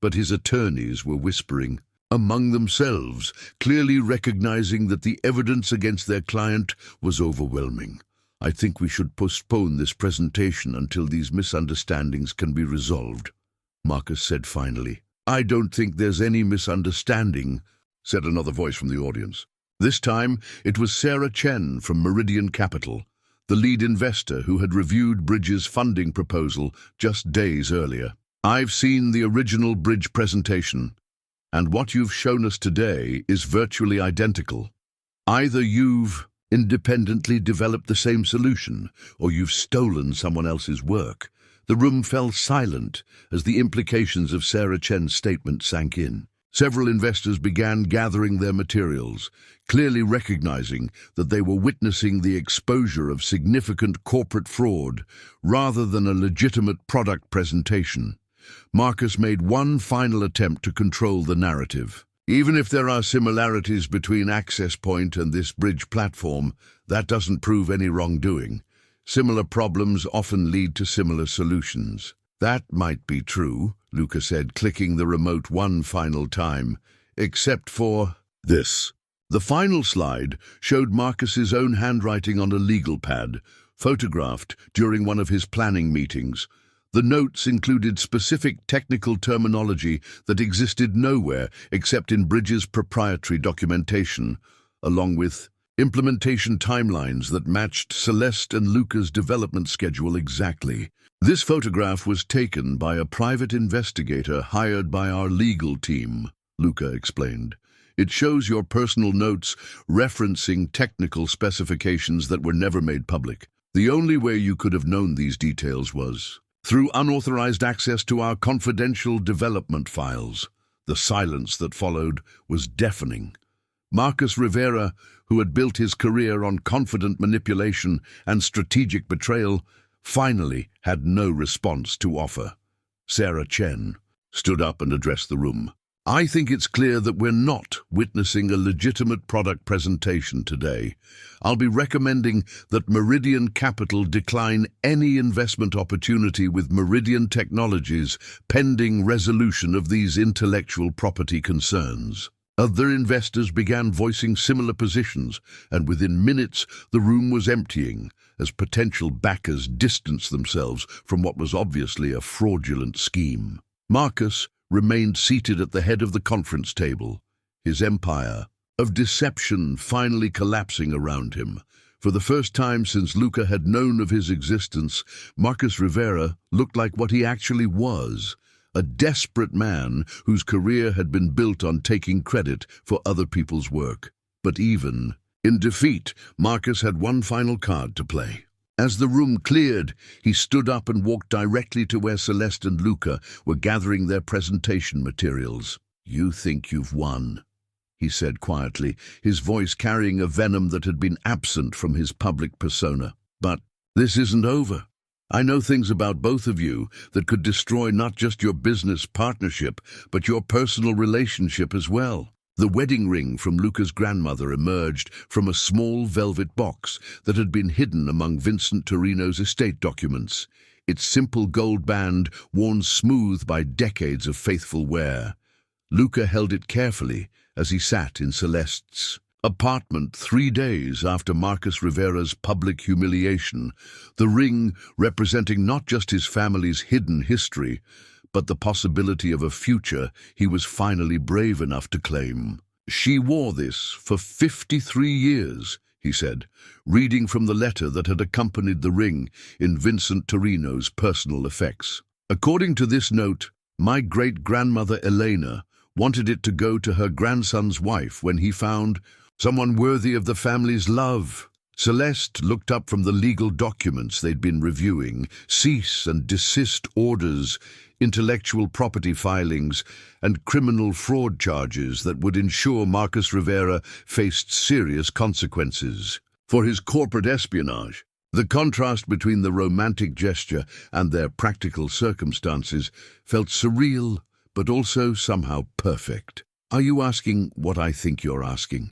but his attorneys were whispering among themselves, clearly recognizing that the evidence against their client was overwhelming. "I think we should postpone this presentation until these misunderstandings can be resolved," Marcus said finally. "I don't think there's any misunderstanding," said another voice from the audience. This time it was Sarah Chen from Meridian Capital, the lead investor who had reviewed Bridges' funding proposal just days earlier. "I've seen the original Bridge presentation, and what you've shown us today is virtually identical. Either you've independently developed the same solution, or you've stolen someone else's work." The room fell silent as the implications of Sarah Chen's statement sank in. Several investors began gathering their materials, clearly recognizing that they were witnessing the exposure of significant corporate fraud rather than a legitimate product presentation. Marcus made one final attempt to control the narrative. "Even if there are similarities between Access Point and this Bridge platform, that doesn't prove any wrongdoing. Similar problems often lead to similar solutions." "That might be true," Luca said, clicking the remote one final time, "except for this." The final slide showed Marcus's own handwriting on a legal pad, photographed during one of his planning meetings. The notes included specific technical terminology that existed nowhere except in Bridges' proprietary documentation, along with implementation timelines that matched Celeste and Luca's development schedule exactly. "This photograph was taken by a private investigator hired by our legal team," Luca explained. "It shows your personal notes referencing technical specifications that were never made public. The only way you could have known these details was through unauthorized access to our confidential development files." The silence that followed was deafening. Marcus Rivera, who had built his career on confident manipulation and strategic betrayal, finally had no response to offer. Sarah Chen stood up and addressed the room. "I think it's clear that we're not witnessing a legitimate product presentation today. I'll be recommending that Meridian Capital decline any investment opportunity with Meridian Technologies pending resolution of these intellectual property concerns." Other investors began voicing similar positions, and within minutes the room was emptying as potential backers distanced themselves from what was obviously a fraudulent scheme. Marcus remained seated at the head of the conference table, his empire of deception finally collapsing around him. For the first time since Luca had known of his existence, Marcus Rivera looked like what he actually was, a desperate man whose career had been built on taking credit for other people's work. But even in defeat, Marcus had one final card to play. As the room cleared, he stood up and walked directly to where Celeste and Luca were gathering their presentation materials. "You think you've won," he said quietly, his voice carrying a venom that had been absent from his public persona. "But this isn't over. I know things about both of you that could destroy not just your business partnership, but your personal relationship as well." The wedding ring from Luca's grandmother emerged from a small velvet box that had been hidden among Vincent Torino's estate documents, its simple gold band worn smooth by decades of faithful wear. Luca held it carefully as he sat in Celeste's apartment 3 days after Marcus Rivera's public humiliation, the ring representing not just his family's hidden history, but the possibility of a future he was finally brave enough to claim. "She wore this for 53 years, he said, reading from the letter that had accompanied the ring in Vincent Torino's personal effects. "According to this note, my great-grandmother Elena wanted it to go to her grandson's wife when he found someone worthy of the family's love." Celeste looked up from the legal documents they'd been reviewing, cease and desist orders, intellectual property filings, and criminal fraud charges that would ensure Marcus Rivera faced serious consequences for his corporate espionage. The contrast between the romantic gesture and their practical circumstances felt surreal, but also somehow perfect. "Are you asking what I think you're asking?"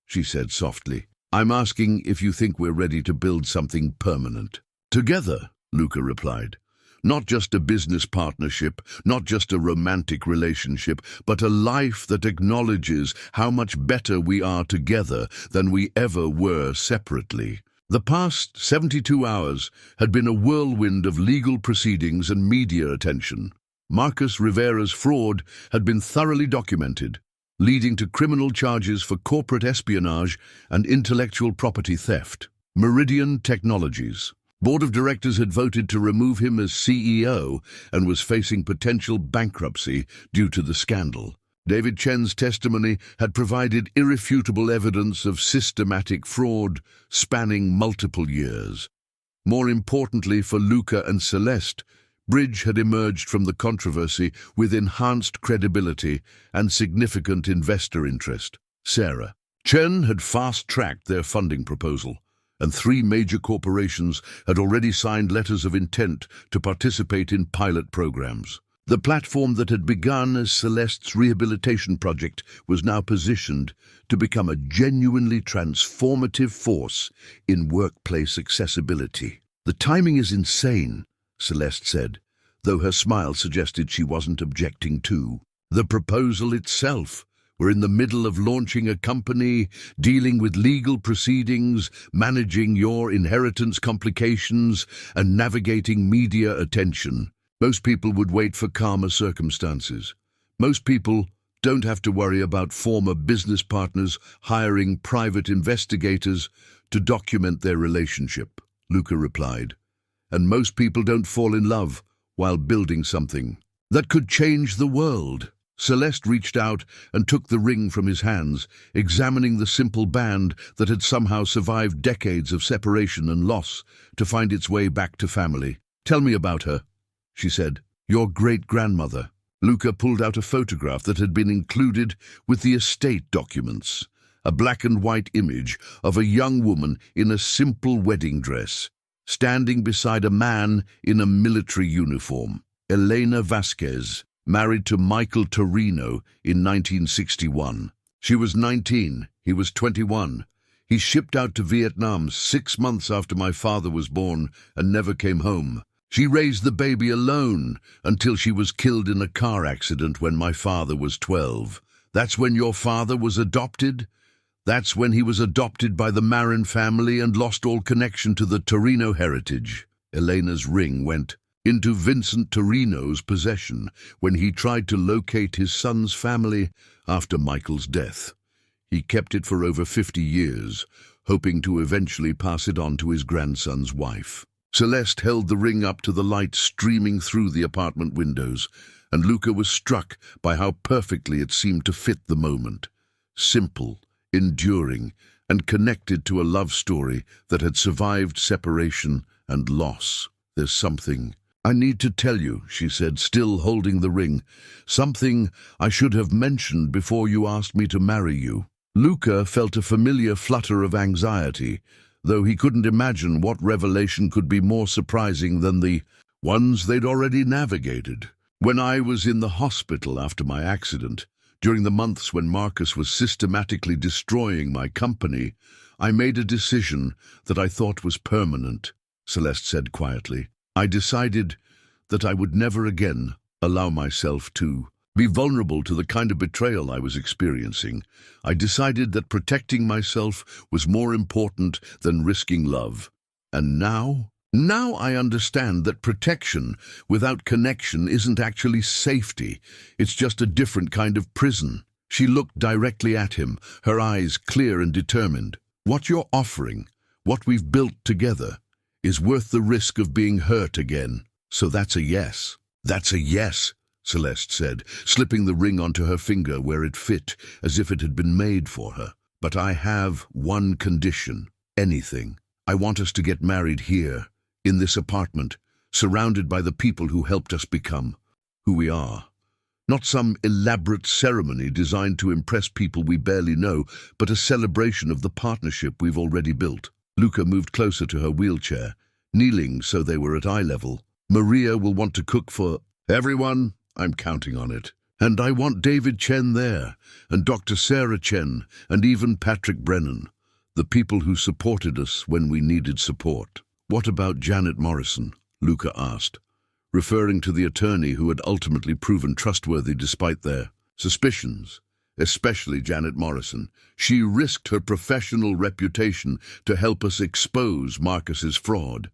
she said softly. "I'm asking if you think we're ready to build something permanent." "Together," Luca replied. "Not just a business partnership, not just a romantic relationship, but a life that acknowledges how much better we are together than we ever were separately." The past 72 hours had been a whirlwind of legal proceedings and media attention. Marcus Rivera's fraud had been thoroughly documented, leading to criminal charges for corporate espionage and intellectual property theft. Meridian Technologies Board of Directors had voted to remove him as CEO and was facing potential bankruptcy due to the scandal. David Chen's testimony had provided irrefutable evidence of systematic fraud spanning multiple years. More importantly for Luca and Celeste, Bridge had emerged from the controversy with enhanced credibility and significant investor interest. Sarah. Chen had fast-tracked their funding proposal, and 3 major corporations had already signed letters of intent to participate in pilot programs. The platform that had begun as Celeste's rehabilitation project was now positioned to become a genuinely transformative force in workplace accessibility. "The timing is insane," Celeste said, though her smile suggested she wasn't objecting too. "The proposal itself. We're in the middle of launching a company, dealing with legal proceedings, managing your inheritance complications, and navigating media attention. Most people would wait for calmer circumstances. Most people don't have to worry about former business partners hiring private investigators to document their relationship," Luca replied. "And most people don't fall in love while building something that could change the world." Celeste reached out and took the ring from his hands, examining the simple band that had somehow survived decades of separation and loss to find its way back to family. "Tell me about her," she said. "Your great-grandmother." Luca pulled out a photograph that had been included with the estate documents, a black-and-white image of a young woman in a simple wedding dress, standing beside a man in a military uniform. Elena Vasquez, married to Michael Torino in 1961. She was 19, he was 21. He shipped out to Vietnam 6 months after my father was born and never came home. She raised the baby alone until she was killed in a car accident when my father was 12. That's when your father was adopted? That's when he was adopted by the Marin family and lost all connection to the Torino heritage. Elena's ring went into Vincent Torino's possession when he tried to locate his son's family after Michael's death. He kept it for over 50 years, hoping to eventually pass it on to his grandson's wife. Celeste held the ring up to the light streaming through the apartment windows, and Luca was struck by how perfectly it seemed to fit the moment. Simple, enduring, and connected to a love story that had survived separation and loss. "There's something I need to tell you," she said, still holding the ring. "Something I should have mentioned before you asked me to marry you." Luca felt a familiar flutter of anxiety, though he couldn't imagine what revelation could be more surprising than the ones they'd already navigated. "When I was in the hospital after my accident, during the months when Marcus was systematically destroying my company, I made a decision that I thought was permanent," Celeste said quietly. "I decided that I would never again allow myself to be vulnerable to the kind of betrayal I was experiencing. I decided that protecting myself was more important than risking love. And now I understand that protection without connection isn't actually safety. It's just a different kind of prison." She looked directly at him, her eyes clear and determined. "What you're offering, what we've built together, is worth the risk of being hurt again. So that's a yes." "That's a yes," Celeste said, slipping the ring onto her finger where it fit, as if it had been made for her. "But I have one condition. Anything. I want us to get married here, in this apartment, surrounded by the people who helped us become who we are. Not some elaborate ceremony designed to impress people we barely know, but a celebration of the partnership we've already built." Luca moved closer to her wheelchair, kneeling so they were at eye level. "Maria will want to cook for everyone. I'm counting on it. And I want David Chen there, and Dr. Sarah Chen, and even Patrick Brennan, the people who supported us when we needed support." "What about Janet Morrison?" Luca asked, referring to the attorney who had ultimately proven trustworthy despite their suspicions. "Especially Janet Morrison. She risked her professional reputation to help us expose Marcus's fraud.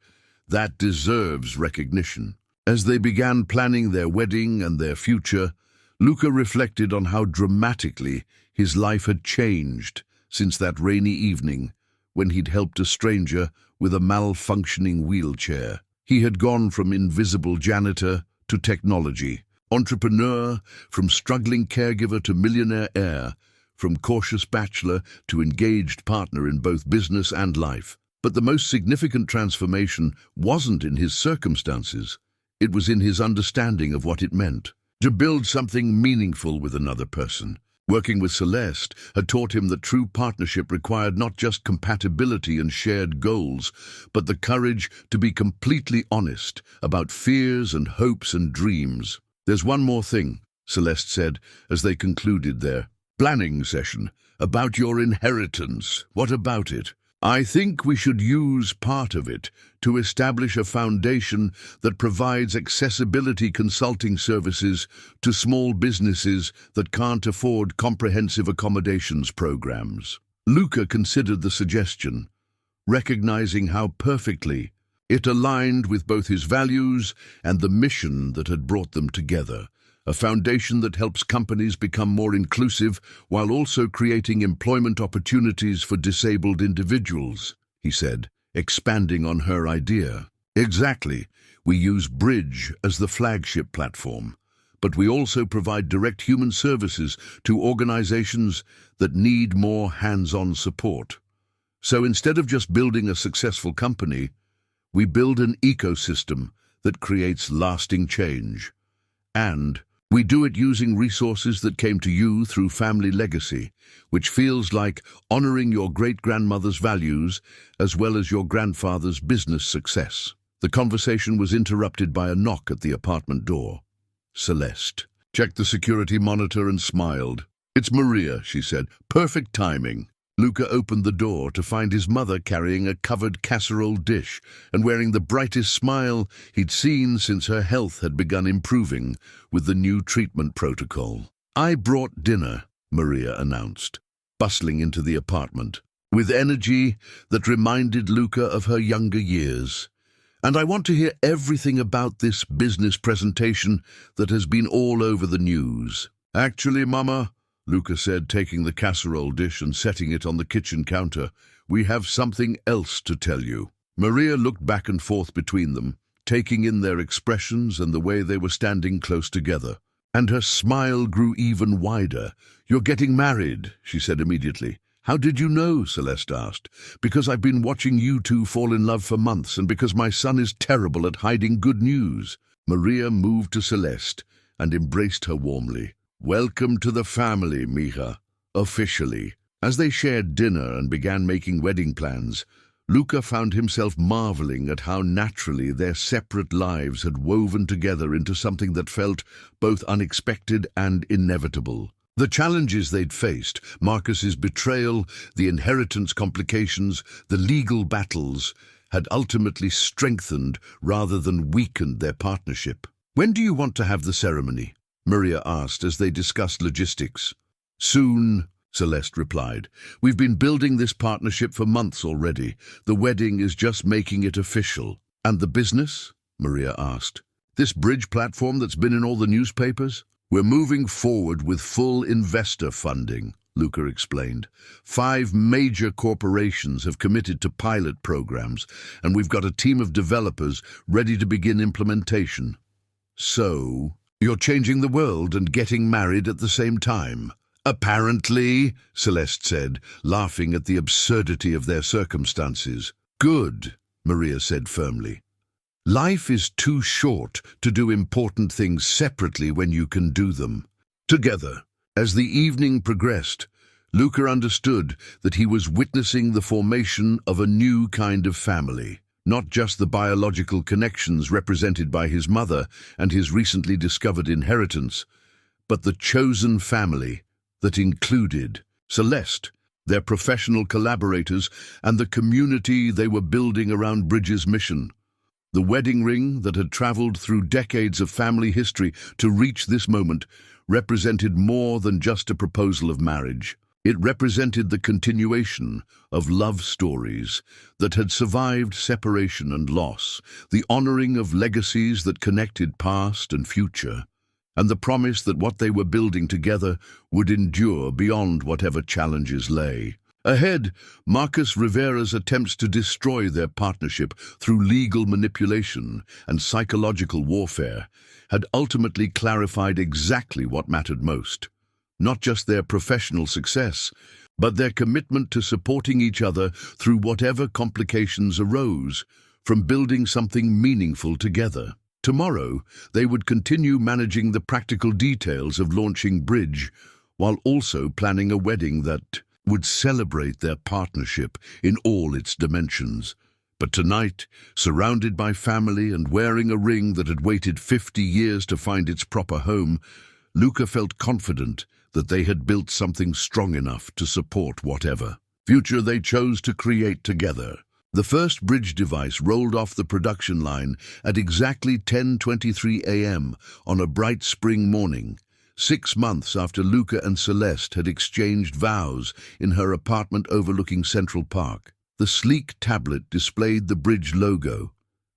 That deserves recognition." As they began planning their wedding and their future, Luca reflected on how dramatically his life had changed since that rainy evening when he'd helped a stranger with a malfunctioning wheelchair. He had gone from invisible janitor to technology, entrepreneur, from struggling caregiver to millionaire heir, from cautious bachelor to engaged partner in both business and life. But the most significant transformation wasn't in his circumstances. It was in his understanding of what it meant to build something meaningful with another person. Working with Celeste had taught him that true partnership required not just compatibility and shared goals, but the courage to be completely honest about fears and hopes and dreams. "There's one more thing," Celeste said as they concluded their planning session, "about your inheritance. What about it? I think we should use part of it to establish a foundation that provides accessibility consulting services to small businesses that can't afford comprehensive accommodations programs." Luca considered the suggestion, recognizing how perfectly it aligned with both his values and the mission that had brought them together. A foundation that helps companies become more inclusive while also creating employment opportunities for disabled individuals, he said, expanding on her idea. "Exactly. We use Bridge as the flagship platform, but we also provide direct human services to organizations that need more hands-on support. So instead of just building a successful company, we build an ecosystem that creates lasting change. And we do it using resources that came to you through family legacy, which feels like honoring your great-grandmother's values as well as your grandfather's business success." The conversation was interrupted by a knock at the apartment door. Celeste checked the security monitor and smiled. "It's Maria," she said. "Perfect timing." Luca opened the door to find his mother carrying a covered casserole dish and wearing the brightest smile he'd seen since her health had begun improving with the new treatment protocol. "I brought dinner," Maria announced, bustling into the apartment, with energy that reminded Luca of her younger years. "And I want to hear everything about this business presentation that has been all over the news." "Actually, Mama," Luca said, taking the casserole dish and setting it on the kitchen counter, "we have something else to tell you." Maria looked back and forth between them, taking in their expressions and the way they were standing close together. And her smile grew even wider. "You're getting married," she said immediately. "How did you know?" Celeste asked. "Because I've been watching you two fall in love for months, and because my son is terrible at hiding good news." Maria moved to Celeste and embraced her warmly. "Welcome to the family, mija, officially." As they shared dinner and began making wedding plans, Luca found himself marveling at how naturally their separate lives had woven together into something that felt both unexpected and inevitable. The challenges they'd faced, Marcus's betrayal, the inheritance complications, the legal battles, had ultimately strengthened rather than weakened their partnership. "When do you want to have the ceremony?" Maria asked as they discussed logistics. "Soon," Celeste replied. "We've been building this partnership for months already. The wedding is just making it official." "And the business?" Maria asked. "This bridge platform that's been in all the newspapers?" "We're moving forward with full investor funding," Luca explained. 5 major corporations have committed to pilot programs, and we've got a team of developers ready to begin implementation." "So, you're changing the world and getting married at the same time?" "Apparently," Celeste said, laughing at the absurdity of their circumstances. "Good," Maria said firmly. "Life is too short to do important things separately when you can do them together." As the evening progressed, Luca understood that he was witnessing the formation of a new kind of family, not just the biological connections represented by his mother and his recently discovered inheritance, but the chosen family that included Celeste, their professional collaborators, and the community they were building around Bridges' mission. The wedding ring that had traveled through decades of family history to reach this moment represented more than just a proposal of marriage. It represented the continuation of love stories that had survived separation and loss, the honoring of legacies that connected past and future, and the promise that what they were building together would endure beyond whatever challenges lay. Ahead, Marcus Rivera's attempts to destroy their partnership through legal manipulation and psychological warfare had ultimately clarified exactly what mattered most. Not just their professional success, but their commitment to supporting each other through whatever complications arose from building something meaningful together. Tomorrow, they would continue managing the practical details of launching Bridge, while also planning a wedding that would celebrate their partnership in all its dimensions. But tonight, surrounded by family and wearing a ring that had waited 50 years to find its proper home, Luca felt confident that they had built something strong enough to support whatever future they chose to create together. The first bridge device rolled off the production line at exactly 10:23 a.m. on a bright spring morning, 6 months after Luca and Celeste had exchanged vows in her apartment overlooking Central Park. The sleek tablet displayed the bridge logo,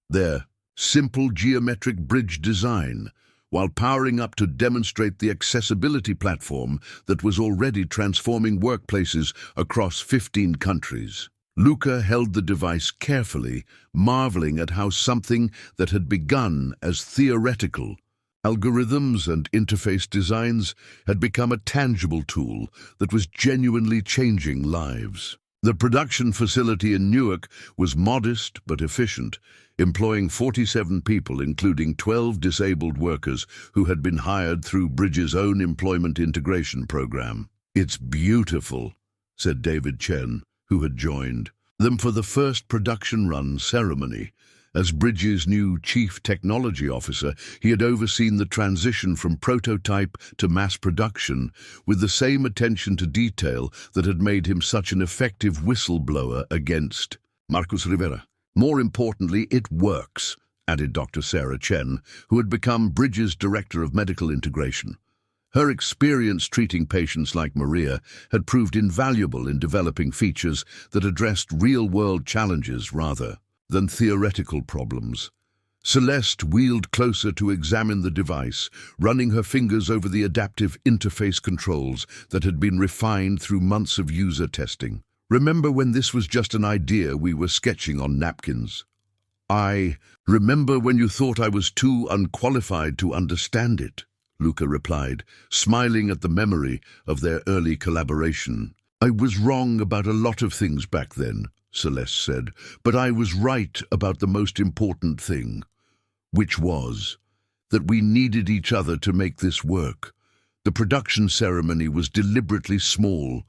their simple geometric bridge design, while powering up to demonstrate the accessibility platform that was already transforming workplaces across 15 countries. Luca held the device carefully, marveling at how something that had begun as theoretical algorithms and interface designs had become a tangible tool that was genuinely changing lives. The production facility in Newark was modest but efficient, employing 47 people, including 12 disabled workers who had been hired through Bridges' own employment integration program. "It's beautiful," said David Chen, who had joined them for the first production run ceremony. As Bridges' new chief technology officer, he had overseen the transition from prototype to mass production with the same attention to detail that had made him such an effective whistleblower against Marcus Rivera. "More importantly, it works," added Dr. Sarah Chen, who had become Bridges' Director of Medical Integration. Her experience treating patients like Maria had proved invaluable in developing features that addressed real-world challenges rather than theoretical problems. Celeste wheeled closer to examine the device, running her fingers over the adaptive interface controls that had been refined through months of user testing. "Remember when this was just an idea we were sketching on napkins? I remember when you thought I was too unqualified to understand it," Luca replied, smiling at the memory of their early collaboration. "I was wrong about a lot of things back then," Celeste said, "but I was right about the most important thing, which was that we needed each other to make this work." The production ceremony was deliberately small,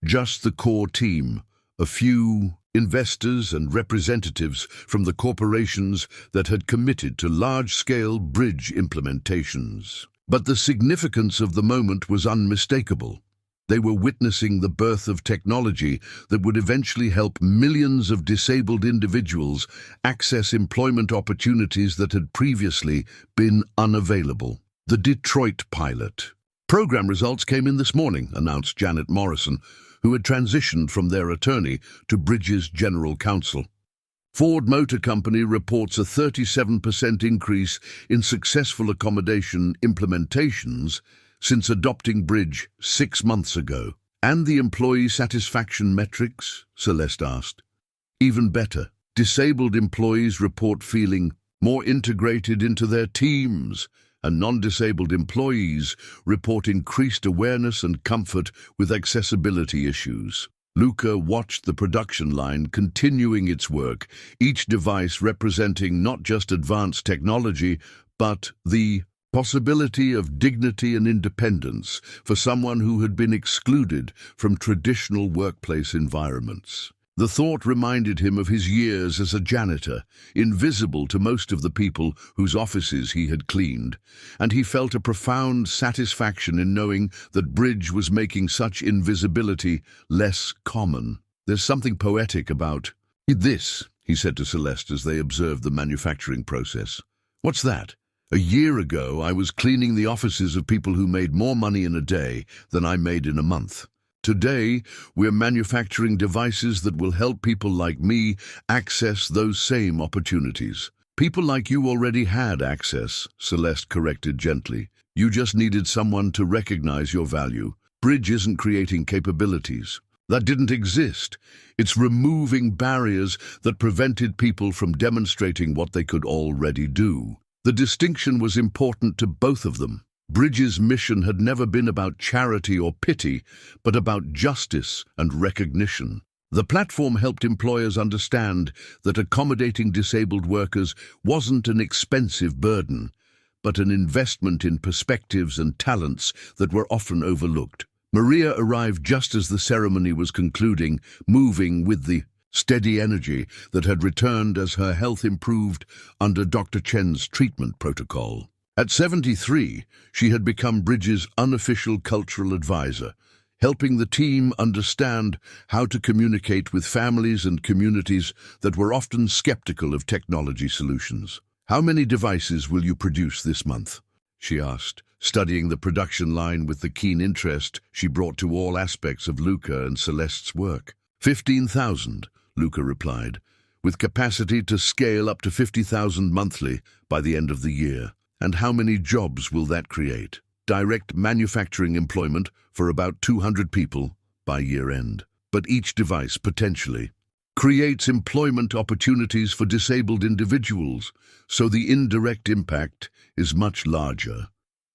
just the core team, a few investors and representatives from the corporations that had committed to large-scale bridge implementations. But the significance of the moment was unmistakable. They were witnessing the birth of technology that would eventually help millions of disabled individuals access employment opportunities that had previously been unavailable. The Detroit pilot. "Program results came in this morning," announced Janet Morrison, who had transitioned from their attorney to Bridges' general counsel. "Ford Motor Company reports a 37% increase in successful accommodation implementations since adopting Bridge 6 months ago." "And the employee satisfaction metrics?" Celeste asked. "Even better. Disabled employees report feeling more integrated into their teams, and non-disabled employees report increased awareness and comfort with accessibility issues." Luca watched the production line continuing its work, each device representing not just advanced technology, but the possibility of dignity and independence for someone who had been excluded from traditional workplace environments. The thought reminded him of his years as a janitor, invisible to most of the people whose offices he had cleaned, and he felt a profound satisfaction in knowing that Bridge was making such invisibility less common. "There's something poetic about this," he said to Celeste as they observed the manufacturing process. "What's that?" "A year ago, I was cleaning the offices of people who made more money in a day than I made in a month. Today, we're manufacturing devices that will help people like me access those same opportunities." "People like you already had access," Celeste corrected gently. "You just needed someone to recognize your value. Bridge isn't creating capabilities that didn't exist. It's removing barriers that prevented people from demonstrating what they could already do." The distinction was important to both of them. Bridge's mission had never been about charity or pity, but about justice and recognition. The platform helped employers understand that accommodating disabled workers wasn't an expensive burden, but an investment in perspectives and talents that were often overlooked. Maria arrived just as the ceremony was concluding, moving with the steady energy that had returned as her health improved under Dr. Chen's treatment protocol. At 73, she had become Bridges' unofficial cultural advisor, helping the team understand how to communicate with families and communities that were often skeptical of technology solutions. "How many devices will you produce this month?" she asked, studying the production line with the keen interest she brought to all aspects of Luca and Celeste's work. 15,000, Luca replied, with capacity to scale up to 50,000 monthly by the end of the year. "And how many jobs will that create?" "Direct manufacturing employment for about 200 people by year-end. But each device potentially creates employment opportunities for disabled individuals, so the indirect impact is much larger."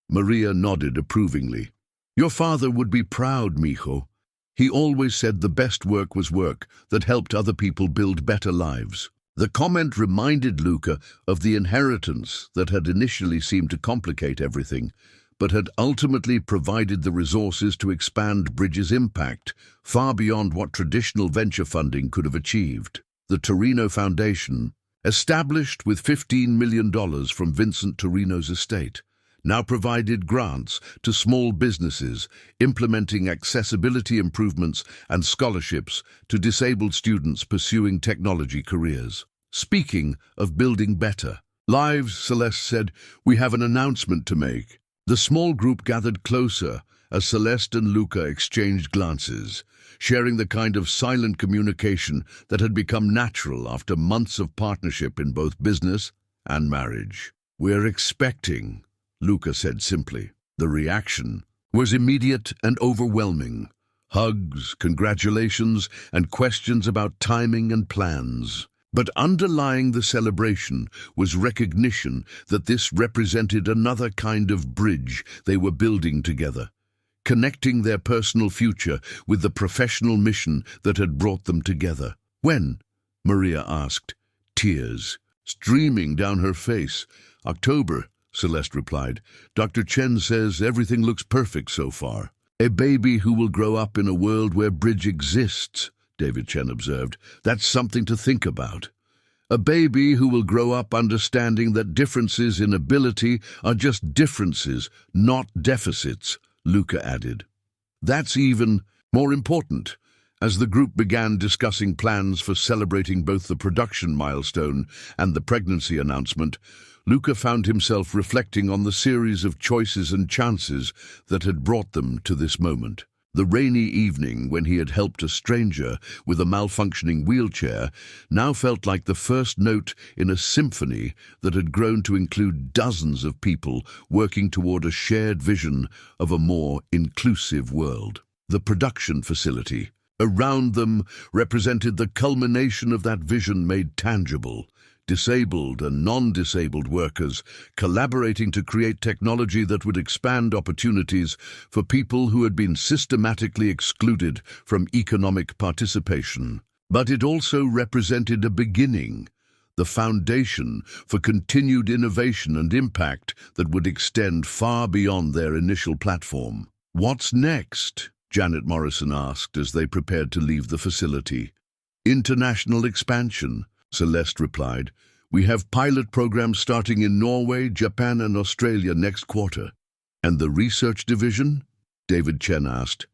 Maria nodded approvingly. "Your father would be proud, mijo. He always said the best work was work that helped other people build better lives." The comment reminded Luca of the inheritance that had initially seemed to complicate everything, but had ultimately provided the resources to expand Bridges' impact far beyond what traditional venture funding could have achieved. The Torino Foundation, established with $15 million from Vincent Torino's estate, now provided grants to small businesses, implementing accessibility improvements and scholarships to disabled students pursuing technology careers. "Speaking of building better lives," Celeste said, "we have an announcement to make." The small group gathered closer as Celeste and Luca exchanged glances, sharing the kind of silent communication that had become natural after months of partnership in both business and marriage. "We're expecting," Luca said simply. The reaction was immediate and overwhelming. Hugs, congratulations, and questions about timing and plans. But underlying the celebration was recognition that this represented another kind of bridge they were building together, connecting their personal future with the professional mission that had brought them together. "When?" Maria asked, tears streaming down her face. "October," Celeste replied. "Dr. Chen says everything looks perfect so far." "A baby who will grow up in a world where bridge exists," David Chen observed. "That's something to think about. A baby who will grow up understanding that differences in ability are just differences, not deficits," Luca added. "That's even more important." As the group began discussing plans for celebrating both the production milestone and the pregnancy announcement, Luca found himself reflecting on the series of choices and chances that had brought them to this moment. The rainy evening when he had helped a stranger with a malfunctioning wheelchair now felt like the first note in a symphony that had grown to include dozens of people working toward a shared vision of a more inclusive world. The production facility around them represented the culmination of that vision made tangible. Disabled and non-disabled workers collaborating to create technology that would expand opportunities for people who had been systematically excluded from economic participation. But it also represented a beginning, the foundation for continued innovation and impact that would extend far beyond their initial platform. "What's next?" Janet Morrison asked as they prepared to leave the facility. "International expansion," Celeste replied. "We have pilot programs starting in Norway, Japan, and Australia next quarter." "And the research division?" David Chen asked.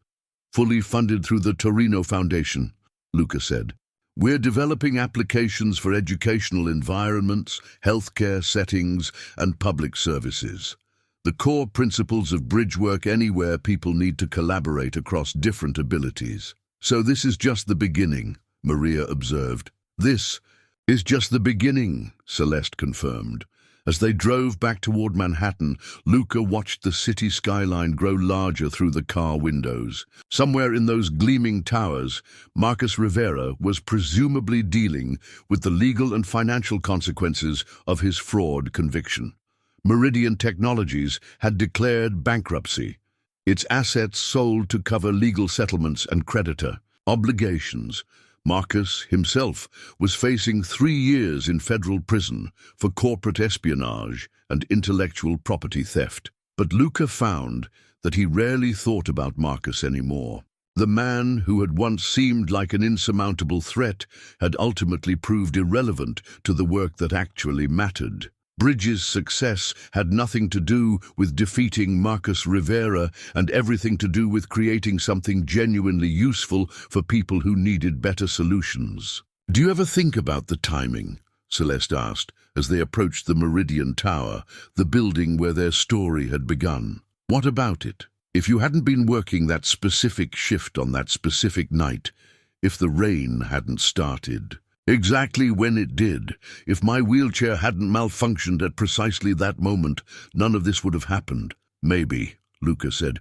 "Fully funded through the Torino Foundation," Luca said. "We're developing applications for educational environments, healthcare settings, and public services. The core principles of bridge work anywhere people need to collaborate across different abilities." "So this is just the beginning," Maria observed. "This is just the beginning," Celeste confirmed. As they drove back toward Manhattan, Luca watched the city skyline grow larger through the car windows. Somewhere in those gleaming towers, Marcus Rivera was presumably dealing with the legal and financial consequences of his fraud conviction. Meridian Technologies had declared bankruptcy, its assets sold to cover legal settlements and creditor obligations. Marcus himself was facing 3 years in federal prison for corporate espionage and intellectual property theft. But Luca found that he rarely thought about Marcus anymore. The man who had once seemed like an insurmountable threat had ultimately proved irrelevant to the work that actually mattered. Bridges' success had nothing to do with defeating Marcus Rivera and everything to do with creating something genuinely useful for people who needed better solutions. "Do you ever think about the timing?" Celeste asked as they approached the Meridian Tower, the building where their story had begun. "What about it? If you hadn't been working that specific shift on that specific night, if the rain hadn't started, exactly when it did, if my wheelchair hadn't malfunctioned at precisely that moment, none of this would have happened." "Maybe," Luca said.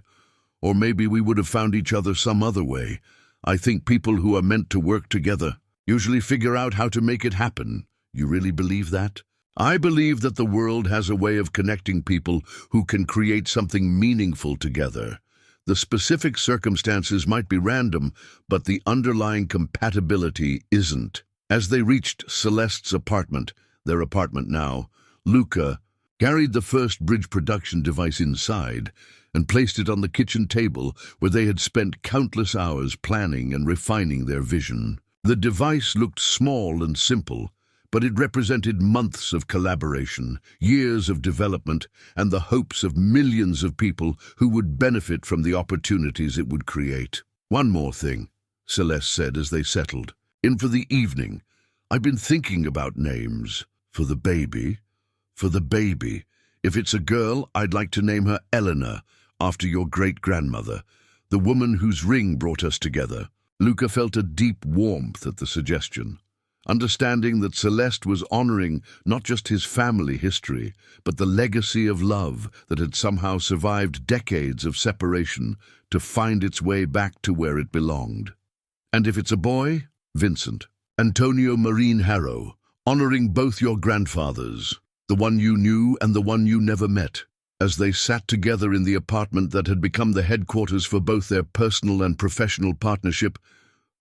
"Or maybe we would have found each other some other way. I think people who are meant to work together usually figure out how to make it happen." "You really believe that?" "I believe that the world has a way of connecting people who can create something meaningful together. The specific circumstances might be random, but the underlying compatibility isn't." As they reached Celeste's apartment, their apartment now, Luca carried the first bridge production device inside and placed it on the kitchen table where they had spent countless hours planning and refining their vision. The device looked small and simple, but it represented months of collaboration, years of development, and the hopes of millions of people who would benefit from the opportunities it would create. "One more thing," Celeste said as they settled in for the evening. "I've been thinking about names for the baby. If it's a girl, I'd like to name her Eleanor, after your great-grandmother, the woman whose ring brought us together." Luca felt a deep warmth at the suggestion, understanding that Celeste was honoring not just his family history, but the legacy of love that had somehow survived decades of separation to find its way back to where it belonged. And if it's a boy, Vincent, Antonio Marin Harrow, honoring both your grandfathers, the one you knew and the one you never met, as they sat together in the apartment that had become the headquarters for both their personal and professional partnership.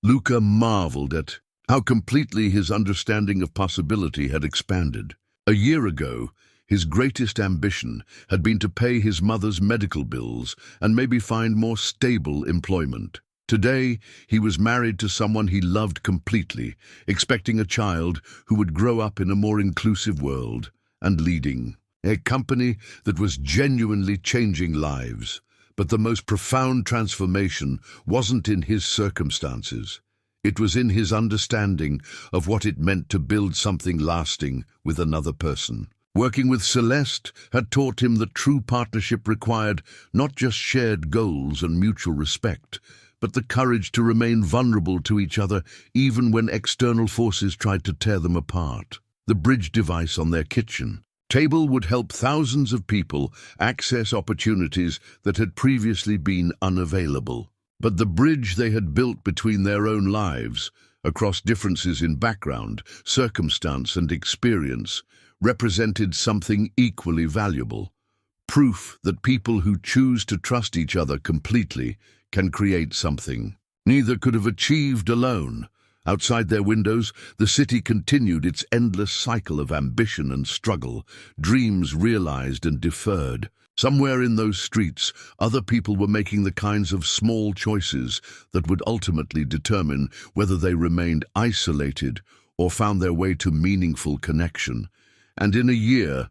Luca marveled at how completely his understanding of possibility had expanded. A year ago, his greatest ambition had been to pay his mother's medical bills and maybe find more stable employment. Today, he was married to someone he loved completely, expecting a child who would grow up in a more inclusive world, and leading a company that was genuinely changing lives. But the most profound transformation wasn't in his circumstances. It was in his understanding of what it meant to build something lasting with another person. Working with Celeste had taught him that true partnership required not just shared goals and mutual respect, but the courage to remain vulnerable to each other even when external forces tried to tear them apart. The bridge device on their kitchen table would help thousands of people access opportunities that had previously been unavailable. But the bridge they had built between their own lives, across differences in background, circumstance, and experience, represented something equally valuable. Proof that people who choose to trust each other completely can create something neither could have achieved alone. Outside their windows, the city continued its endless cycle of ambition and struggle, dreams realized and deferred. Somewhere in those streets, other people were making the kinds of small choices that would ultimately determine whether they remained isolated or found their way to meaningful connection. And in a year,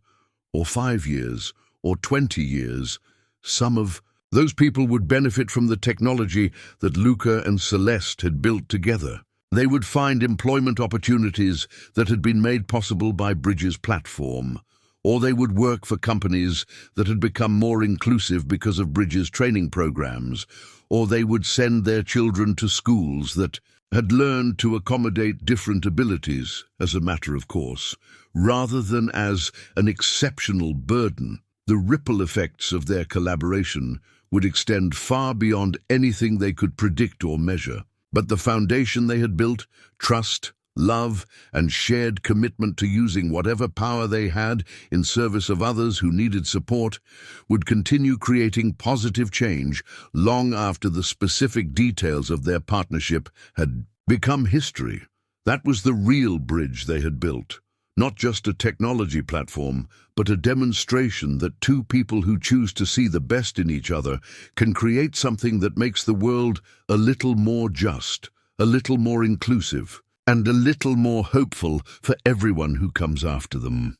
or 5 years, or 20 years, some of those people would benefit from the technology that Luca and Celeste had built together. They would find employment opportunities that had been made possible by Bridge's platform, or they would work for companies that had become more inclusive because of Bridge's training programs, or they would send their children to schools that had learned to accommodate different abilities as a matter of course, rather than as an exceptional burden. The ripple effects of their collaboration would extend far beyond anything they could predict or measure. But the foundation they had built, trust, love, and shared commitment to using whatever power they had in service of others who needed support, would continue creating positive change long after the specific details of their partnership had become history. That was the real bridge they had built. Not just a technology platform, but a demonstration that two people who choose to see the best in each other can create something that makes the world a little more just, a little more inclusive, and a little more hopeful for everyone who comes after them.